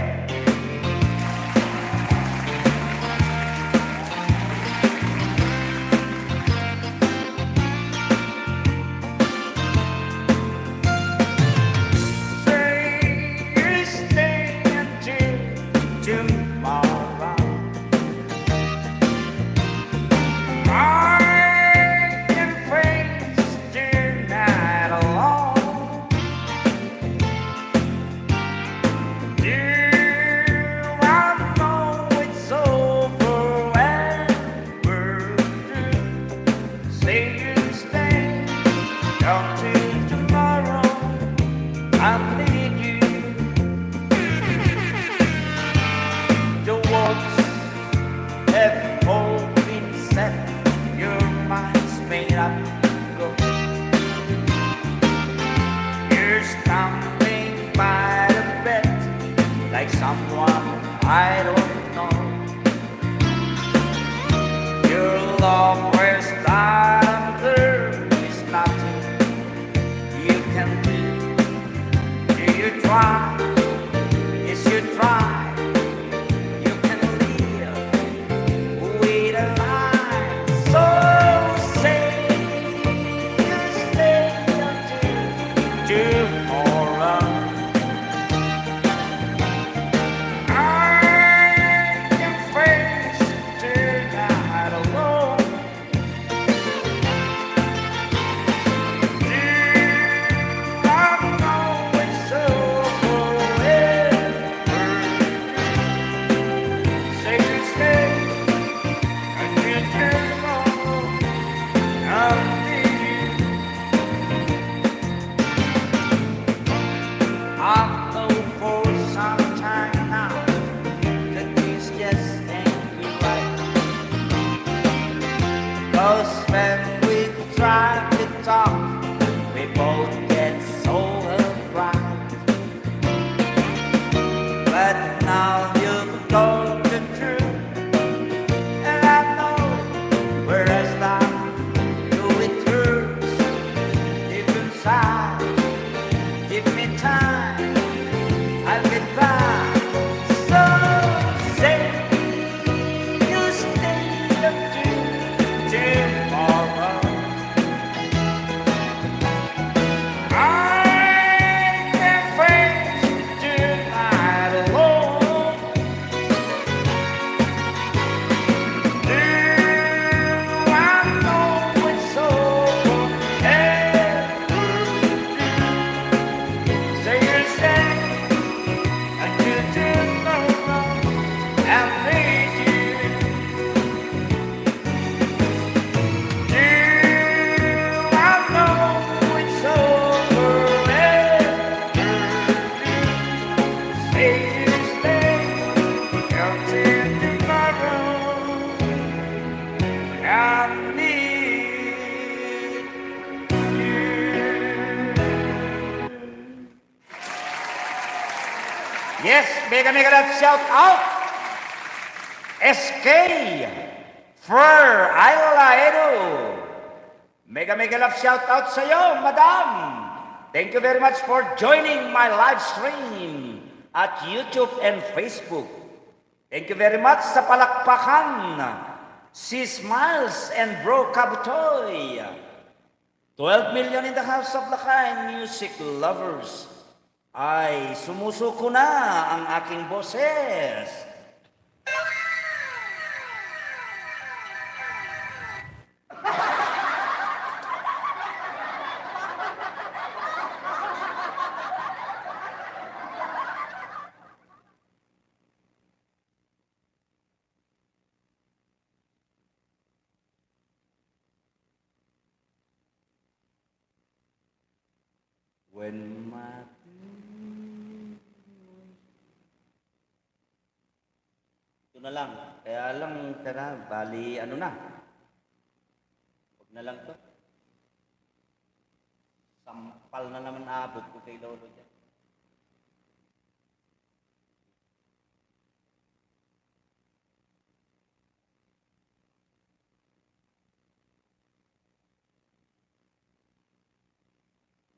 Speaker 3: I don't know. Your love will start, there is nothing you can do. Do you try? Yes, you try. You can live with a lie. So say you stay until tomorrow. When we try to talk, we both get so afraid. But now you've told the truth, and I know where I start. Do it hurts, deep inside. Give me time, I'll get back. So say you stay up till yes, mega love shout out. SK for Ayla Edu. Mega love shout out sa iyo, madam. Thank you very much for joining my live stream at YouTube and Facebook. Thank you very much sa palakpakan. Si Smiles and Bro Kabutoy. 12 million in the house of Lakay music lovers. ay sumusuko na ang aking boses. When mati. Ito na lang. Kaya lang, tara, bali, ano na. Huwag na lang to. Sampal na naman abot ko kay Lolo dyan.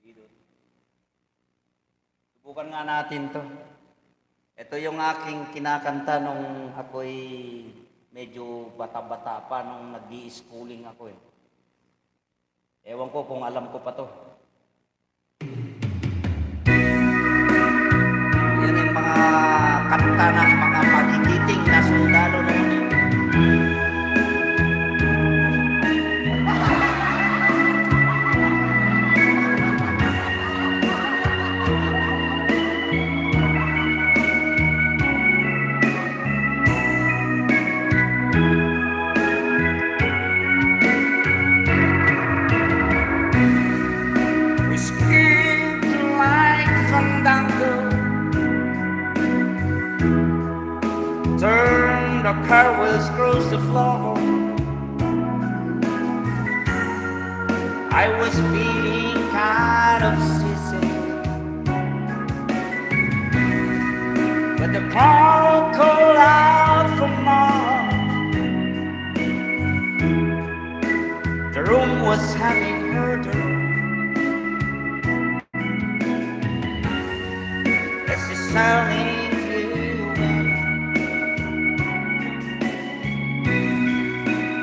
Speaker 3: Dito. Subukan nga natin to. Ito yung aking kinakanta nung ako'y medyo bata-bata pa nung nag-i-schooling ako eh. Ewan ko kung alam ko pa to. Yan yung mga kanta ng mga magigiting na sundalo noon eh. We screamed like fandango, turned the car wheels across the floor. I was feeling kind of seasick, but the call called out from Mars. The room was having murder. As the sounding flew away,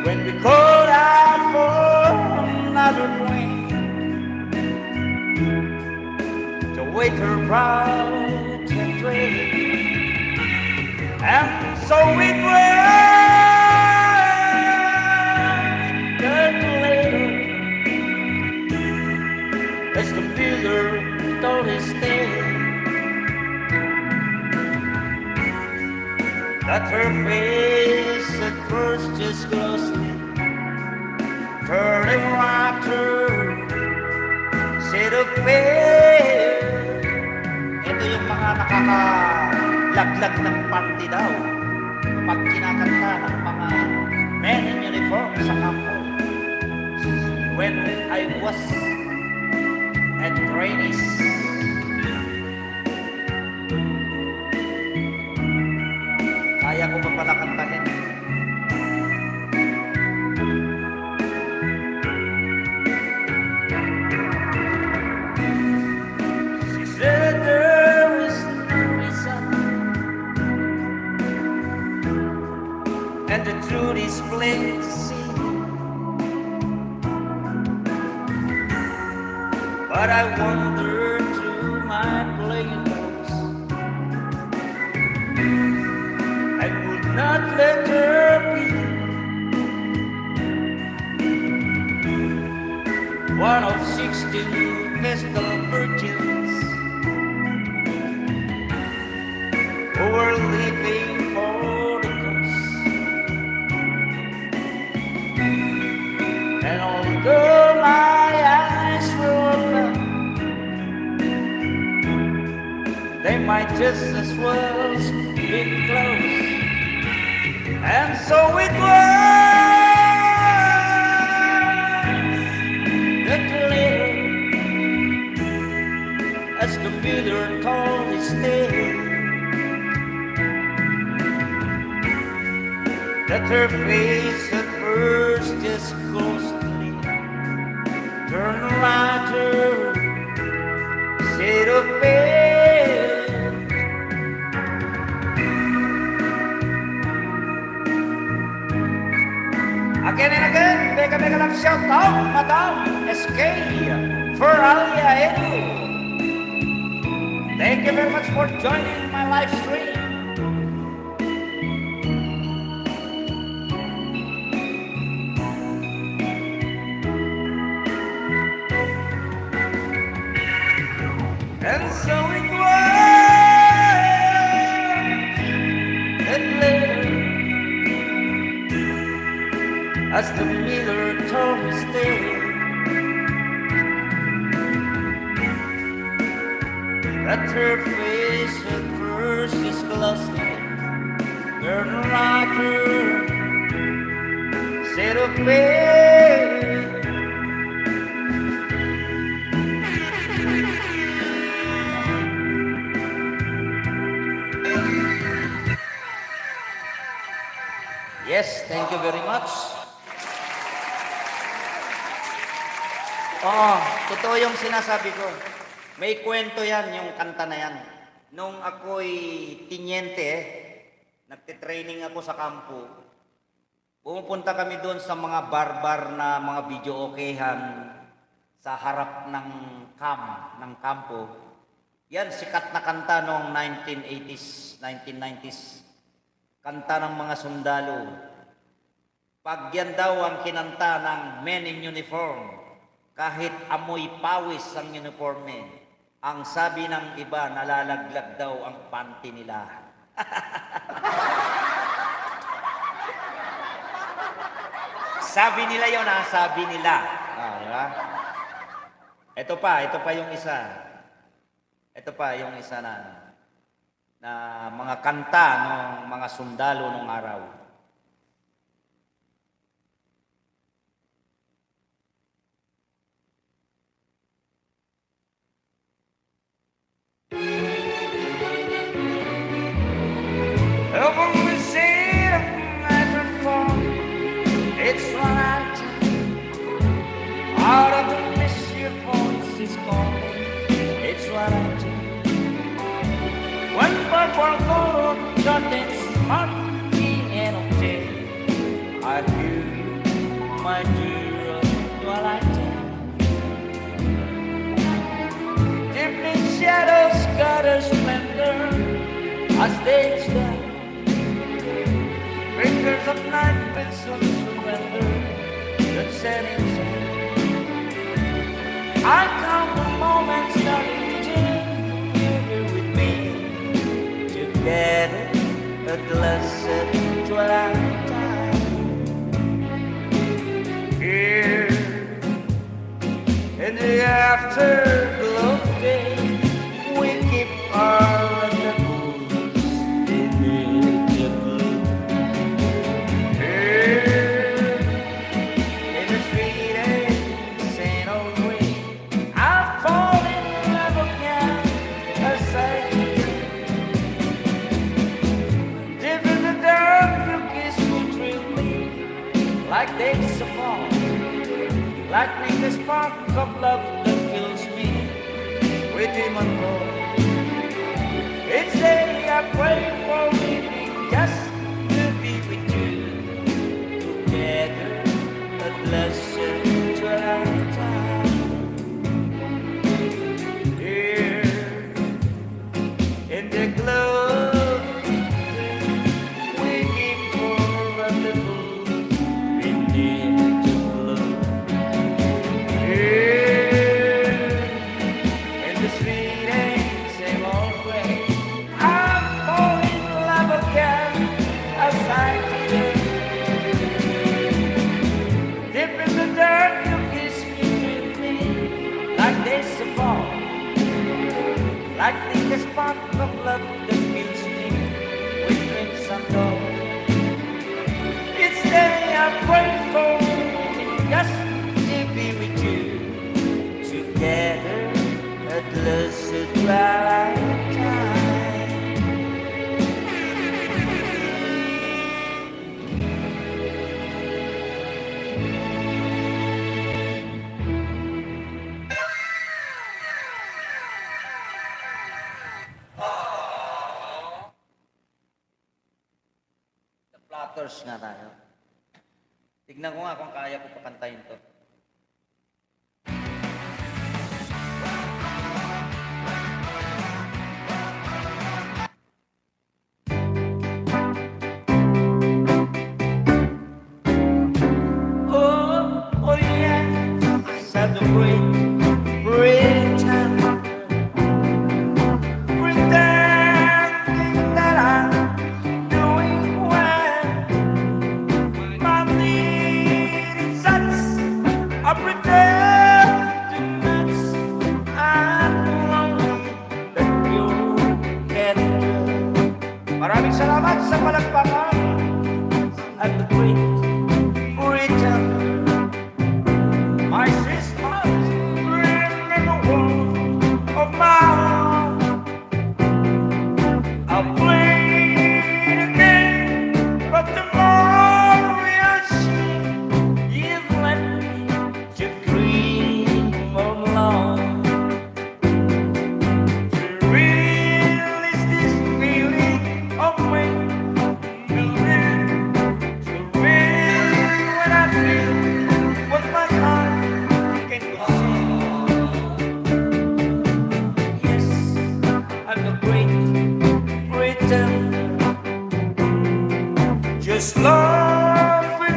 Speaker 3: when we called out for another drink, the waiter brought a drink, and so it was that later, as the builder told his tale, that her face at first just ghostly, turning right her, said of pale. Ito yung mga nakakalaglag ng panty daw kapag kinakanta ng mga men in uniform sa kampo. When I was at trainees, kaya ko pa pala kantahin. She said there is no reason, and the truth is plain to see. But I wonder to my playing notes, I would not let her be one of 16 vestal virgins who were living for the cause. And although my eyes were open, they might just as well be closed. And so it was that later, as the builder told his tale, that her face at first just ghostly turned lighter, shade of pale. Again and again, mega love shout out, Madam SK for Alia Edu. Thank you very much for joining my live stream. And so it was that later, as the miller told his tale, that her face at first disgusted, turned like her set of pale. Yes, thank you very much. Oo, totoo yung sinasabi ko. May kwento yan, yung kanta na yan. Nung ako'y tinyente, nagtitraining ako sa kampo, pumupunta kami doon sa mga barbar na mga video okehan sa harap ng kampo. Yan, sikat na kanta noong 1980s, 1990s. Kanta ng mga sundalo. Pag yan daw ang kinanta ng men in uniform, kahit amoy pawis ang uniforme, ang sabi ng iba, nalalaglag daw ang panty nila. Sabi nila yun, sabi nila. Diba? Ito pa yung isa. Ito pa yung isa na mga kanta ng mga sundalo nung araw. Over the seat of the microphone, it's what I do. Out of the mist, your voice is calling. It's what I do. When purple color curtains on the end of day, I hear you, my dear, what I do. Deepening shadows gather splendor as they stand. Fingers of night pencil surrender the setting sun. I count the moments starting to here with me. Together at blessed twilight time. Here in the afterglow of day, we keep our rendezvous beneath the blue. Here in the sweet and same old way, I fall in love again as I dip in the dark, you kiss me, thrill me like days of fall. Lightning the spark of love that fills me with immortal. Each day I pray for living just to be with you. Together at blessed twilight time. Here in the glow of day, we keep for rendezvous beneath the blue. In the sweet and same old way, I fall in love again as I did. Deep in the dark, you kiss me, thrill me like days of fall. Lightning the spark of love that fills me with crimson gold. Each day I pray for just to be with you. Together at blessed twilight time. The Platters nga tayo. Tignan ko nga kung kaya ko pakantayin to. sa palakpakan at the great Britain. My sisters bring in the world of my own. I'll play it again, but tomorrow we'll see. You've led me to dream alone. To release this feeling of when we live. To really when I feel what my heart can conceive. Yes, I'm the great pretender, just laughing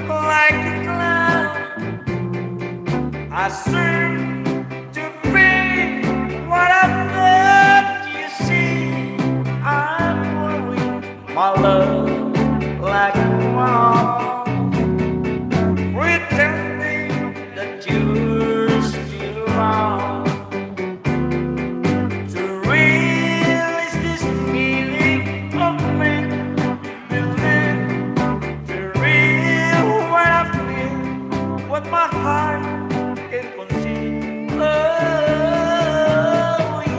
Speaker 3: like a clown. I seem to be what I'm not. You see, I'm worried, my love, like a clown, pretending that you're still around. To release this feeling of make believe, to real what I feel, what my heart can conceive. Oh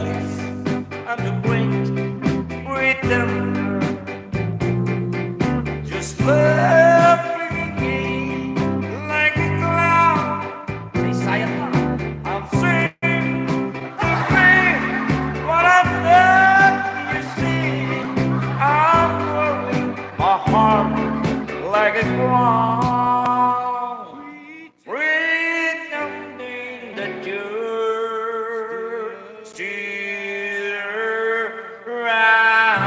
Speaker 3: yes, I'm the great pretender, just laughing like a clown. Say sayang na. I'm saying to me what I'm not. You see, I'm worried, my heart like a clown, pretending that you're still around.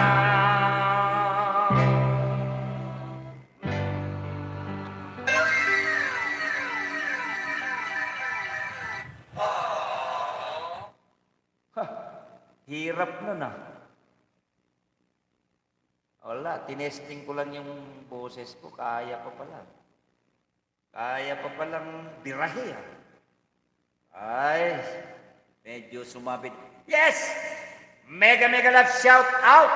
Speaker 3: Hirap nun ah. Wala, tinesting ko lang yung boses ko, kaya pa pala. Kaya pa palang birahe ah. Ay, medyo sumabit. Yes! Mega love shout out!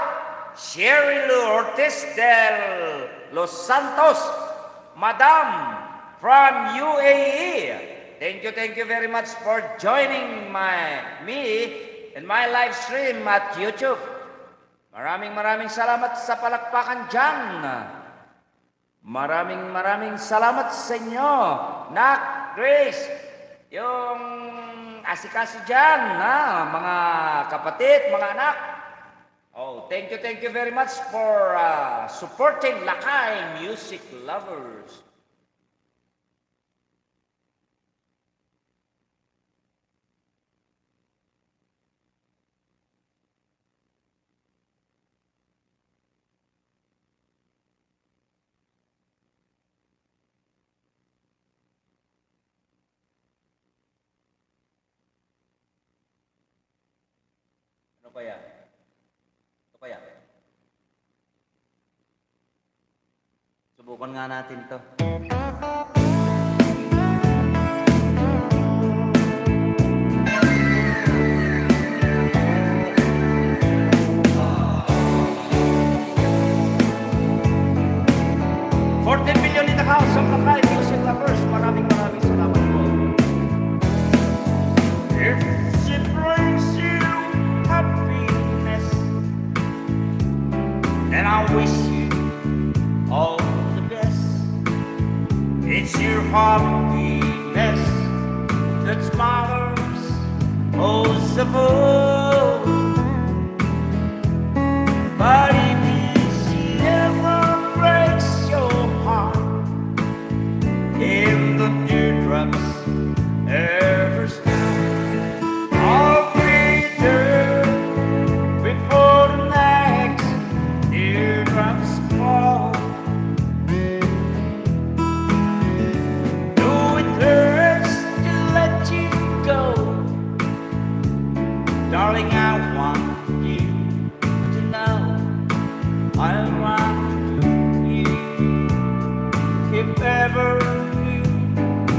Speaker 3: Sherry Ortiz del Los Santos, Madam from UAE. Thank you very much for joining me in my live stream at YouTube. Maraming salamat sa palakpakan dyan. Maraming salamat sa inyo. Nak, Grace, yung asikaso dyan, ha? Mga kapatid, mga anak. Oh, thank you very much for supporting Lakay Music Lovers. Ano kaya? Ito kaya? Subukan nga natin to. $14 million in the house of Lakay Music Lovers. Maraming salamat po. If she brings you happiness, then I wish you all the best. It's your happiness that matters most of all. But if she ever breaks your heart, in the teardrops ever still, I'll be there before the next teardrops fall. Though it hurts to let you go, darling, I want you to know I want you. If ever you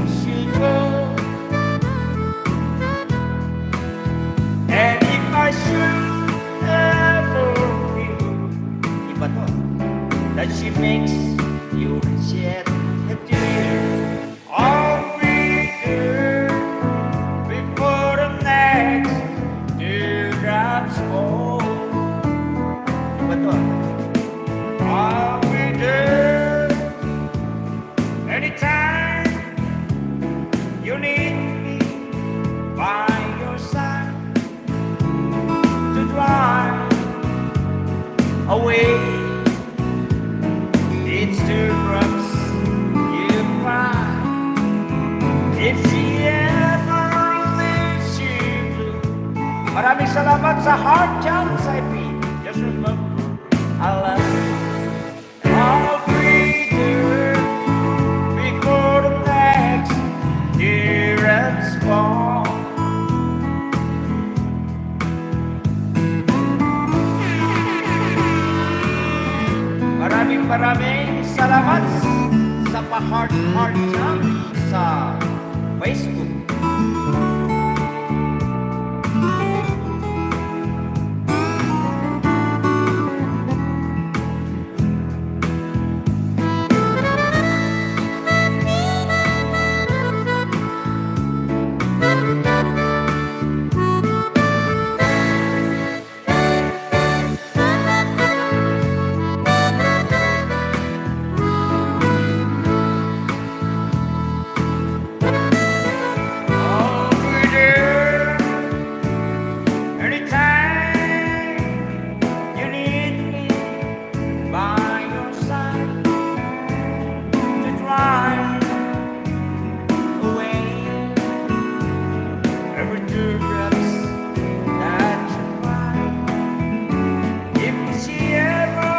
Speaker 3: should go, and if I should ever feel that she makes you shed a tear. I'll be there before the next teardrops fall. Diba to? I'll be there anytime you need me by your side to drive away each teardrops you cry. If she ever leaves you blue. Maraming salamat sa heart jam sa IP. Just remember, I love you. I'll be there before the next teardrops fall. Maraming salamat sa pa-heart jam sa Facebook. I'll be there anytime you need me by your side to drive away every teardrops that you cry. If she ever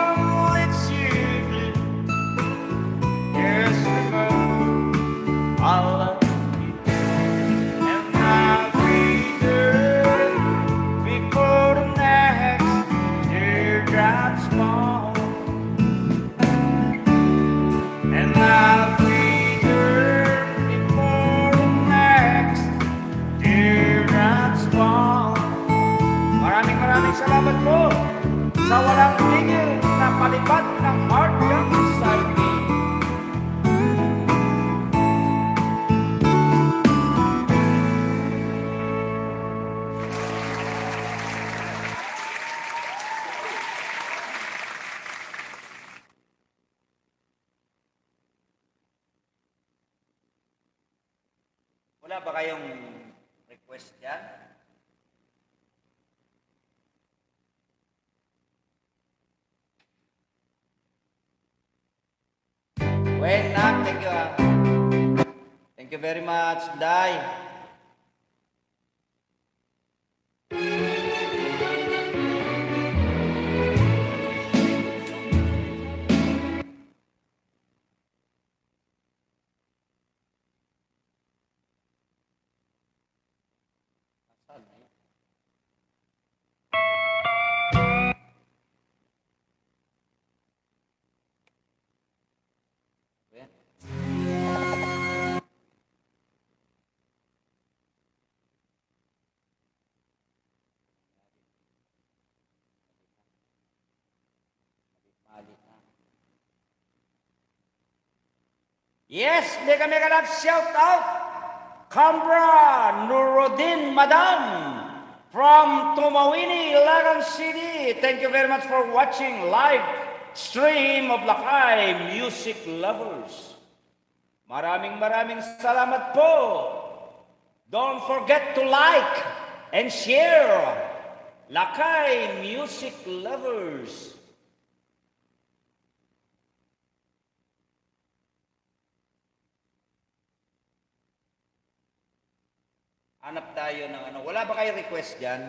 Speaker 3: lets you blue, just remember I love you. And I'll be there before the next teardrops fall. And I'll be there before the next teardrops fall. Maraming salamat po sa walang tigil na palipat ng heart jam sa akin. Wala ba kayong request dyan? Well, Nak, thank you. Thank you very much, Day. Yes, mega love shout out. Cambra Nuruddin Madam from Tumawini, Ilagan City. Thank you very much for watching live stream of Lakay Music Lovers. Maraming salamat po. Don't forget to like and share Lakay Music Lovers. Hanap tayo ng ano. Wala ba kayo request dyan?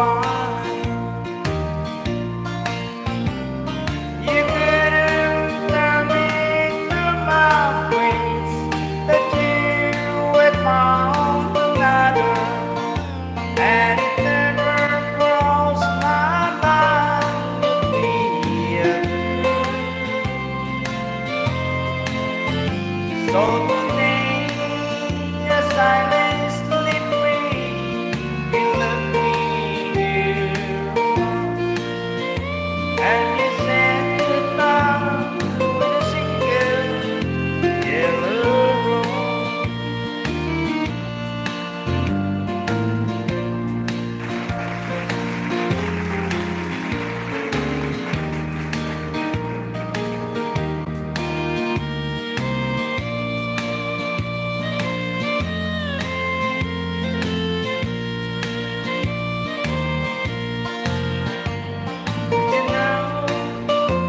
Speaker 3: find. You couldn't tell me through my face that you had found another, and it never crossed my mind to be a so today, as I lay sleeping, you look me here, and you said goodbye with a single yellow rose. You know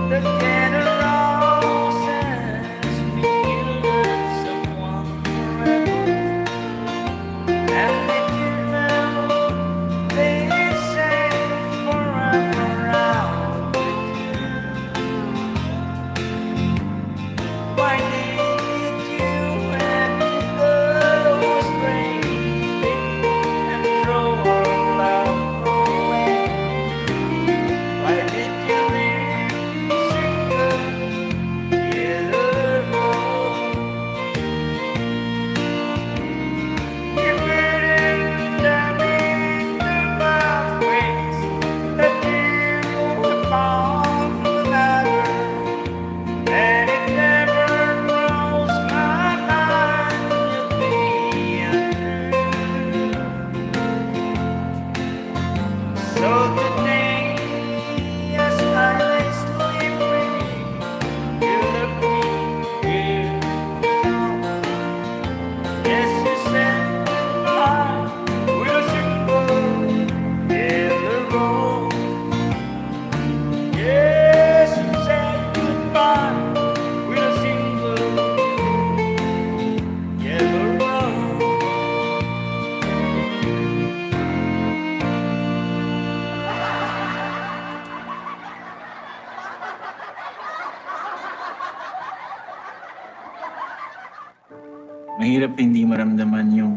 Speaker 3: the dead roses mean you love someone forever, and did you know they say forever out with you? Why did you have to go astray and throw our love away? Why did you leave me single yellow rose? You couldn't tell me to my face that you had found another, and it never crossed my mind to be untrue. So today, as I lay sleeping, you look me here. Yes, you said goodbye with a single yellow rose. Yes, you said goodbye with a single yellow rose.
Speaker 12: Mahirap hindi maramdaman yung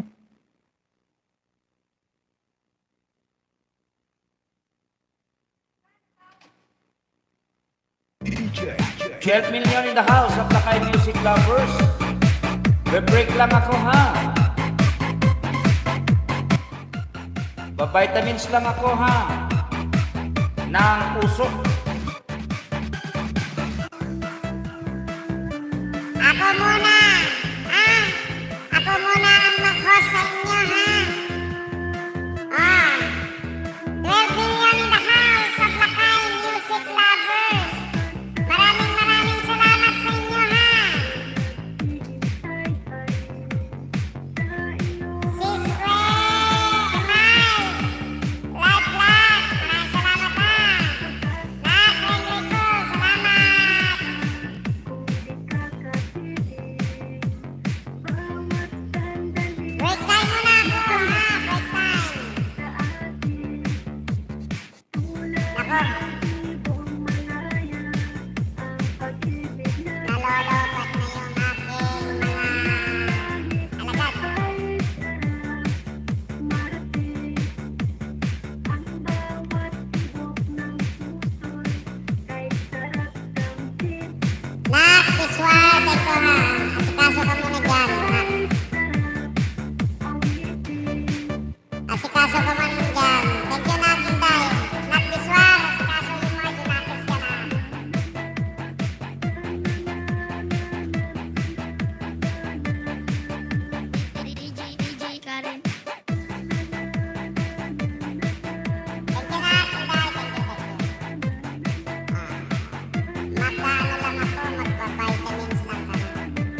Speaker 3: 12 million in the house of Lakay music lovers. Be-break lang ako ha. Ba-vitamins lang ako ha. Ng usok.
Speaker 2: Ako muna! Ah! Ako muna ang mag-host sa inyo, ha? Ah! 12 million in the house of Lakay music lovers! Maraming salamat sa inyo, ha? Sis Ray, Miles, Life Black, maraming salamat, ha? Nat, Enrico, salamat! Break time muna ako, ha? Break time. Nako. Nalolokot na yung aking mga alagad. Nak, visual, ito ha. Asikaso ka muna dyan, Nak. Asikaso ka man dyan. Thank you, Nak, Inday. Nak, visual, asikaso yung mga ginapis ka na. Thank you, Nak, Inday. Thank you. Maka ano lang ako, magpa-vitamins lang kami.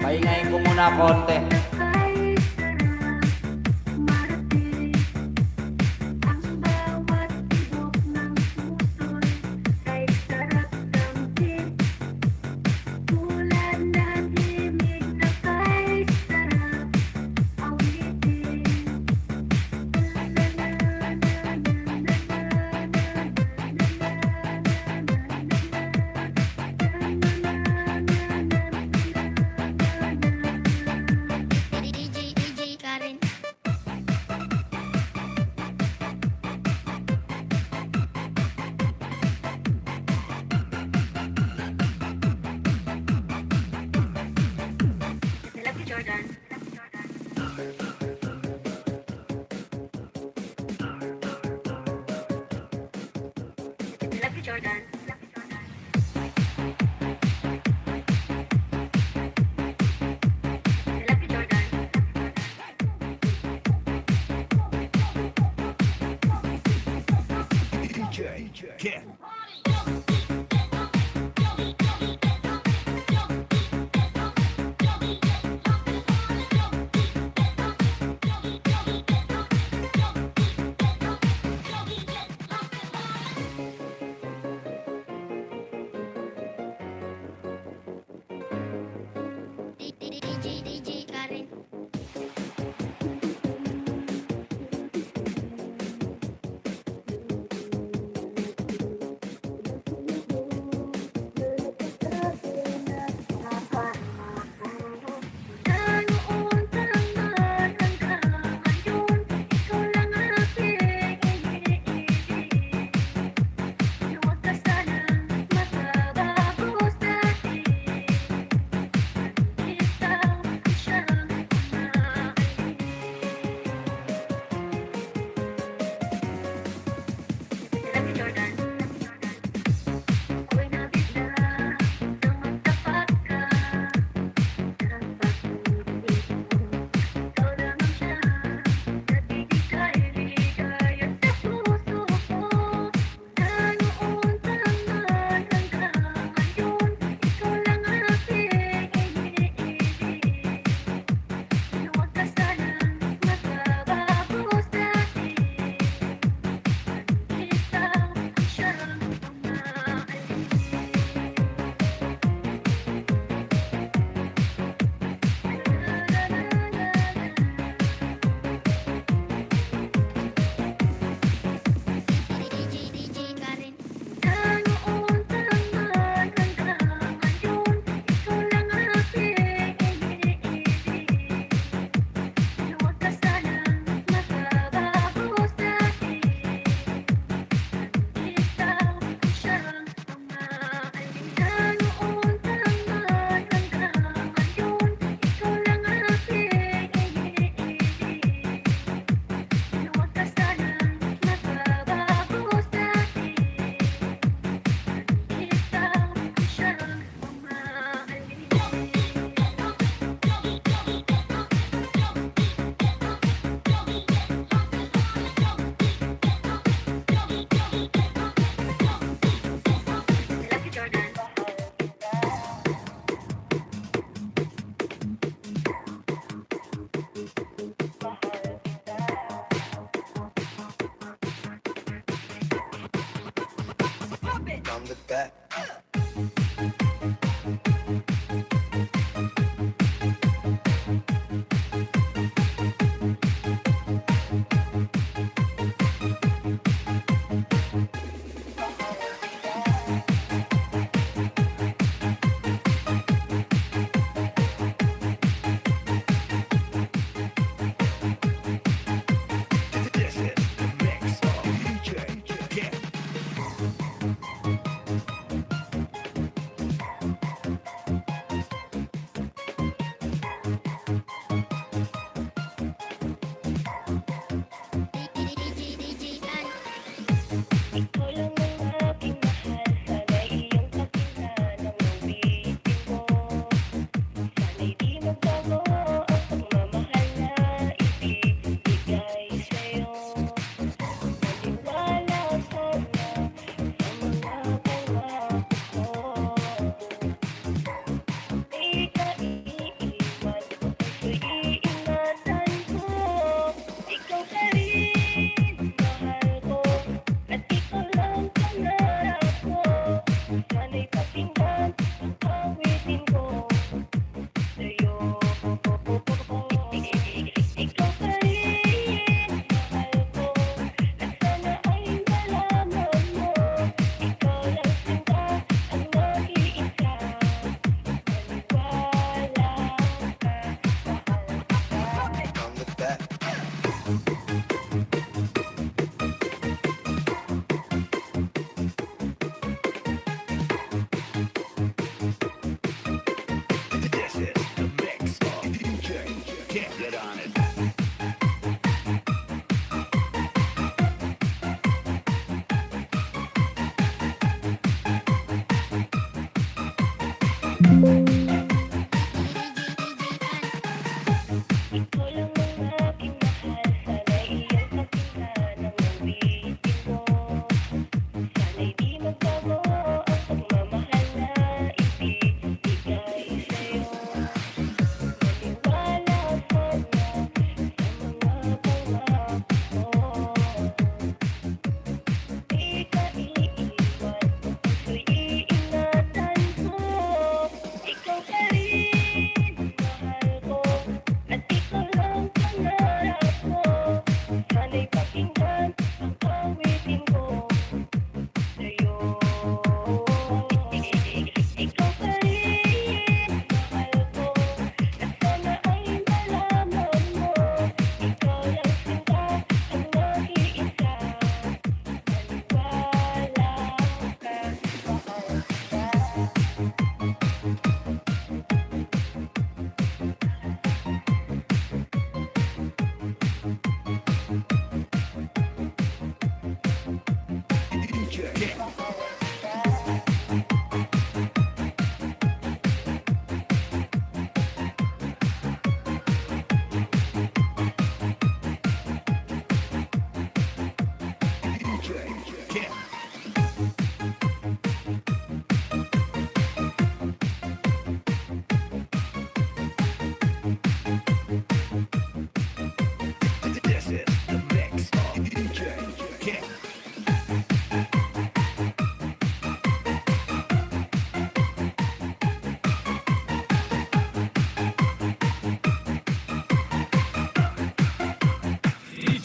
Speaker 3: Pahingayin ko muna konti.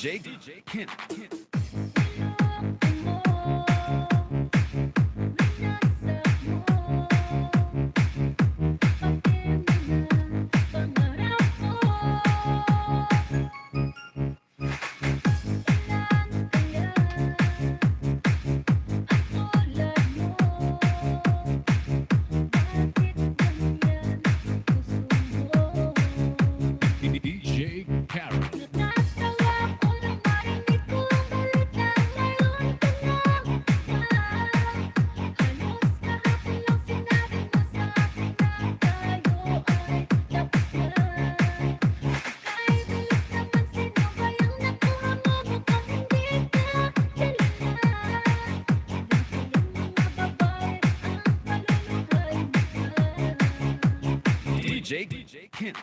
Speaker 7: DJ Kent. DJ Karen. DJ Kent.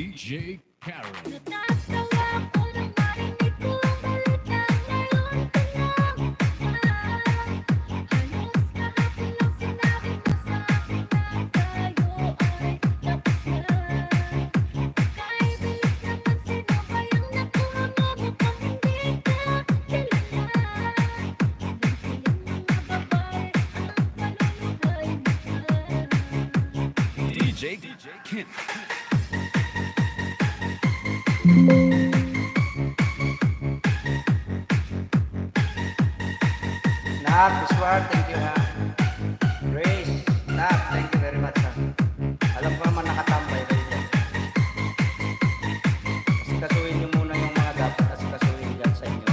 Speaker 7: DJ Karen. DJ Kent.
Speaker 3: Nak, Biswar, thank you ha. Grace, Nak, thank you very much ha. Alam ko naman nakatambay kayo dyan. Asikasuhin nyo muna yung mga dapat asikasuhin dyan sa inyo.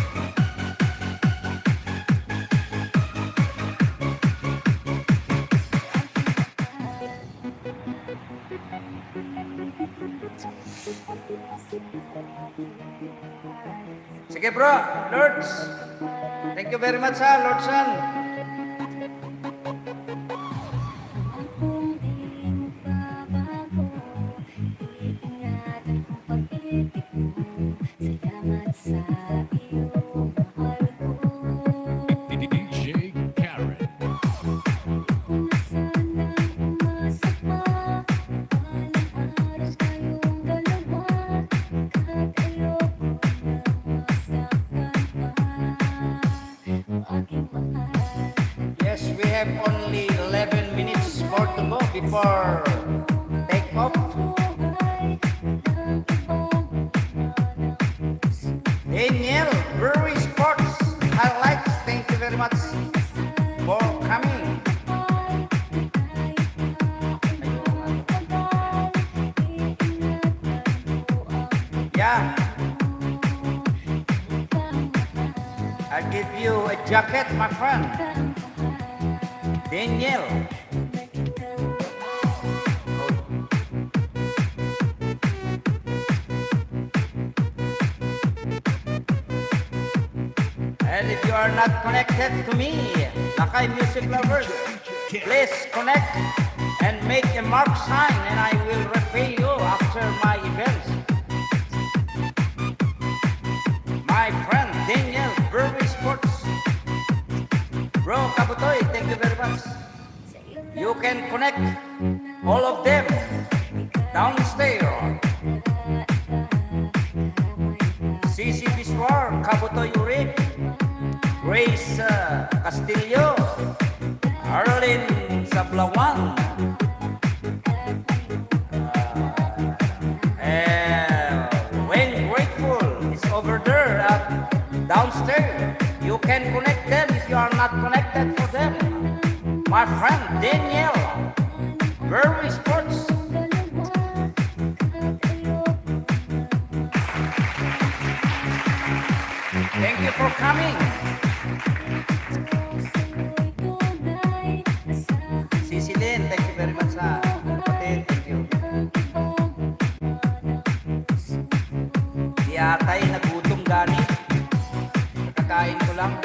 Speaker 3: Sige bro, Lords. Thank you very much ha, Lordson.
Speaker 7: DJ Karen.
Speaker 3: Yes, we have only 11 minutes more to go before take off. Daniel, Brewery Sports, highlights, thank you very much for coming. Yeah. I give you a jacket, my friend. Daniel. And if you are not connected to me, Lakay Music Lovers, please connect and make a mark sign and I will repay you after my events. My friend Daniel, Brewery Sports. Bro, Kabutoy, thank you very much. You can connect all of them downstairs. Sisi Biswar, Kabutoy Urik, Grace Castillo, Arlene Sablawan, and Wayne Grateful is over there at downstairs. You can connect them if you are not connected for them. My friend Daniel, very sports. Thank you for coming. Sisilin, thank you very much sa kapatid. Thank you. Di atay nagutom gani. Kakain ko lang.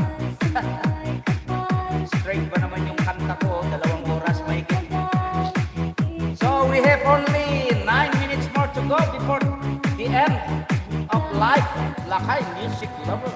Speaker 3: Straight ba naman yung kanta ko? 2 oras mahigit. So we have only 9 minutes more to go before the end of life. Lakay Music Lover.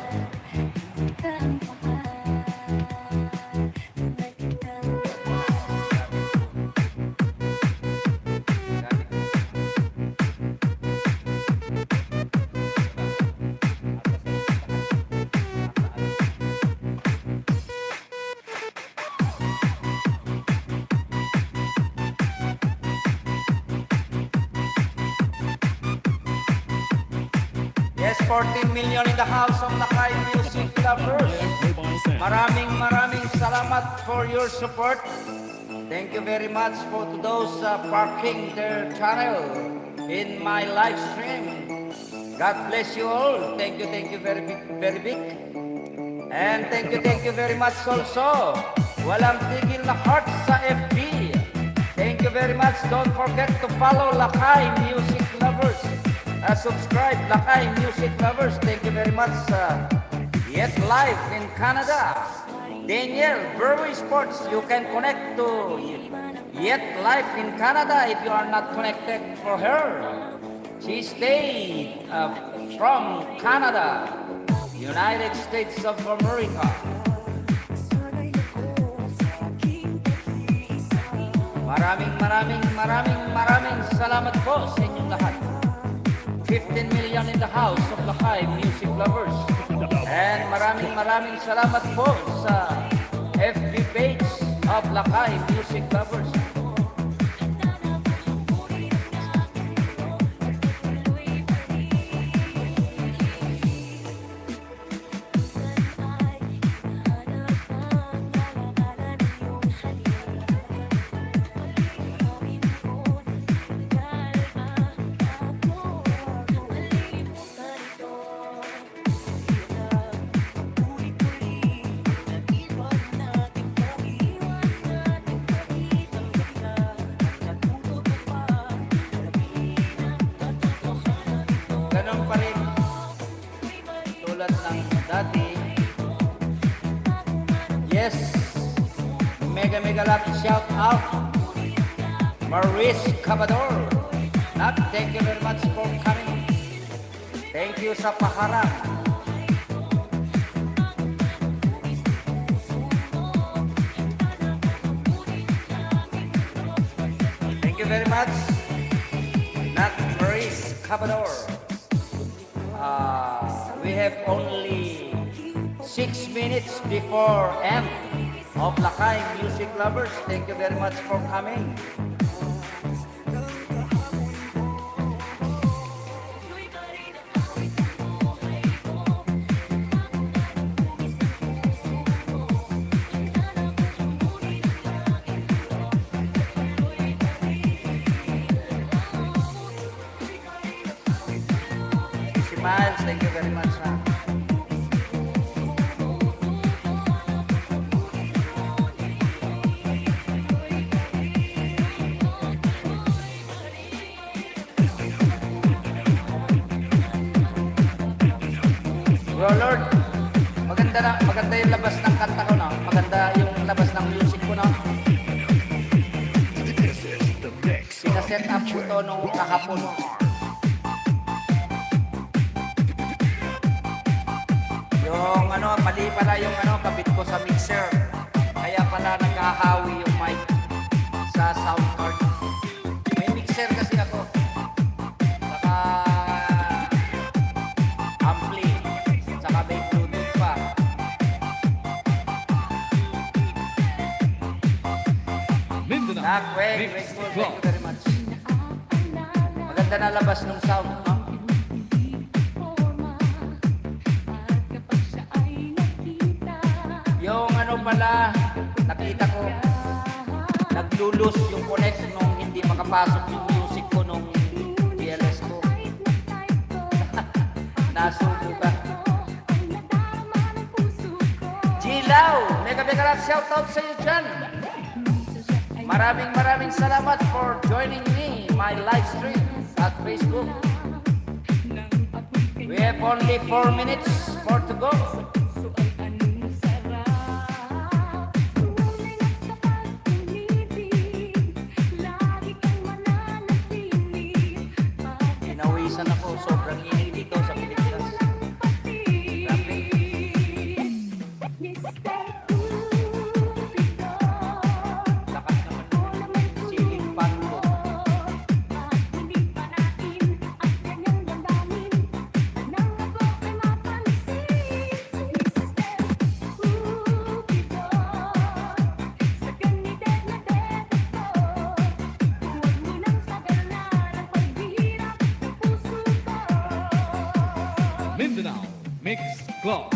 Speaker 3: Yes, 14 million in the house of Lakay Music Lovers. Maraming salamat for your support. Thank you very much for to those parking their channel in my live stream. God bless you all. Thank you very big. And thank you very much also. Walang tigil na heart sa FB. Thank you very much. Don't forget to follow Lakay Music Lovers. Subscribe Lakay Music Lovers. Thank you very much. Yet live in Canada. Daniel, Brewery Sports. You can connect to Yet live in Canada if you are not connected for her. She stayed from Canada, United States of America. Maraming salamat po sa inyong lahat. 15 million in the house of Lakay Music Lovers. And maraming salamat po sa FB page of Lakay Music Lovers. Ganun pa rin tulad ng dati. Yes, mega lucky shout out Maurice Cabador. Thank you very much for coming. Thank you sa paharap. Thank you very much, Nat Maurice Cabador. We have only 6 minutes before end of Lakay Music Lovers. Thank you very much for coming. Miles, thank you very much. Bro Lord, maganda yung labas ng kanta ko, no? Maganda yung labas ng music ko, no? Pina-set up ko to nung kahapon. Yung mali pala yung kabit ko sa mixer. Kaya pala naghahawi yung mic sa sound card. May mixer kasi ako. Weng, grateful. Thank you very much. Maganda na labas ng sound, no? Yung ano pala, nakita ko, naglulus yung connect nung hindi makapasok yung music ko nung PLS ko. Nasubo ka. Gilaw, mega shoutout sa iyo dyan. Maraming salamat for joining me my live stream at Facebook. We have only 4 minutes more to go. Inawisan ako, sobrang init dito sa Pilipinas. Grabe. Lakas naman ng ceiling fan ko.
Speaker 6: Mindanao Mix Club.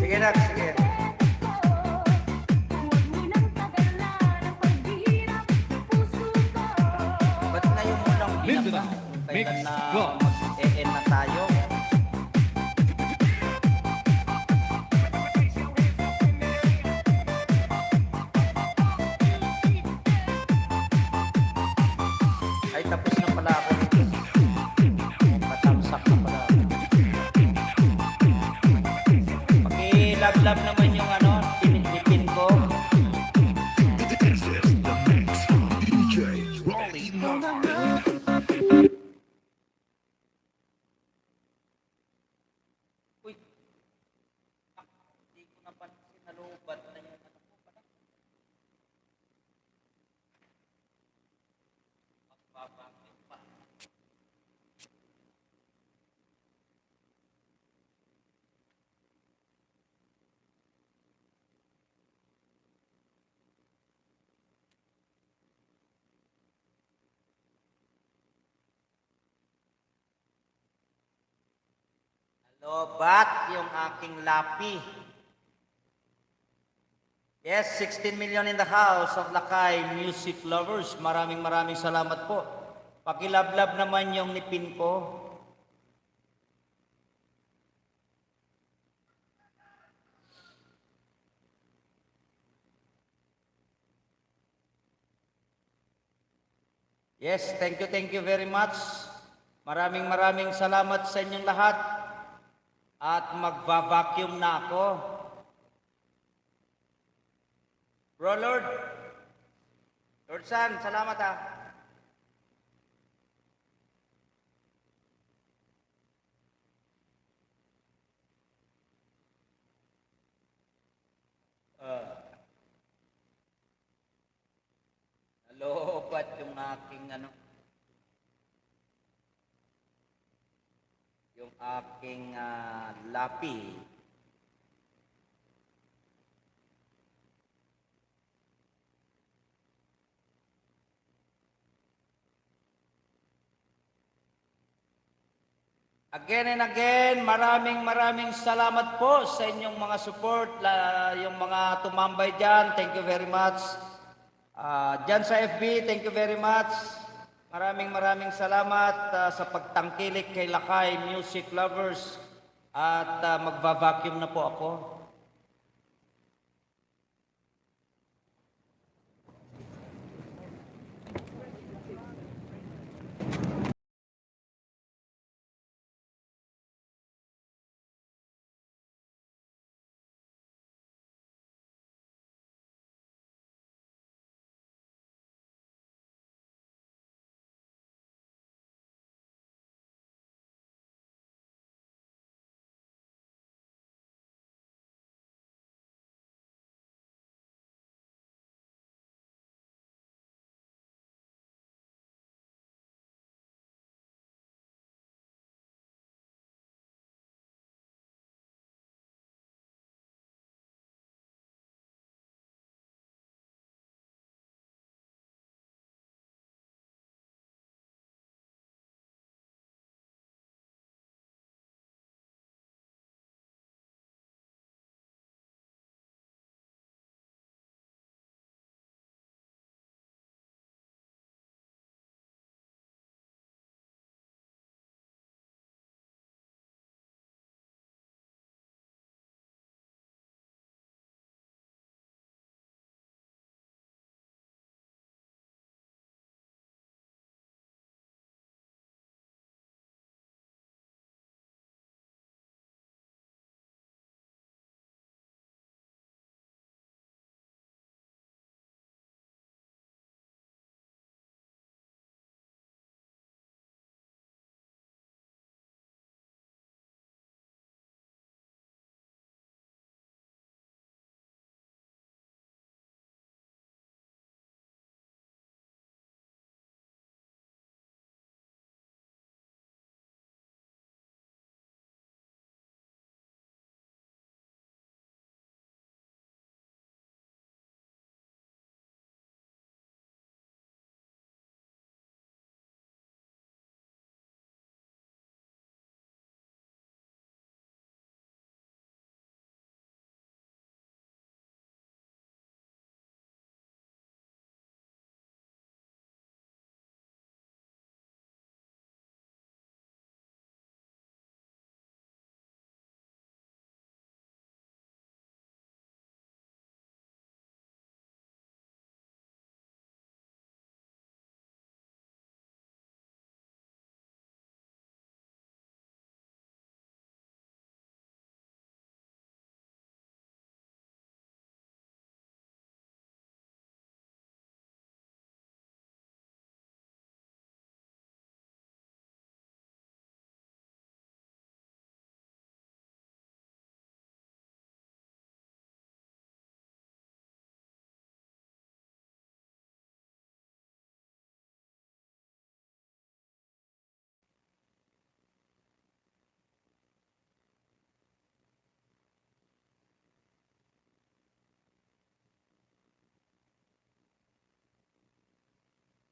Speaker 6: Sige na, sige. Ba't ngayon mo lang Mindanao
Speaker 3: pinapa?
Speaker 6: Mix
Speaker 3: Kailan na
Speaker 6: Club.
Speaker 3: mag-e-end na tayo? Ay, tapos na pala ako dito. Patamsak na pala ako. Paki-love naman yung ano, pinipin ko. Uy. Hindi ko napansin na lubat na yung ano ko pala. Magbabangin pa. Lobat yung aking lapi. Yes, 16 million in the house of Lakay music lovers. Maraming salamat po. Pakilablab naman yung nipin ko. Yes, thank you very much. Maraming salamat sa inyong lahat. At magva-vacuum na ako. Bro Lord. Lord San, salamat ah. Nalobat yung aking ano. Yung aking lapi. Again and again, maraming salamat po sa inyong mga support, yung mga tumambay dyan, thank you very much. Dyan sa FB, thank you very much. Maraming salamat sa pagtangkilik kay Lakay Music Lovers. At magva-vacuum na po ako.